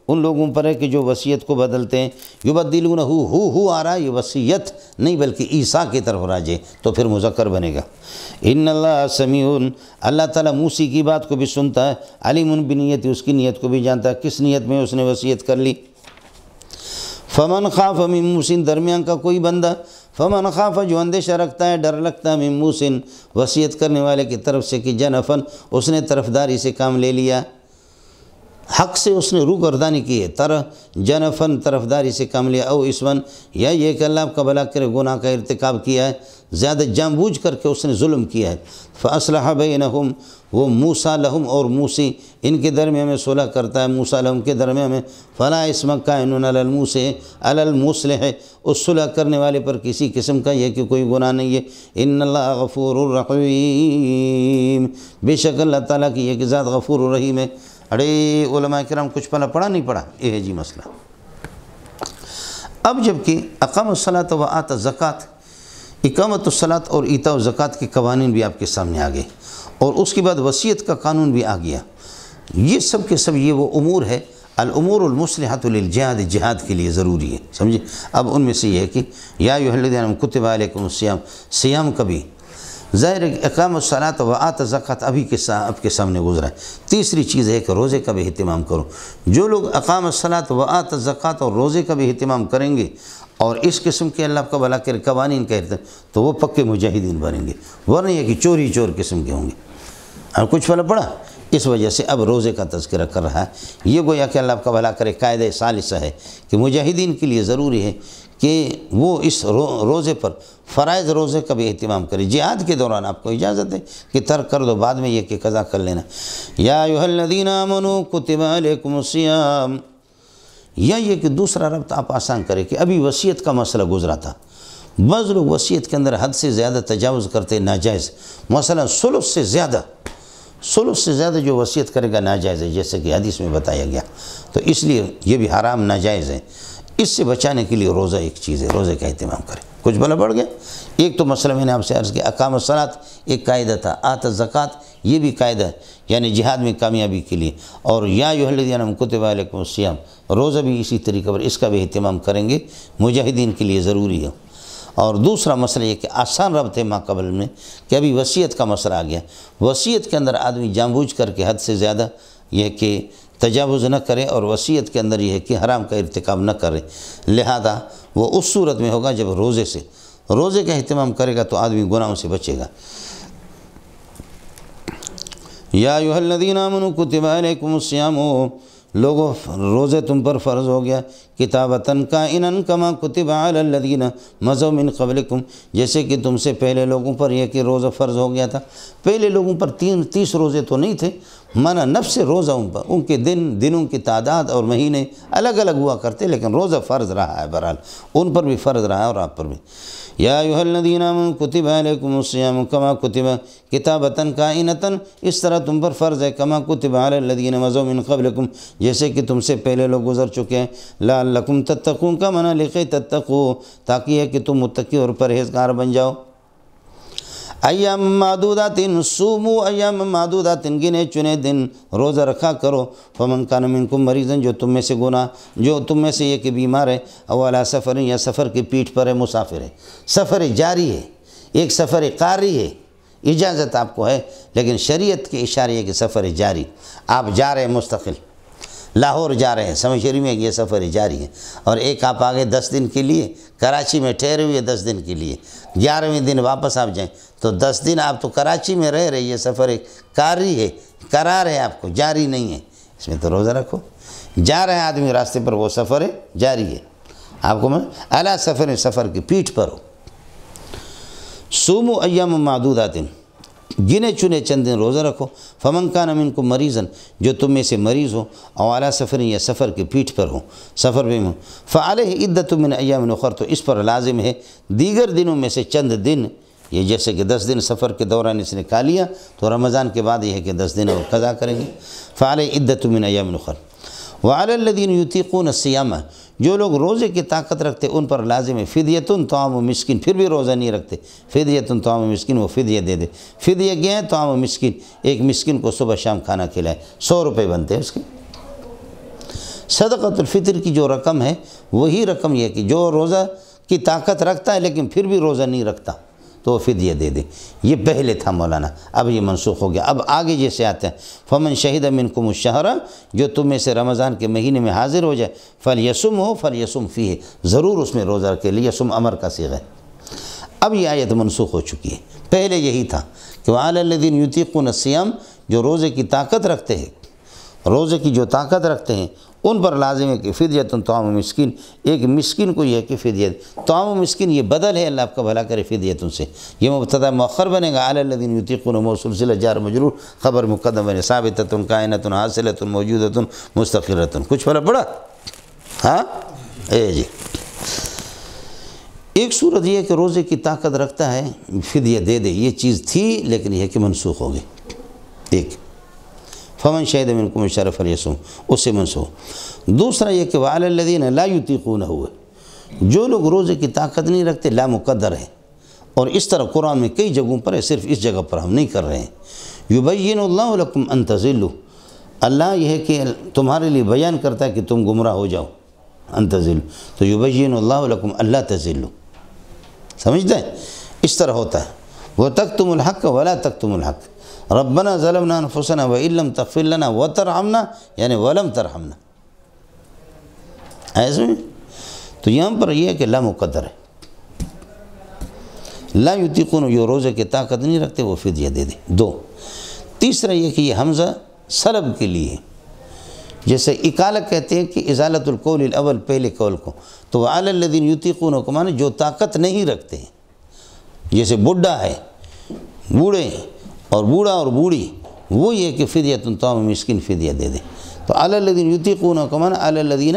ان لوگوں پر ہے کہ جو وصیت کو بدلتے ہیں۔ یبدلونہ ہو آ رہا، یہ وصیت نہیں بلکہ عیسیٰ کی طرف راجع، تو پھر مذکر بنے گا۔ ان اللہ سمیع، اللہ تعالیٰ موسی کی بات کو بھی سنتا ہے، علیم بنیت، اس کی نیت کو بھی جانتا ہے، کس نیت میں اس نے وصیت کر لی۔ فمن خاف من موسن، درمیان کا کوئی بندہ، فمن خاف جو اندیشہ رکھتا ہے، ڈر لگتا ہے، من موسن وصیت کرنے والے کی طرف سے کہ جنفن، اس نے طرفداری سے کام لے لیا، حق سے اس نے روگردانی کی ہے، جنفن طرفداری سے کام لیا، او اسمن، یا یہ کہ اللہ آپ کا بھلا کرے گناہ کا ارتکاب کیا ہے، زیادہ جان بوجھ کر کے اس نے ظلم کیا ہے، فاصلح بینہم، وہ موسیٰ لہم اور موسی ان کے درمیان میں صلح کرتا ہے، موسیٰ لہم کے درمیان میں، فلا اسم کائن علی الموسع علی المصلح، اس صلح کرنے والے پر کسی قسم کا یہ کہ کوئی گناہ نہیں ہے۔ ان اللہ غفور الرحیم، بے شک اللہ تعالیٰ کی یہ کہ ذات غفور الرحیم ہے۔ اڑے علماء کرام کچھ پڑھا نہیں پڑھا، یہ ہے جی مسئلہ۔ اب جب کہ اقام الصلاۃ و آت الزکوٰۃ، اقامت الصلاۃ اور ایتاء الزکوٰۃ کے قوانین بھی آپ کے سامنے آ گئے، اور اس کے بعد وصیت کا قانون بھی آ گیا۔ یہ سب کے سب یہ وہ امور ہے، الامور المصلحۃ للجہاد، جہاد کے لیے ضروری ہے، سمجھے۔ اب ان میں سے یہ ہے کہ یا ایھا الذین کتب علیکم الصیام، صیام کا بھی ظاہر اقام الصلاۃ و آت الزکوٰۃ اب کے سامنے گزرا ہے۔ تیسری چیز ہے کہ روزے کا بھی اہتمام کرو۔ جو لوگ اقام الصلاۃ و آت الزکوٰۃ اور روزے کا بھی اہتمام کریں گے اور اس قسم کے اللہ کا بھلا کرے قوانین کا اہتمام، تو وہ پکے مجاہدین بنیں گے، ورنہ یہ کہ چوری چور قسم کے ہوں گے۔ اور کچھ پڑھا، اس وجہ سے اب روزے کا تذکرہ کر رہا ہے۔ یہ گویا کہ اللہ کا بھلا کرے قاعدہ ثالثہ ہے کہ مجاہدین کے لیے ضروری ہے کہ وہ اس روزے پر فرائض روزے کا بھی اہتمام کرے۔ جہاد کے دوران آپ کو اجازت ہے کہ ترک کر دو، بعد میں یہ کہ قضا کر لینا۔ یا ایھا الذین آمنوا کتب علیکم الصیام، یا یہ کہ دوسرا ربط آپ آسان کرے کہ ابھی وصیت کا مسئلہ گزرا تھا، بعض لوگ وصیت کے اندر حد سے زیادہ تجاوز کرتے ناجائز، مثلا ثلث سے زیادہ جو وصیت کرے گا ناجائز ہے، جیسے کہ حدیث میں بتایا گیا، تو اس لیے یہ بھی حرام ناجائز ہے۔ اس سے بچانے کے لیے روزہ ایک چیز ہے، روزے کا اہتمام کریں۔ کچھ بھلا پڑ گیا۔ ایک تو مسئلہ میں نے آپ سے عرض کیا، اقام الصلاۃ ایک قاعدہ تھا، آت الزکوٰۃ یہ بھی قاعدہ ہے، یعنی جہاد میں کامیابی کے لیے، اور یا ایھا الذین کتب علیکم الصیام، روزہ بھی اسی طریقے پر اس کا بھی اہتمام کریں گے، مجاہدین کے لیے ضروری ہے۔ اور دوسرا مسئلہ یہ کہ آسان ربط ہے ماقبل میں کہ ابھی وصیت کا مسئلہ آ گیا، وصیت کے اندر آدمی جان بوجھ کر کے حد سے زیادہ یہ کہ تجاوز نہ کرے، اور وصیت کے اندر یہ ہے کہ حرام کا ارتکاب نہ کرے، لہذا وہ اس صورت میں ہوگا جب روزے کا اہتمام کرے گا تو آدمی گناہوں سے بچے گا۔ یا ایھا الذین آمنوا کتب علیکم الصیام، لوگوں روزے تم پر فرض ہو گیا، کتابتاً کائناً کما کتب علی الذین مضوا من قبلکم، جیسے کہ تم سے پہلے لوگوں پر یہ کہ روزہ فرض ہو گیا تھا۔ پہلے لوگوں پر 30 روزے تو نہیں تھے، مانا نفس روزہ ان کے دنوں کی تعداد اور مہینے الگ الگ ہوا کرتے، لیکن روزہ فرض رہا ہے، بہرحال ان پر بھی فرض رہا ہے اور آپ پر بھی۔ یا ایھا الذین آمنوا کتب علیکم الصیام کما کتب کتابتاً کائنتاً، اس طرح تم پر فرض ہے، کما کتب علی الذین مضوا من قبلکم، جیسے کہ تم سے پہلے لوگ گزر چکے ہیں، لعلکم تتقون کا معنی لکھی تتقو، تاکہ ہے کہ تم متقی اور پرہیزگار بن جاؤ۔ ایام معدودات، صوموا ایام معدودات، گنے چنے دن روزہ رکھا کرو. فمن کان منکم مریضا، جو تم میں سے یہ کہ بیمار ہے، او علی سفر، یا سفر کی پیٹھ پر ہے، مسافر ہے. سفر جاری ہے، ایک سفر قاری ہے، اجازت آپ کو ہے، لیکن شریعت کے اشارے ہے کہ سفر جاری. آپ جا رہے ہیں مستقل، لاہور جا رہے ہیں، سمجھ شریف میں یہ سفر جاری ہے. اور ایک آپ آگے 10 دن کے لیے کراچی میں ٹھہرے ہوئے 10 دن کے لیے، 11ویں دن واپس آپ جائیں تو 10 دن آپ تو کراچی میں رہ رہے. یہ سفر قاری ہے، قرار ہے، آپ کو جاری نہیں ہے. اس میں تو روزہ رکھو. جا رہے ہیں آدمی راستے پر، وہ سفر جاری ہے. آپ کو میں اعلیٰ سفر کی پیٹھ پر ہو. صوموا ایام معدودات، گنے چنے چند دن روزہ رکھو. فمن کان منکم مریضا، جو تم میں سے مریض ہو، او علی سفر، یا سفر کے پیٹھ پر ہو، سفر میں ہو، فعلیہ عدۃ من ایام اخر، تو اس پر لازم ہے دیگر دنوں میں سے چند دن. یہ جیسے کہ 10 دن سفر کے دوران اس نے کھا لیا تو رمضان کے بعد یہ ہے کہ 10 دن اور قضا کریں گے. فعلیہ عدۃ من ایام اخر. وعلی الذین یطیقون الصیام، جو لوگ روزے کی طاقت رکھتے ان پر لازم ہے فدیۃ طعام مسکین. پھر بھی روزہ نہیں رکھتے، فدیۃ طعام مسکین، وہ فدیہ دے دے. فدیہ کیا ہے؟ طعام مسکین، ایک مسکین کو صبح شام کھانا کھلائے. 100 روپے بنتے ہیں اس کے. صدقۃ الفطر کی جو رقم ہے وہی رقم یہ کہ جو روزہ کی طاقت رکھتا ہے لیکن پھر بھی روزہ نہیں رکھتا تو وہ فدیہ دے دے. یہ پہلے تھا مولانا، اب یہ منسوخ ہو گیا. اب آگے جیسے آتے ہیں فمن شہد منکم الشہر، جو تم میں سے رمضان کے مہینے میں حاضر ہو جائے، فلیصم ہو فلیصم فیہ، ضرور اس میں روزہ رکھے. لیصم امر کا صیغہ ہے. اب یہ آیت منسوخ ہو چکی ہے. پہلے یہی تھا کہ وعلی الذین یطیقون الصیام، جو روزے کی طاقت رکھتے ہیں، روزے کی جو طاقت رکھتے ہیں ان پر لازم ہے کہ فدیۃ طعام مسکین، ایک مسکین کو یہ ہے کہ فدیہ. طعام مسکین یہ بدل ہے، اللہ آپ کا بھلا کرے، فدیۃ سے یہ مبتدا مؤخر بنے گا. علی الذین یطیقون، موصول صلہ جار مجرور، خبر مقدم ہے. ثابتۃ کائنۃ حاصلۃ موجودۃ مستقرۃ. کچھ فرق پڑا؟ ہاں جی. ایک صورت یہ ہے کہ روزے کی طاقت رکھتا ہے فدیہ دے دے، یہ چیز تھی لیکن یہ ہے کہ منسوخ ہو گئی. ایک فمن شہد منکم الشہر فلیصم، اس سے منسوخ. دوسرا یہ کہ وعلی الذین لا یطیقونہ، جو لوگ روزے کی طاقت نہیں رکھتے، لا مقدر ہے. اور اس طرح قرآن میں کئی جگہوں پر ہے، صرف اس جگہ پر ہم نہیں کر رہے ہیں. یبین اللہ لکم ان تضلوا، اللہ یہ ہے کہ تمہارے لیے بیان کرتا ہے کہ تم گمراہ ہو جاؤ. ان تضلوا، تو یبین اللہ لکم الا تضلوا. سمجھتے ہیں؟ اس طرح ہوتا ہے. وتکتم الحق ولا تکتم الحق، ربنا ظلمنا انفسنا وان لم تغفر لنا وترحمنا، یعنی ولم ترحمنا. ایسے میں تو یہاں پر یہ ہے کہ لا مقدر ہے. لا یطیقون، جو روزے کی طاقت نہیں رکھتے وہ فدیہ دے دے. دو. تیسرا یہ کہ یہ حمزہ سلب کے لیے، جیسے اکالہ کہتے ہیں کہ ازالت القول الاول، پہلے قول کو، تو وعلی الذین یطیقون کو معنی جو طاقت نہیں رکھتے ہیں. جیسے بڈھا ہے، بوڑھے اور بوڑھا اور بوڑھی، وہ یہ کہ فدیۃ طعام مسکین فدیہ دے دے. تو علی الذین یطیقون کا معنی علی الذین،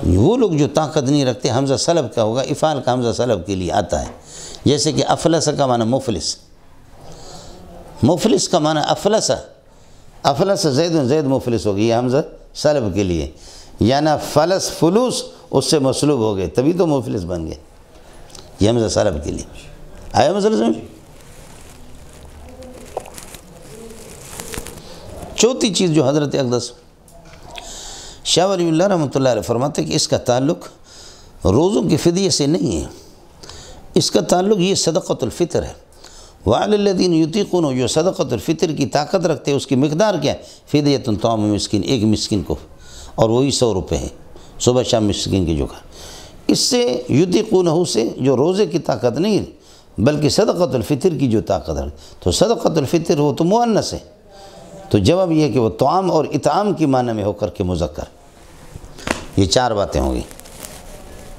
وہ لوگ جو طاقت نہیں رکھتے. حمزہ سلب کا ہوگا، افعال کا حمزہ سلب کے لیے آتا ہے. جیسے کہ افلس کا معنی مفلس، مفلس کا معنی افلس، افلس زید مفلس ہوگی، یہ حمزہ سلب کے لیے. یعنی فلس فلوس اس سے مسلوب ہو گئے تبھی تو مفلس بن گئے. یہ حمزہ سلب کے لیے آیا مسئلہ سمجھ. چوتھی چیز جو حضرت اقدس شاہ ولی اللہ رحمۃ اللہ علیہ فرماتے ہیں کہ اس کا تعلق روزوں کے فدیے سے نہیں ہے، اس کا تعلق یہ صدقۃ الفطر ہے. وعلی الذین یطیقون، جو صدقۃ الفطر کی طاقت رکھتے ہیں اس کی مقدار کیا ہے؟ فدیۃ طعام مسکین، ایک مسکین کو، اور وہی 100 روپے ہے صبح شام مسکین کی جو کا. اس سے یطیقونہ سے جو روزے کی طاقت نہیں ہے بلکہ صدقۃ الفطر کی جو طاقت ہے. تو صدقۃ الفطر وہ تو مؤنث ہے، تو جواب یہ ہے کہ وہ طعام اور اطعام کی معنی میں ہو کر کے مذکر. یہ 4 باتیں ہوں گی،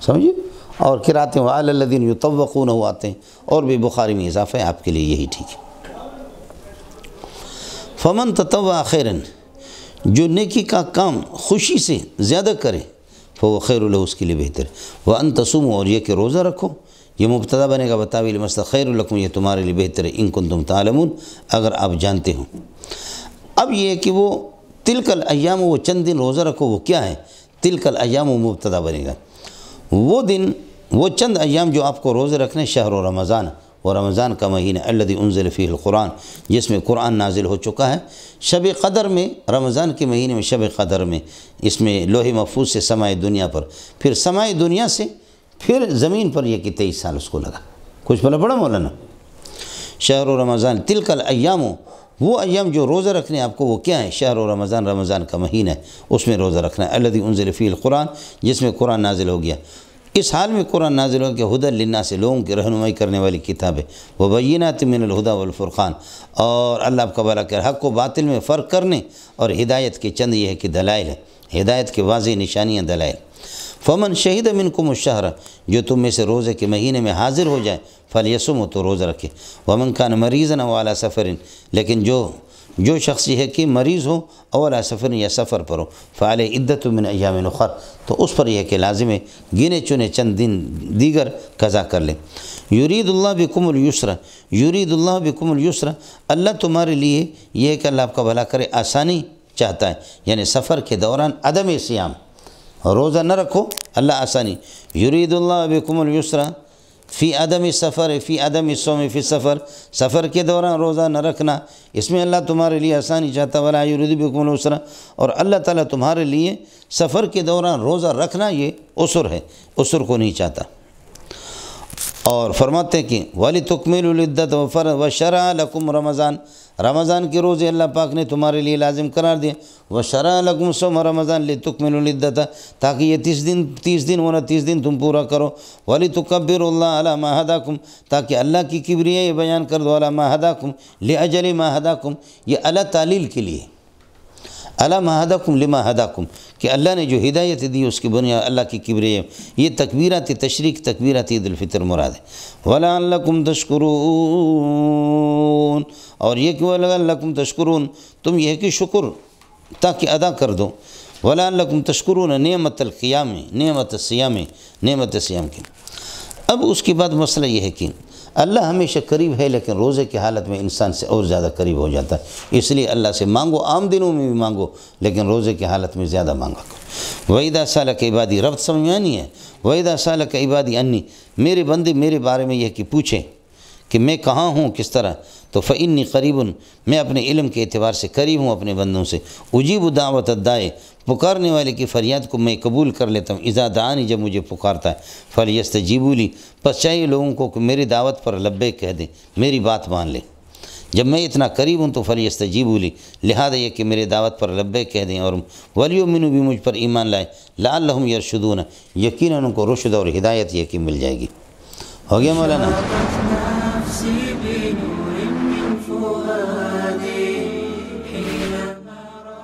سمجھیے. اور قرأتیں وعلی الذین یطوقونہ آتے ہیں، اور بھی بخاری میں اضافہ ہے، آپ کے لیے یہی ٹھیک ہے. فمن تطوع خیرا، جو نیکی کا کام خوشی سے زیادہ کرے، فهو خیر له، اس کے لیے بہتر. وان تصوموا، اور یہ کہ روزہ رکھو، یہ مبتدا بنے گا بتاویل مصدر، خیر لکم، یہ تمہارے لیے بہتر ہے، ان کنتم تعلمون، اگر آپ جانتے ہو. اب یہ کہ وہ تلک الایام، وہ چند دن روزہ رکھو، وہ کیا ہے؟ تلک الایام مبتدا بنے گا. وہ دن، وہ چند ایام جو آپ کو روزے رکھنے، شہر و رمضان، وہ رمضان کا مہینہ الذی انزل فیہ القرآن، جس میں قرآن نازل ہو چکا ہے۔ شب قدر میں، رمضان کے مہینے میں شب قدر میں، اس میں لوح محفوظ سے سماء دنیا پر، پھر سماء دنیا سے پھر زمین پر یہ کہ 23 سال اس کو لگا۔ کچھ بلا پڑا مولانا؟ شہر رمضان تلک الایام، وہ ایام جو روزہ رکھنے آپ کو وہ کیا ہے؟ شہر رمضان، رمضان کا مہینہ ہے، اس میں روزہ رکھنا ہے۔ الذی انزل فیہ القرآن، جس میں قرآن نازل ہو گیا۔ اس حال میں قرآن نازل ہو گیا ہدی للناس، لوگوں کی رہنمائی کرنے والی کتاب ہے، وبینات من الہدی والفرقان، اور اللہ کا بھلا کر حق و باطل میں فرق کرنے اور ہدایت کے چند یہ ہے کہ دلائل ہے، ہدایت کے واضح نشانیاں دلائل۔ فمن شہد منکم الشہر، جو تم میں سے روزے کے مہینے میں حاضر ہو جائے، فلیصم، تو روزہ رکھے۔ ومن کان مریضا او علی سفر، لیکن جو شخص یہ ہے کہ مریض ہو او علی سفر، یا سفر پر ہو، فعلیہ عدۃ من ایام اخر، تو اس پر یہ ہے کہ لازم ہے گنے چنے چند دن دیگر قضا کر لیں۔ یرید اللہ بکم الیسر، یرید اللہ بکم الیسر، اللہ تمہارے لیے یہ ہے کہ اللہ آپ کا بھلا کرے، آسانی چاہتا ہے، یعنی سفر کے دوران عدم صیام، روزہ نہ رکھو، اللہ آسانی۔ یرید اللہ بکم الیسر فی عدم سفر، فی عدم الصوم فی سفر، سفر کے دوران روزہ نہ رکھنا، اس میں اللہ تمہارے لیے آسانی چاہتا ہے۔ ولا یرید بکم العسر، اور اللہ تعالیٰ تمہارے لیے سفر کے دوران روزہ رکھنا یہ عسر ہے، عسر کو نہیں چاہتا۔ اور فرماتے ہیں کہ وَلِتُكْمِلُوا الْعِدَّةَ وَشَرَعَ لَكُمْ رمضان، رمضان کے روزے اللہ پاک نے تمہارے لیے لازم قرار دیا۔ وَشَرَعَ لَكُمْ صَوْمَ رمضان لِتُكْمِلُوا الْعِدَّةَ، تاکہ یہ 30 دن ہونا، 30 دن تم پورا کرو۔ وَلِتُكَبِّرُوا اللَّهَ عَلَى مَا هَدَاكُمْ، تاکہ اللہ کی کبریائی بیان کر دو، عَلَى مَا هَدَاكُمْ لِأَجَلِ مَا هَدَاكُمْ، یہ اللہ تعلیل کے لیے، عَلَى مَا هَدَاكُمْ لِمَا هَدَاكُمْ، کہ اللہ نے جو ہدایت دی اس کی بنیاد اللہ کی کبریائی، یہ تکبیرات تشریق، تکبیرات عید الفطر مراد ہے۔ وَلَعَلَّكُمْ تَشْكُرُونَ، اور یہ کہ وَلَعَلَّكُمْ تَشْكُرُونَ، تم یہ کہ شکر تاکہ ادا کر دو۔ وَلَعَلَّكُمْ تَشْكُرُونَ نعمت القیام، نعمت الصیام، نعمت صیام کی۔ اب اس کے بعد مسئلہ یہ ہے کہ اللہ ہمیشہ قریب ہے، لیکن روزے کی حالت میں انسان سے اور زیادہ قریب ہو جاتا ہے، اس لیے اللہ سے مانگو، عام دنوں میں بھی مانگو، لیکن روزے کی حالت میں زیادہ مانگا کرو۔ وَإِذَا سَأَلَكَ عِبَادِي، ربط سمجھ میں نہیں ہے؟ وَإِذَا سَأَلَكَ عِبَادِي عَنِّي، میرے بندے میرے بارے میں یہ کہ پوچھیں کہ میں کہاں ہوں، کس طرح، تو فَإِنِّي قَرِيبٌ، میں اپنے علم کے اعتبار سے قریب ہوں اپنے بندوں سے۔ اجیب دعوت الداعِ، پکارنے والے کی فریاد کو میں قبول کر لیتا ہوں۔ اذا دعانی، جب مجھے پکارتا ہے، فلیستجیبوا لی، پس چاہیے لوگوں کو کہ میری دعوت پر لبیک کہہ دیں، میری بات مان لیں۔ جب میں اتنا قریب ہوں تو فلیستجیبوا لی، لہذا یہ کہ میرے دعوت پر لبیک کہہ دیں، اور ولیؤمنوا بھی، مجھ پر ایمان لائیں، لعلہم یرشدون، یقیناً ان کو رشد اور ہدایت یہ کہ مل جائے گی۔ ہو گیا مولانا؟